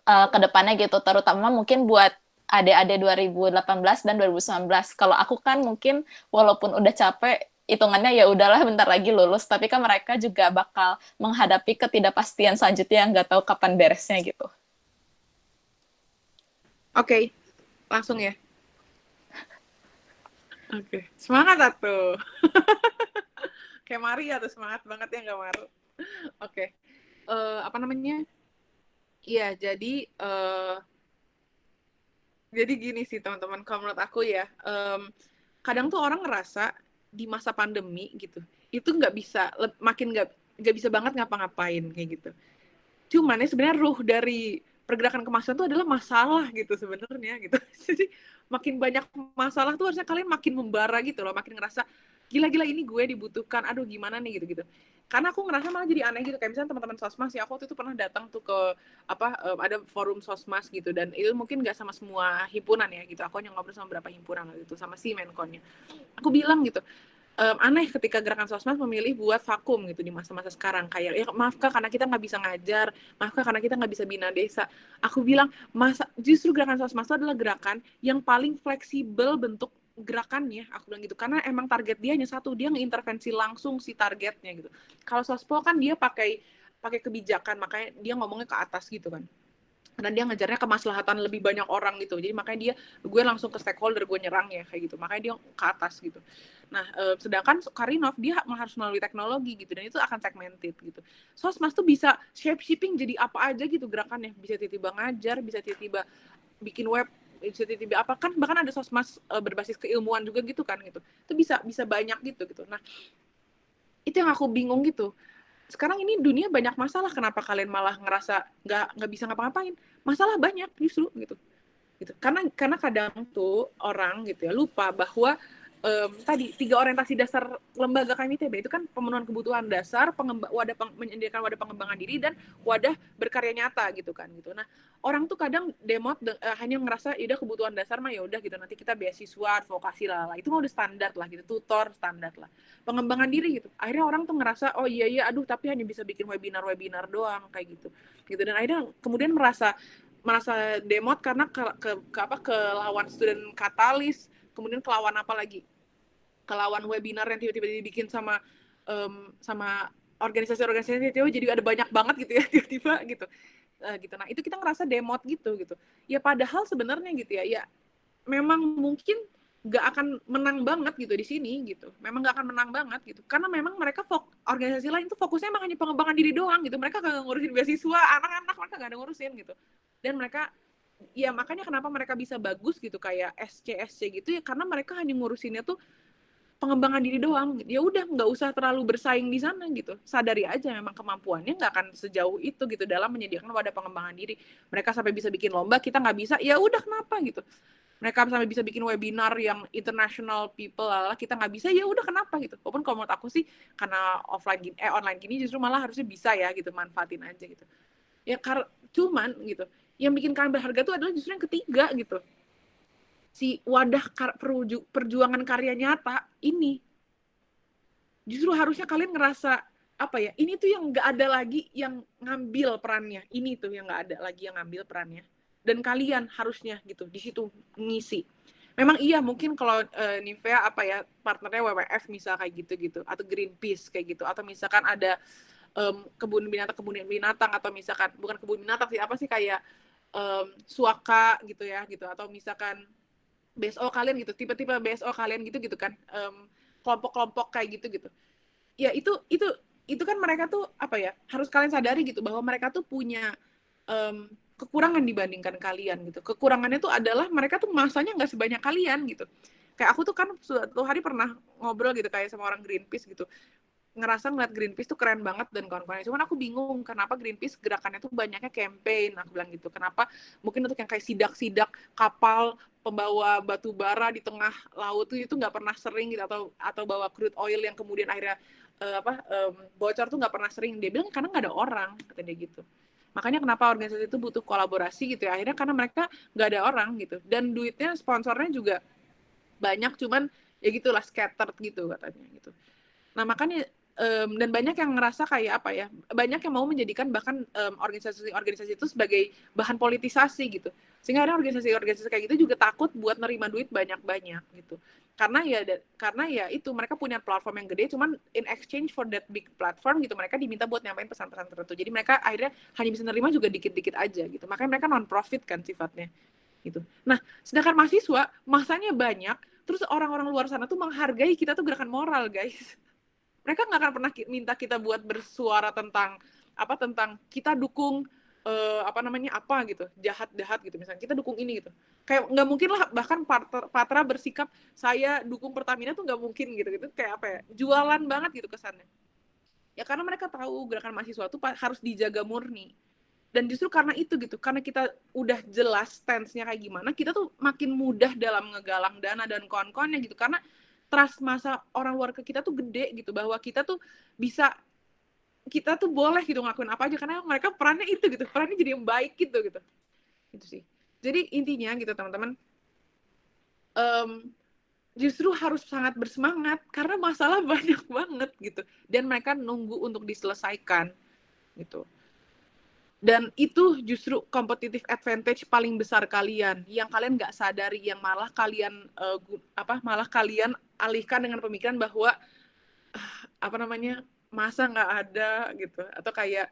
ke depannya gitu, terutama mungkin buat adik-adik 2018 dan 2019. Kalau aku kan mungkin walaupun udah capek, hitungannya ya udahlah bentar lagi lulus, tapi kan mereka juga bakal menghadapi ketidakpastian selanjutnya yang nggak tahu kapan beresnya gitu. Oke, langsung ya. Oke, semangat atuh. Kayak Maria tuh semangat banget ya nggak Mar? Oke, apa namanya? Iya, jadi gini sih teman-teman, kalau menurut aku ya, kadang tuh orang ngerasa di masa pandemi gitu, itu makin nggak bisa banget ngapa-ngapain kayak gitu. Cuman ya sebenarnya ruh dari pergerakan kemanusiaan itu adalah masalah gitu sebenarnya gitu. Jadi makin banyak masalah tuh harusnya kalian makin membara gitu loh, makin ngerasa gila-gila ini gue dibutuhkan, aduh gimana nih gitu-gitu. Karena aku ngerasa malah jadi aneh gitu, kayak misalnya teman-teman sosmas ya, aku waktu itu pernah datang tuh ke ada forum sosmas gitu, dan itu mungkin nggak sama semua himpunan ya gitu, aku hanya ngobrol sama beberapa himpunan gitu, sama si menkonnya. Aku bilang gitu, aneh ketika gerakan sosmas memilih buat vakum gitu di masa-masa sekarang, kayak ya maaf Kak karena kita nggak bisa ngajar, maaf Kak karena kita nggak bisa bina desa. Aku bilang justru gerakan sosmas itu adalah gerakan yang paling fleksibel bentuk gerakannya, aku bilang gitu, karena emang target dia hanya satu, dia ngeintervensi langsung si targetnya gitu. Kalau sospo kan dia pakai kebijakan, makanya dia ngomongnya ke atas gitu kan, karena dia ngejarnya kemaslahatan lebih banyak orang gitu, jadi makanya gue langsung ke stakeholder, gue nyerang ya kayak gitu, makanya dia ke atas gitu. Nah, sedangkan Karinov dia harus melalui teknologi gitu, dan itu akan segmented gitu. Sosmas tuh bisa shape shifting jadi apa aja gitu gerakannya, bisa tiba-tiba ngajar, bisa tiba-tiba bikin web, bisa tiba-tiba apa kan, bahkan ada sosmas berbasis keilmuan juga gitu kan gitu, itu bisa banyak gitu. Nah, itu yang aku bingung gitu. Sekarang ini dunia banyak masalah, kenapa kalian malah ngerasa nggak bisa ngapa-ngapain? Masalah banyak justru gitu. Karena kadang tuh orang gitu ya lupa bahwa tadi 3 orientasi dasar lembaga KMITB itu kan pemenuhan kebutuhan dasar, menyediakan wadah pengembangan diri, dan wadah berkarya nyata gitu kan gitu. Nah, orang tuh kadang hanya ngerasa udah kebutuhan dasar mah ya udah gitu, nanti kita beasiswa, advokasi lah, itu mah udah standar lah gitu, tutor standar lah. Pengembangan diri gitu, akhirnya orang tuh ngerasa oh iya aduh tapi hanya bisa bikin webinar doang kayak gitu, dan akhirnya kemudian merasa demot karena ke lawan student katalis, kemudian kelawan apa lagi, kelawan webinar yang tiba-tiba dibikin sama organisasi-organisasi itu, jadi ada banyak banget gitu ya tiba-tiba gitu. Nah itu kita ngerasa demot gitu ya, padahal sebenarnya gitu ya memang mungkin nggak akan menang banget gitu di sini gitu, memang nggak akan menang banget gitu, karena memang mereka organisasi lain itu fokusnya emang hanya pengembangan diri doang gitu, mereka nggak ngurusin beasiswa anak-anak, mereka nggak ada ngurusin gitu. Dan mereka ya makanya kenapa mereka bisa bagus gitu kayak SC gitu ya, karena mereka hanya ngurusinnya tuh pengembangan diri doang. Ya udah nggak usah terlalu bersaing di sana gitu, sadari aja memang kemampuannya nggak akan sejauh itu gitu dalam menyediakan wadah pengembangan diri. Mereka sampai bisa bikin lomba, kita nggak bisa, ya udah kenapa gitu. Mereka sampai bisa bikin webinar yang international people, kita nggak bisa, ya udah kenapa gitu. Walaupun kalau menurut aku sih karena online gini justru malah harusnya bisa ya gitu, manfaatin aja gitu. Ya cuman gitu, yang bikin kalian berharga tuh adalah justru yang ketiga gitu, si wadah perjuangan karya nyata ini. Justru harusnya kalian ngerasa apa ya, ini tuh yang nggak ada lagi yang ngambil perannya, ini tuh yang nggak ada lagi yang ngambil perannya, dan kalian harusnya gitu di situ ngisi. Memang iya mungkin kalau Nivea partnernya WWF misal kayak gitu atau Greenpeace kayak gitu, atau misalkan ada kebun binatang, atau misalkan bukan kebun binatang sih, apa sih kayak Suaka gitu ya gitu, atau misalkan BSO kalian gitu, tipe-tipe BSO kalian gitu kan, kelompok-kelompok kayak gitu. Ya itu kan mereka tuh harus kalian sadari gitu bahwa mereka tuh punya kekurangan dibandingkan kalian gitu. Kekurangannya tuh adalah mereka tuh masanya nggak sebanyak kalian gitu. Kayak aku tuh kan suatu hari pernah ngobrol gitu kayak sama orang Greenpeace gitu. ngerasa ngeliat Greenpeace tuh keren banget dan kawan-kawannya. Cuman aku bingung kenapa Greenpeace gerakannya tuh banyaknya campaign, aku bilang gitu. Kenapa mungkin untuk yang kayak sidak-sidak kapal pembawa batu bara di tengah laut tuh itu nggak pernah sering gitu, atau bawa crude oil yang kemudian akhirnya bocor tuh nggak pernah sering. Dia bilang karena nggak ada orang, kata dia gitu. Makanya kenapa organisasi itu butuh kolaborasi gitu ya. Akhirnya karena mereka nggak ada orang gitu. Dan duitnya, sponsornya juga banyak, cuman ya gitulah scattered gitu katanya gitu. Nah makanya dan banyak yang ngerasa kayak apa ya, banyak yang mau menjadikan bahkan organisasi-organisasi itu sebagai bahan politisasi gitu, sehingga ada organisasi-organisasi kayak gitu juga takut buat nerima duit banyak-banyak gitu, karena ya itu mereka punya platform yang gede, cuman in exchange for that big platform gitu mereka diminta buat nyampein pesan-pesan tertentu, jadi mereka akhirnya hanya bisa nerima juga dikit-dikit aja gitu, makanya mereka non profit kan sifatnya gitu. Nah sedangkan mahasiswa masanya banyak, terus orang-orang luar sana tuh menghargai kita tuh gerakan moral guys. Mereka nggak akan pernah minta kita buat bersuara tentang kita dukung apa gitu, jahat gitu, misalnya kita dukung ini gitu, kayak nggak mungkin lah, bahkan Patra bersikap saya dukung Pertamina tuh nggak mungkin gitu, kayak apa ya, jualan banget gitu kesannya ya, karena mereka tahu gerakan mahasiswa tuh harus dijaga murni. Dan justru karena itu gitu, karena kita udah jelas stance-nya kayak gimana, kita tuh makin mudah dalam ngegalang dana dan kawan-kawannya gitu, karena trust masa orang luar ke kita tuh gede gitu, bahwa kita tuh bisa, kita tuh boleh gitu ngelakuin apa aja, karena mereka perannya itu gitu, perannya jadi yang baik gitu itu sih. Jadi intinya gitu teman-teman, justru harus sangat bersemangat karena masalah banyak banget gitu, dan mereka nunggu untuk diselesaikan gitu. Dan itu justru competitive advantage paling besar kalian, yang kalian nggak sadari, yang malah kalian malah kalian alihkan dengan pemikiran bahwa masa nggak ada gitu, atau kayak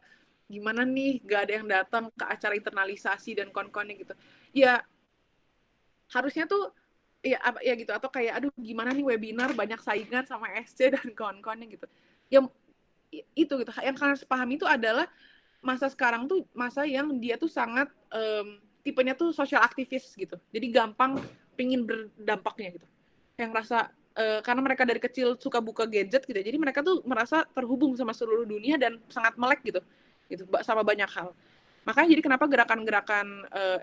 gimana nih nggak ada yang datang ke acara internalisasi dan kon-konnya gitu. Ya harusnya tuh ya gitu, atau kayak aduh gimana nih webinar banyak saingan sama SC dan kon-konnya gitu. Yang itu gitu, yang kalian harus pahami itu adalah masa sekarang tuh masa yang dia tuh sangat tipenya tuh social aktivis gitu, jadi gampang pingin berdampaknya gitu, yang rasa karena mereka dari kecil suka buka gadget gitu, jadi mereka tuh merasa terhubung sama seluruh dunia dan sangat melek gitu sama banyak hal. Makanya jadi kenapa gerakan-gerakan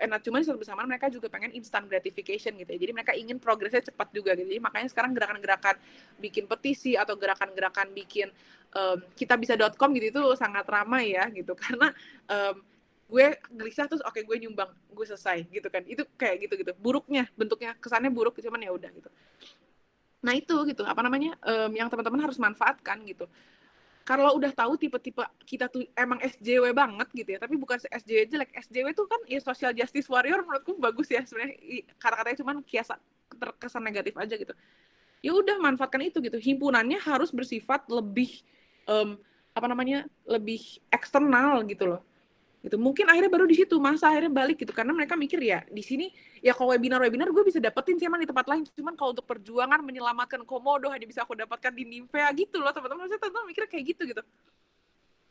not cuma di saat bersamaan mereka juga pengen instant gratification gitu ya. Jadi mereka ingin progresnya cepat juga gitu. Jadi makanya sekarang gerakan-gerakan bikin petisi atau gerakan-gerakan bikin kitabisa.com gitu itu sangat ramai ya gitu. Karena gue gelisah terus oke gue nyumbang, gue selesai gitu kan. Itu kayak gitu. Buruknya, bentuknya kesannya buruk cuman ya udah gitu. Nah itu gitu, yang teman-teman harus manfaatkan gitu. Kalau udah tahu tipe-tipe kita tuh emang SJW banget gitu ya, tapi bukan SJW jelek. SJW tuh kan ya social justice warrior, menurutku bagus ya sebenarnya, kata-katanya cuman terkesan negatif aja gitu. Ya udah manfaatkan itu gitu. Himpunannya harus bersifat lebih lebih eksternal gitu loh. Gitu. Mungkin akhirnya baru di situ masa akhirnya balik gitu, karena mereka mikir ya di sini ya kalau webinar gue bisa dapetin sih emang di tempat lain, cuman kalau untuk perjuangan menyelamatkan Komodo hanya bisa aku dapatkan di Nymphea gitu loh teman-teman. Saya teman-teman mikir kayak gitu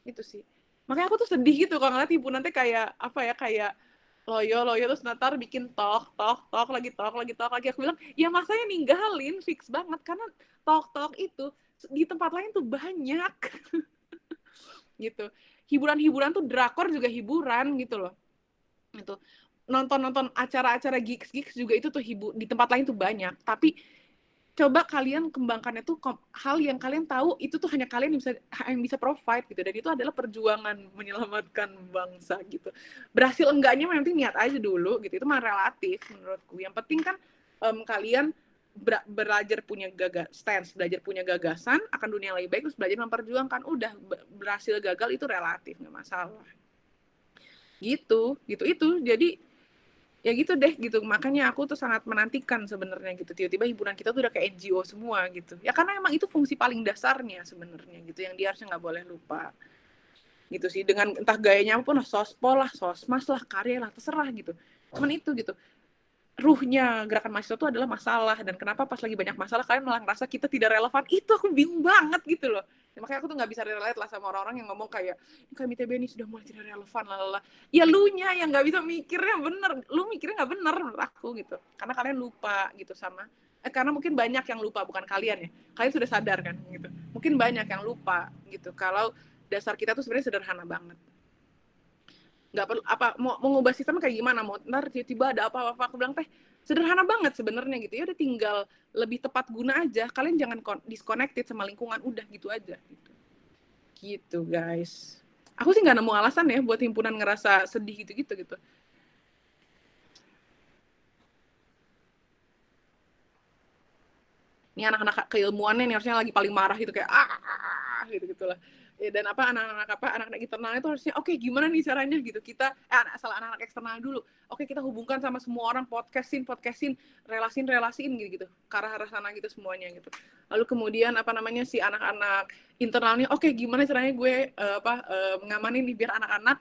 itu sih, makanya aku tuh sedih gitu kalau ngeliat himpunan teh kayak apa ya, kayak loyo terus natar bikin talk lagi, aku bilang ya masanya ninggalin fix banget, karena talk itu di tempat lain tuh banyak gitu. Hiburan tuh drakor juga hiburan gitu loh. Gitu. Nonton acara-acara gigs juga itu tuh di tempat lain tuh banyak. Tapi coba kalian kembangkannya tuh hal yang kalian tahu itu tuh hanya kalian yang bisa provide gitu. Dan itu adalah perjuangan menyelamatkan bangsa gitu. Berhasil enggaknya yang penting niat aja dulu gitu. Itu mah relatif menurutku. Yang penting kan kalian belajar punya belajar punya gagasan akan dunia yang lebih baik, terus belajar memperjuangkan. Udah berhasil gagal itu relatif, nggak masalah gitu itu. Jadi ya gitu deh gitu, makanya aku tuh sangat menantikan sebenarnya gitu, tiba-tiba hiburan kita tuh udah kayak NGO semua gitu ya, karena emang itu fungsi paling dasarnya sebenarnya gitu, yang dia harusnya nggak boleh lupa gitu sih, dengan entah gayanya apapun lah, sospol lah, sosmas lah, karya lah, terserah gitu, cuman itu gitu ruhnya gerakan mahasiswa itu adalah masalah. Dan kenapa pas lagi banyak masalah kalian malah ngerasa kita tidak relevan, itu aku bingung banget gitu loh ya, makanya aku tuh nggak bisa relate lah sama orang-orang yang ngomong kayak kami TB ini sudah mulai tidak relevan lalala. Ya lu nya yang nggak bisa mikirnya bener, lu mikirnya nggak bener menurut aku gitu, karena kalian lupa gitu sama karena mungkin banyak yang lupa, bukan kalian ya, kalian sudah sadar kan gitu, mungkin banyak yang lupa gitu kalau dasar kita tuh sebenarnya sederhana banget. Nggak perlu apa mau ngubah sistem kayak gimana, mau ntar tiba-tiba ada apa-apa, aku bilang teh sederhana banget sebenarnya gitu ya, udah tinggal lebih tepat guna aja, kalian jangan disconnected sama lingkungan, udah gitu aja gitu guys. Aku sih nggak nemu alasan ya buat himpunan ngerasa sedih gitu. Ini anak-anak keilmuannya nih harusnya lagi paling marah gitu, kayak gitu-gitulah. Ya, dan anak-anak internal itu harusnya oke, gimana nih caranya gitu kita anak-anak eksternal dulu. Oke, kita hubungkan sama semua orang, podcastin, relasiin gitu ke arah sana gitu semuanya gitu. Lalu kemudian si anak-anak internalnya, oke, gimana caranya gue mengamanin nih biar anak-anak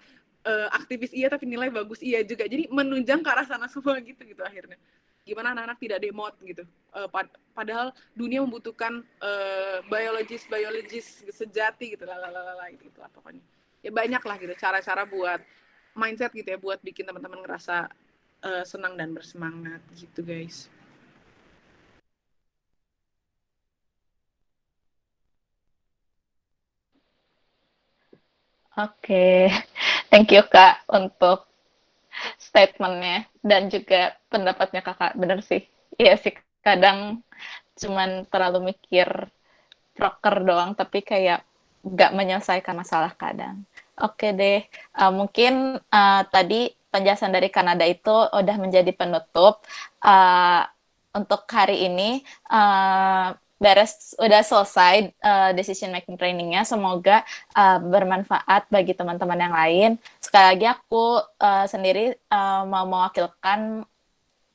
aktivis iya tapi nilai bagus iya juga. Jadi menunjang ke arah sana semua gitu akhirnya. Gimana anak-anak tidak demot gitu. Padahal dunia membutuhkan biologis sejati gitu gitu lah pokoknya. Ya banyak lah gitu cara-cara buat mindset gitu ya, buat bikin teman-teman ngerasa senang dan bersemangat gitu guys. Oke, thank you Kak untuk statementnya dan juga pendapatnya Kakak. Bener sih, iya sih kadang cuman terlalu mikir proker doang, tapi kayak nggak menyelesaikan masalah kadang. Oke deh, mungkin tadi penjelasan dari Kanada itu udah menjadi penutup. Untuk hari ini udah selesai decision making trainingnya. Semoga bermanfaat bagi teman-teman yang lain. Sekali lagi aku sendiri mau mewakilkan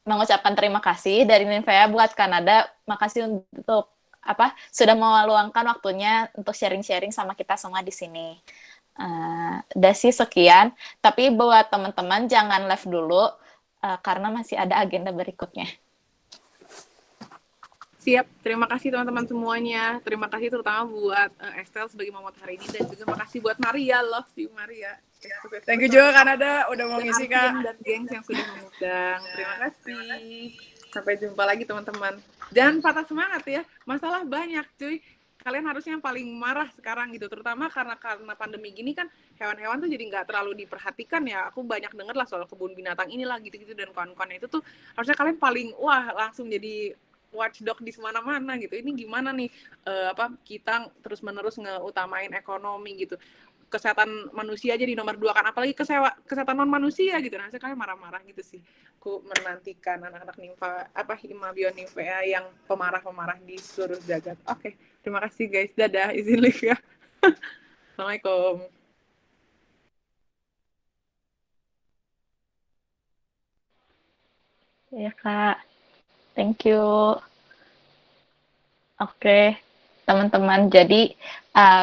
mengucapkan terima kasih dari Ninvea buat Kanada. Makasih untuk sudah meluangkan waktunya untuk sharing-sharing sama kita semua di sini. Udah sih sekian, tapi buat teman-teman jangan live dulu karena masih ada agenda berikutnya. Siap, terima kasih teman-teman semuanya. Terima kasih terutama buat Estelle sebagai mamot hari ini, dan juga makasih buat Maria, love you Maria. Thank you juga Kanada udah mau ngisi Kak. Dan gengs yang sudah mengundang. Terima kasih. Sampai jumpa lagi teman-teman. Dan patah semangat ya. Masalah banyak cuy. Kalian harusnya yang paling marah sekarang gitu, terutama karena pandemi gini kan hewan-hewan tuh jadi nggak terlalu diperhatikan ya. Aku banyak denger lah soal kebun binatang inilah gitu-gitu, dan kawan-kawan itu tuh harusnya kalian paling langsung jadi watchdog di mana-mana gitu. Ini gimana nih kita terus-menerus ngeutamain ekonomi gitu. Kesehatan manusia aja di nomor 2 kan, apalagi kesehatan non manusia gitu. Nah, saya kalian marah-marah gitu sih. Aku menantikan anak-anak Hima Bionimfea yang pemarah-pemarah di seluruh jagat. Oke, terima kasih guys. Dadah, izin live ya. Assalamualaikum. Ya Kak, thank you. Oke, teman-teman. Jadi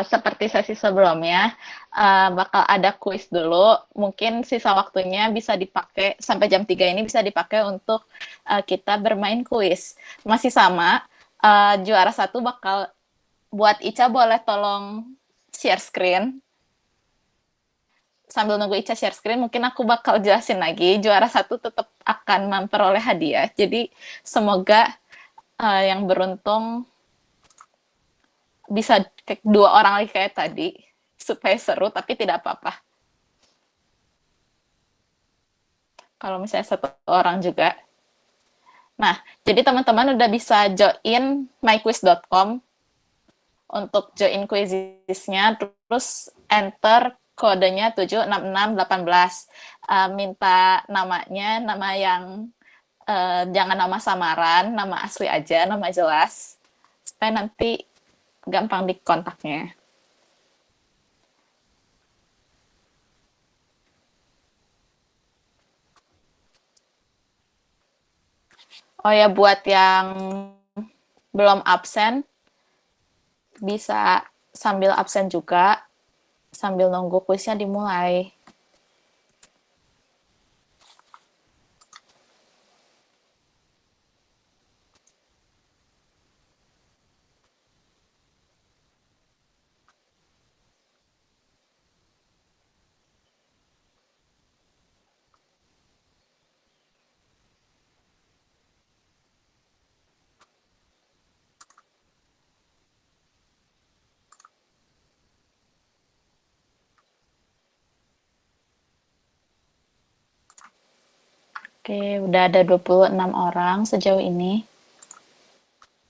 seperti sesi sebelumnya, bakal ada kuis dulu. Mungkin sisa waktunya bisa dipakai sampai jam 3 ini bisa dipakai untuk kita bermain kuis. Masih sama, juara 1 bakal buat Ica boleh tolong share screen. Sambil nunggu Ica share screen, mungkin aku bakal jelasin lagi. Juara 1 tetap akan memperoleh hadiah. Jadi semoga yang beruntung bisa 2 orang lagi kayak tadi, supaya seru, tapi tidak apa-apa. Kalau misalnya 1 orang juga. Nah, jadi teman-teman udah bisa join myquiz.com untuk join quizisnya, terus enter kodenya 76618. Minta namanya, nama yang jangan nama samaran, nama asli aja, nama jelas, supaya nanti gampang dikontaknya. Oh ya, buat yang belum absen, bisa sambil absen juga, sambil nunggu kuisnya dimulai. Oke, udah ada 26 orang sejauh ini.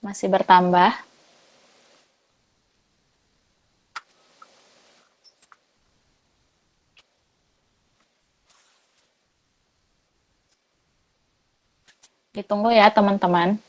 Masih bertambah. Ditunggu ya, teman-teman.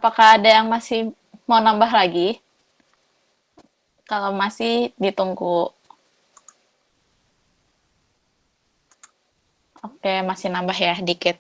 Apakah ada yang masih mau nambah lagi? Kalau masih, ditunggu. Oke, masih nambah ya, dikit.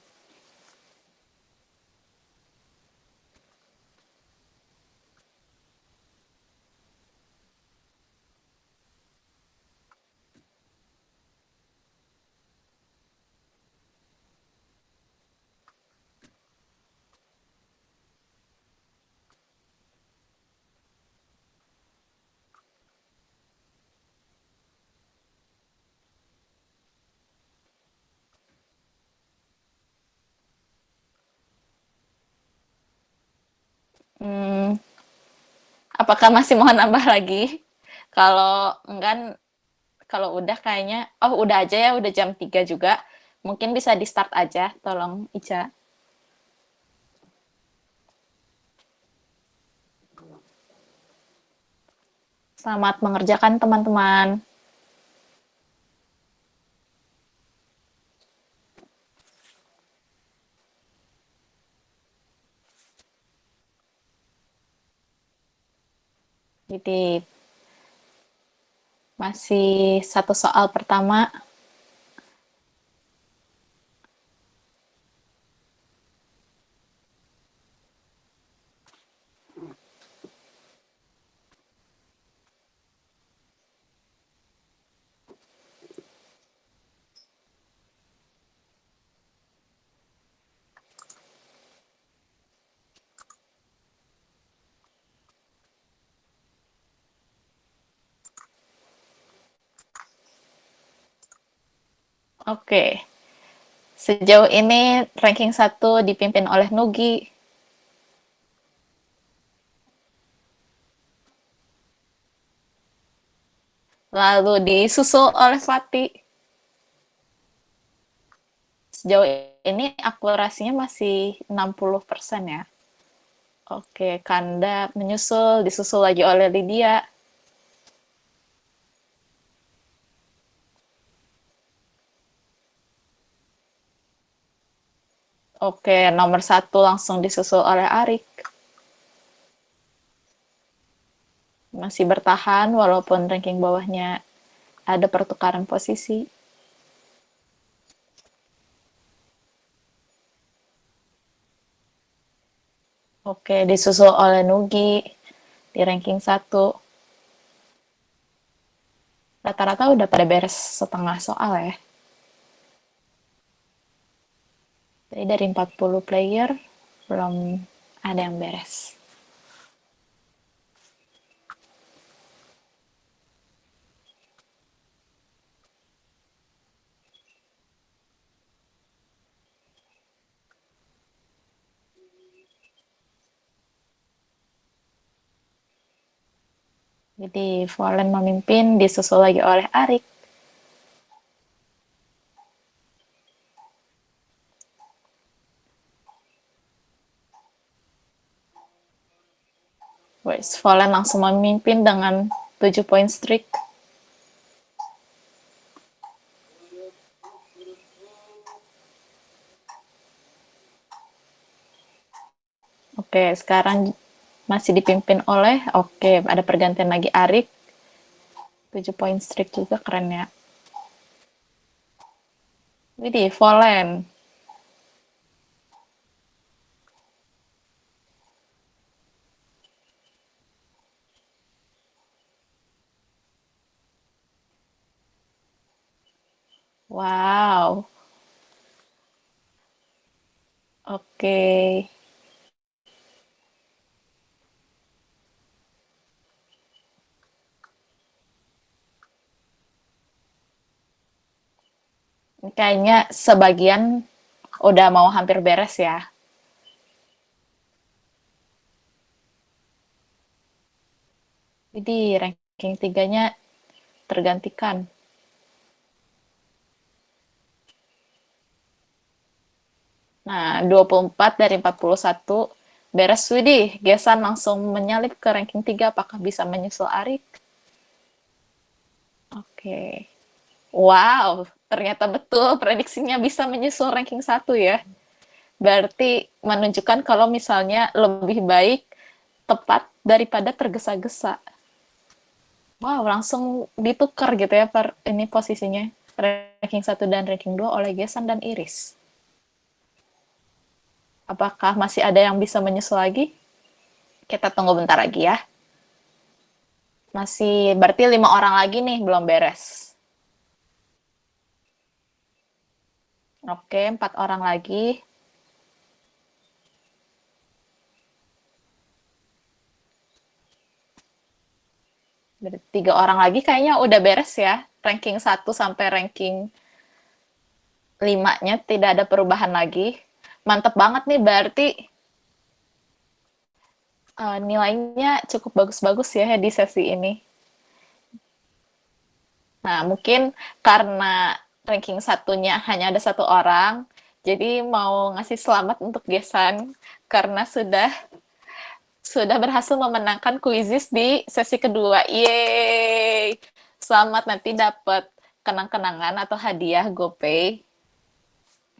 Hmm, apakah masih mau nambah lagi? Kalau enggak, kalau udah kayaknya, oh udah aja ya, udah jam 3 juga. Mungkin bisa di-start aja, tolong Ica. Selamat mengerjakan teman-teman. Jadi masih satu soal pertama. Oke, sejauh ini ranking 1 dipimpin oleh Nugi, lalu disusul oleh Fatih. Sejauh ini akurasinya masih 60% ya. Oke, Kanda menyusul, disusul lagi oleh Lydia. Oke, nomor 1 langsung disusul oleh Arik. Masih bertahan walaupun ranking bawahnya ada pertukaran posisi. Oke, disusul oleh Nugi di ranking 1. Rata-rata udah pada beres setengah soal ya. Jadi dari 40 player, belum ada yang beres. Jadi Volen memimpin, disusul lagi oleh Arik. Wes, Volen langsung memimpin dengan 7 poin streak. Oke, sekarang masih dipimpin oleh, oke, ada pergantian lagi Arik. 7 poin streak juga, keren ya. Widih, Volen. Wow. Oke. Kayaknya sebagian udah mau hampir beres ya. Jadi ranking 3-nya tergantikan. Nah, 24 dari 41 beres. Widih, Gesan langsung menyalip ke ranking 3. Apakah bisa menyusul Arik? Oke. Wow, ternyata betul prediksinya bisa menyusul ranking 1 ya. Berarti menunjukkan kalau misalnya lebih baik tepat daripada tergesa-gesa. Wow, langsung ditukar gitu ya ini posisinya. Ranking 1 dan ranking 2 oleh Gesan dan Iris. Apakah masih ada yang bisa menyusul lagi? Kita tunggu bentar lagi ya. Masih berarti 5 orang lagi nih belum beres. Oke, 4 orang lagi. Berarti 3 orang lagi kayaknya udah beres ya. Ranking 1 sampai ranking 5-nya tidak ada perubahan lagi. Mantep banget nih, berarti nilainya cukup bagus-bagus ya di sesi ini. Nah, mungkin karena ranking satunya hanya ada 1 orang, jadi mau ngasih selamat untuk Gesan karena sudah berhasil memenangkan kuisis di sesi kedua. Yeay! Selamat, nanti dapat kenang-kenangan atau hadiah GoPay.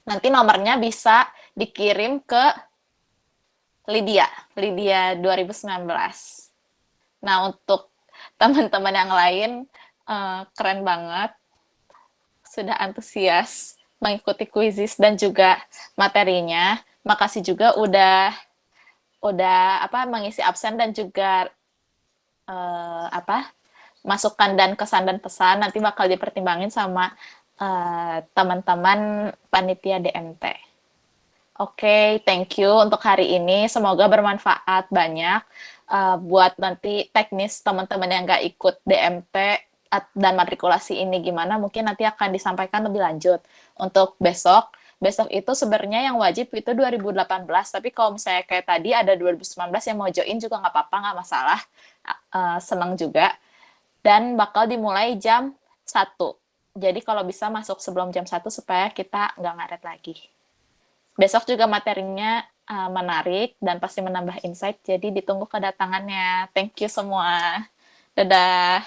Nanti nomornya bisa dikirim ke Lydia 2019. Nah, untuk teman-teman yang lain, keren banget, sudah antusias mengikuti kuisis dan juga materinya. Makasih juga udah mengisi absen dan juga masukan dan kesan dan pesan nanti bakal dipertimbangin sama teman-teman panitia DMT. Oke, thank you untuk hari ini. Semoga bermanfaat banyak buat nanti teknis teman-teman yang nggak ikut DMT dan matrikulasi ini gimana, mungkin nanti akan disampaikan lebih lanjut. Untuk besok itu sebenarnya yang wajib itu 2018, tapi kalau misalnya kayak tadi ada 2019 yang mau join juga nggak apa-apa, nggak masalah. Senang juga. Dan bakal dimulai jam 1. Jadi kalau bisa masuk sebelum jam 1 supaya kita nggak ngaret lagi. Besok juga materinya menarik dan pasti menambah insight, jadi ditunggu kedatangannya. Thank you semua. Dadah.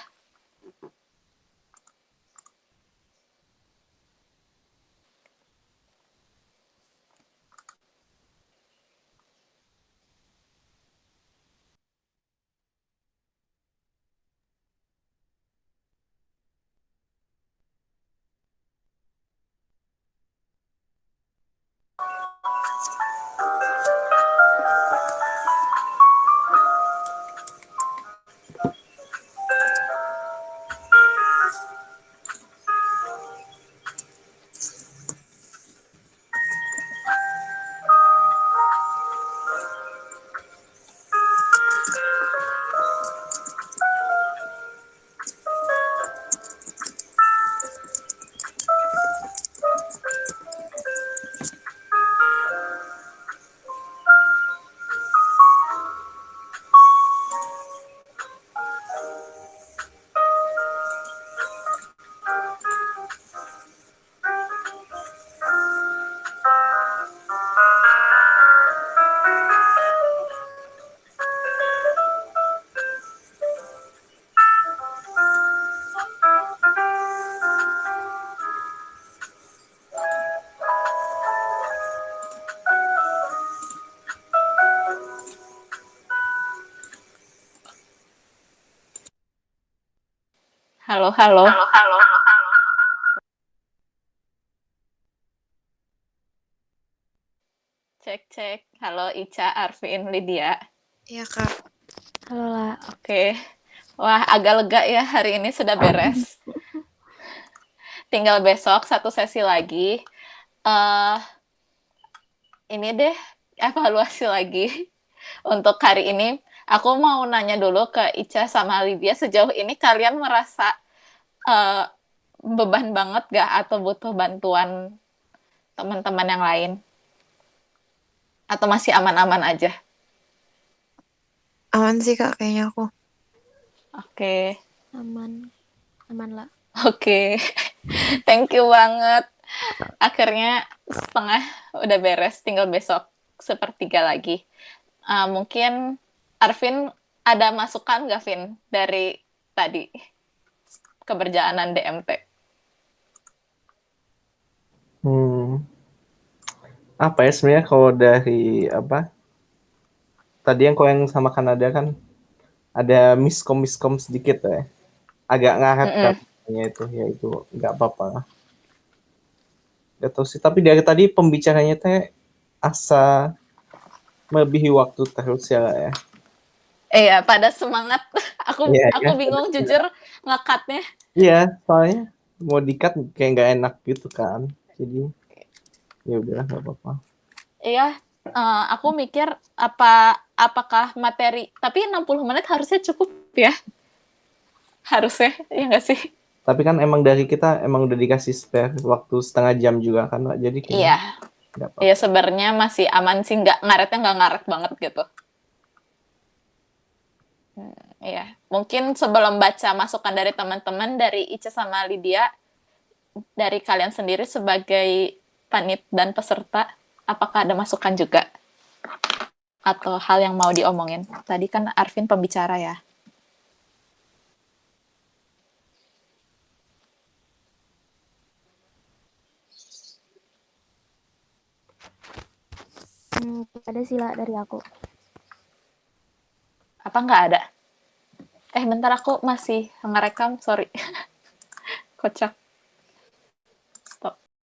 Halo, halo. Cek. Halo Ica, Arvin, Lydia. Iya, Kak. Halo lah. Oke. Wah, agak lega ya hari ini sudah beres. Tinggal besok 1 sesi lagi. Ini deh evaluasi lagi untuk hari ini. Aku mau nanya dulu ke Ica sama Lydia, sejauh ini kalian merasa beban banget gak atau butuh bantuan teman-teman yang lain? Atau masih aman-aman aja? Aman sih Kak kayaknya aku. Oke. Aman lah. Oke. Thank you banget. Akhirnya setengah udah beres, tinggal besok sepertiga lagi. Mungkin Arvin ada masukan nggak, Vin, dari tadi keberjalanan DMT? Apa ya sebenarnya kalau dari apa? Tadi yang kau yang sama Kanada kan ada miskom sedikit ya. Agak ngaret kan itu ya itu nggak apa-apa. Gak tahu sih, tapi dari tadi pembicaranya teh asa melebihi waktu terus ya. Iya, pada semangat. Aku Iya, bingung jujur ngekatnya. Iya, soalnya mau di-cut kayak nggak enak gitu kan. Jadi ya udahlah nggak apa-apa. Iya, aku mikir apakah materi, tapi 60 menit harusnya cukup ya. Harusnya, ya nggak sih? Tapi kan emang dari kita emang udah dikasih spare waktu setengah jam juga kan, Mbak. Jadi kayaknya Iya. nggak apa-apa. Ya sebenarnya masih aman sih, nggak ngaret banget gitu. Iya, mungkin sebelum baca masukan dari teman-teman, dari Ica sama Lydia, dari kalian sendiri sebagai panit dan peserta, apakah ada masukan juga? Atau hal yang mau diomongin? Tadi kan Arvin pembicara ya. Ada sih lah dari aku. Apa nggak ada? Bentar aku masih ngerekam, sorry. Kocak.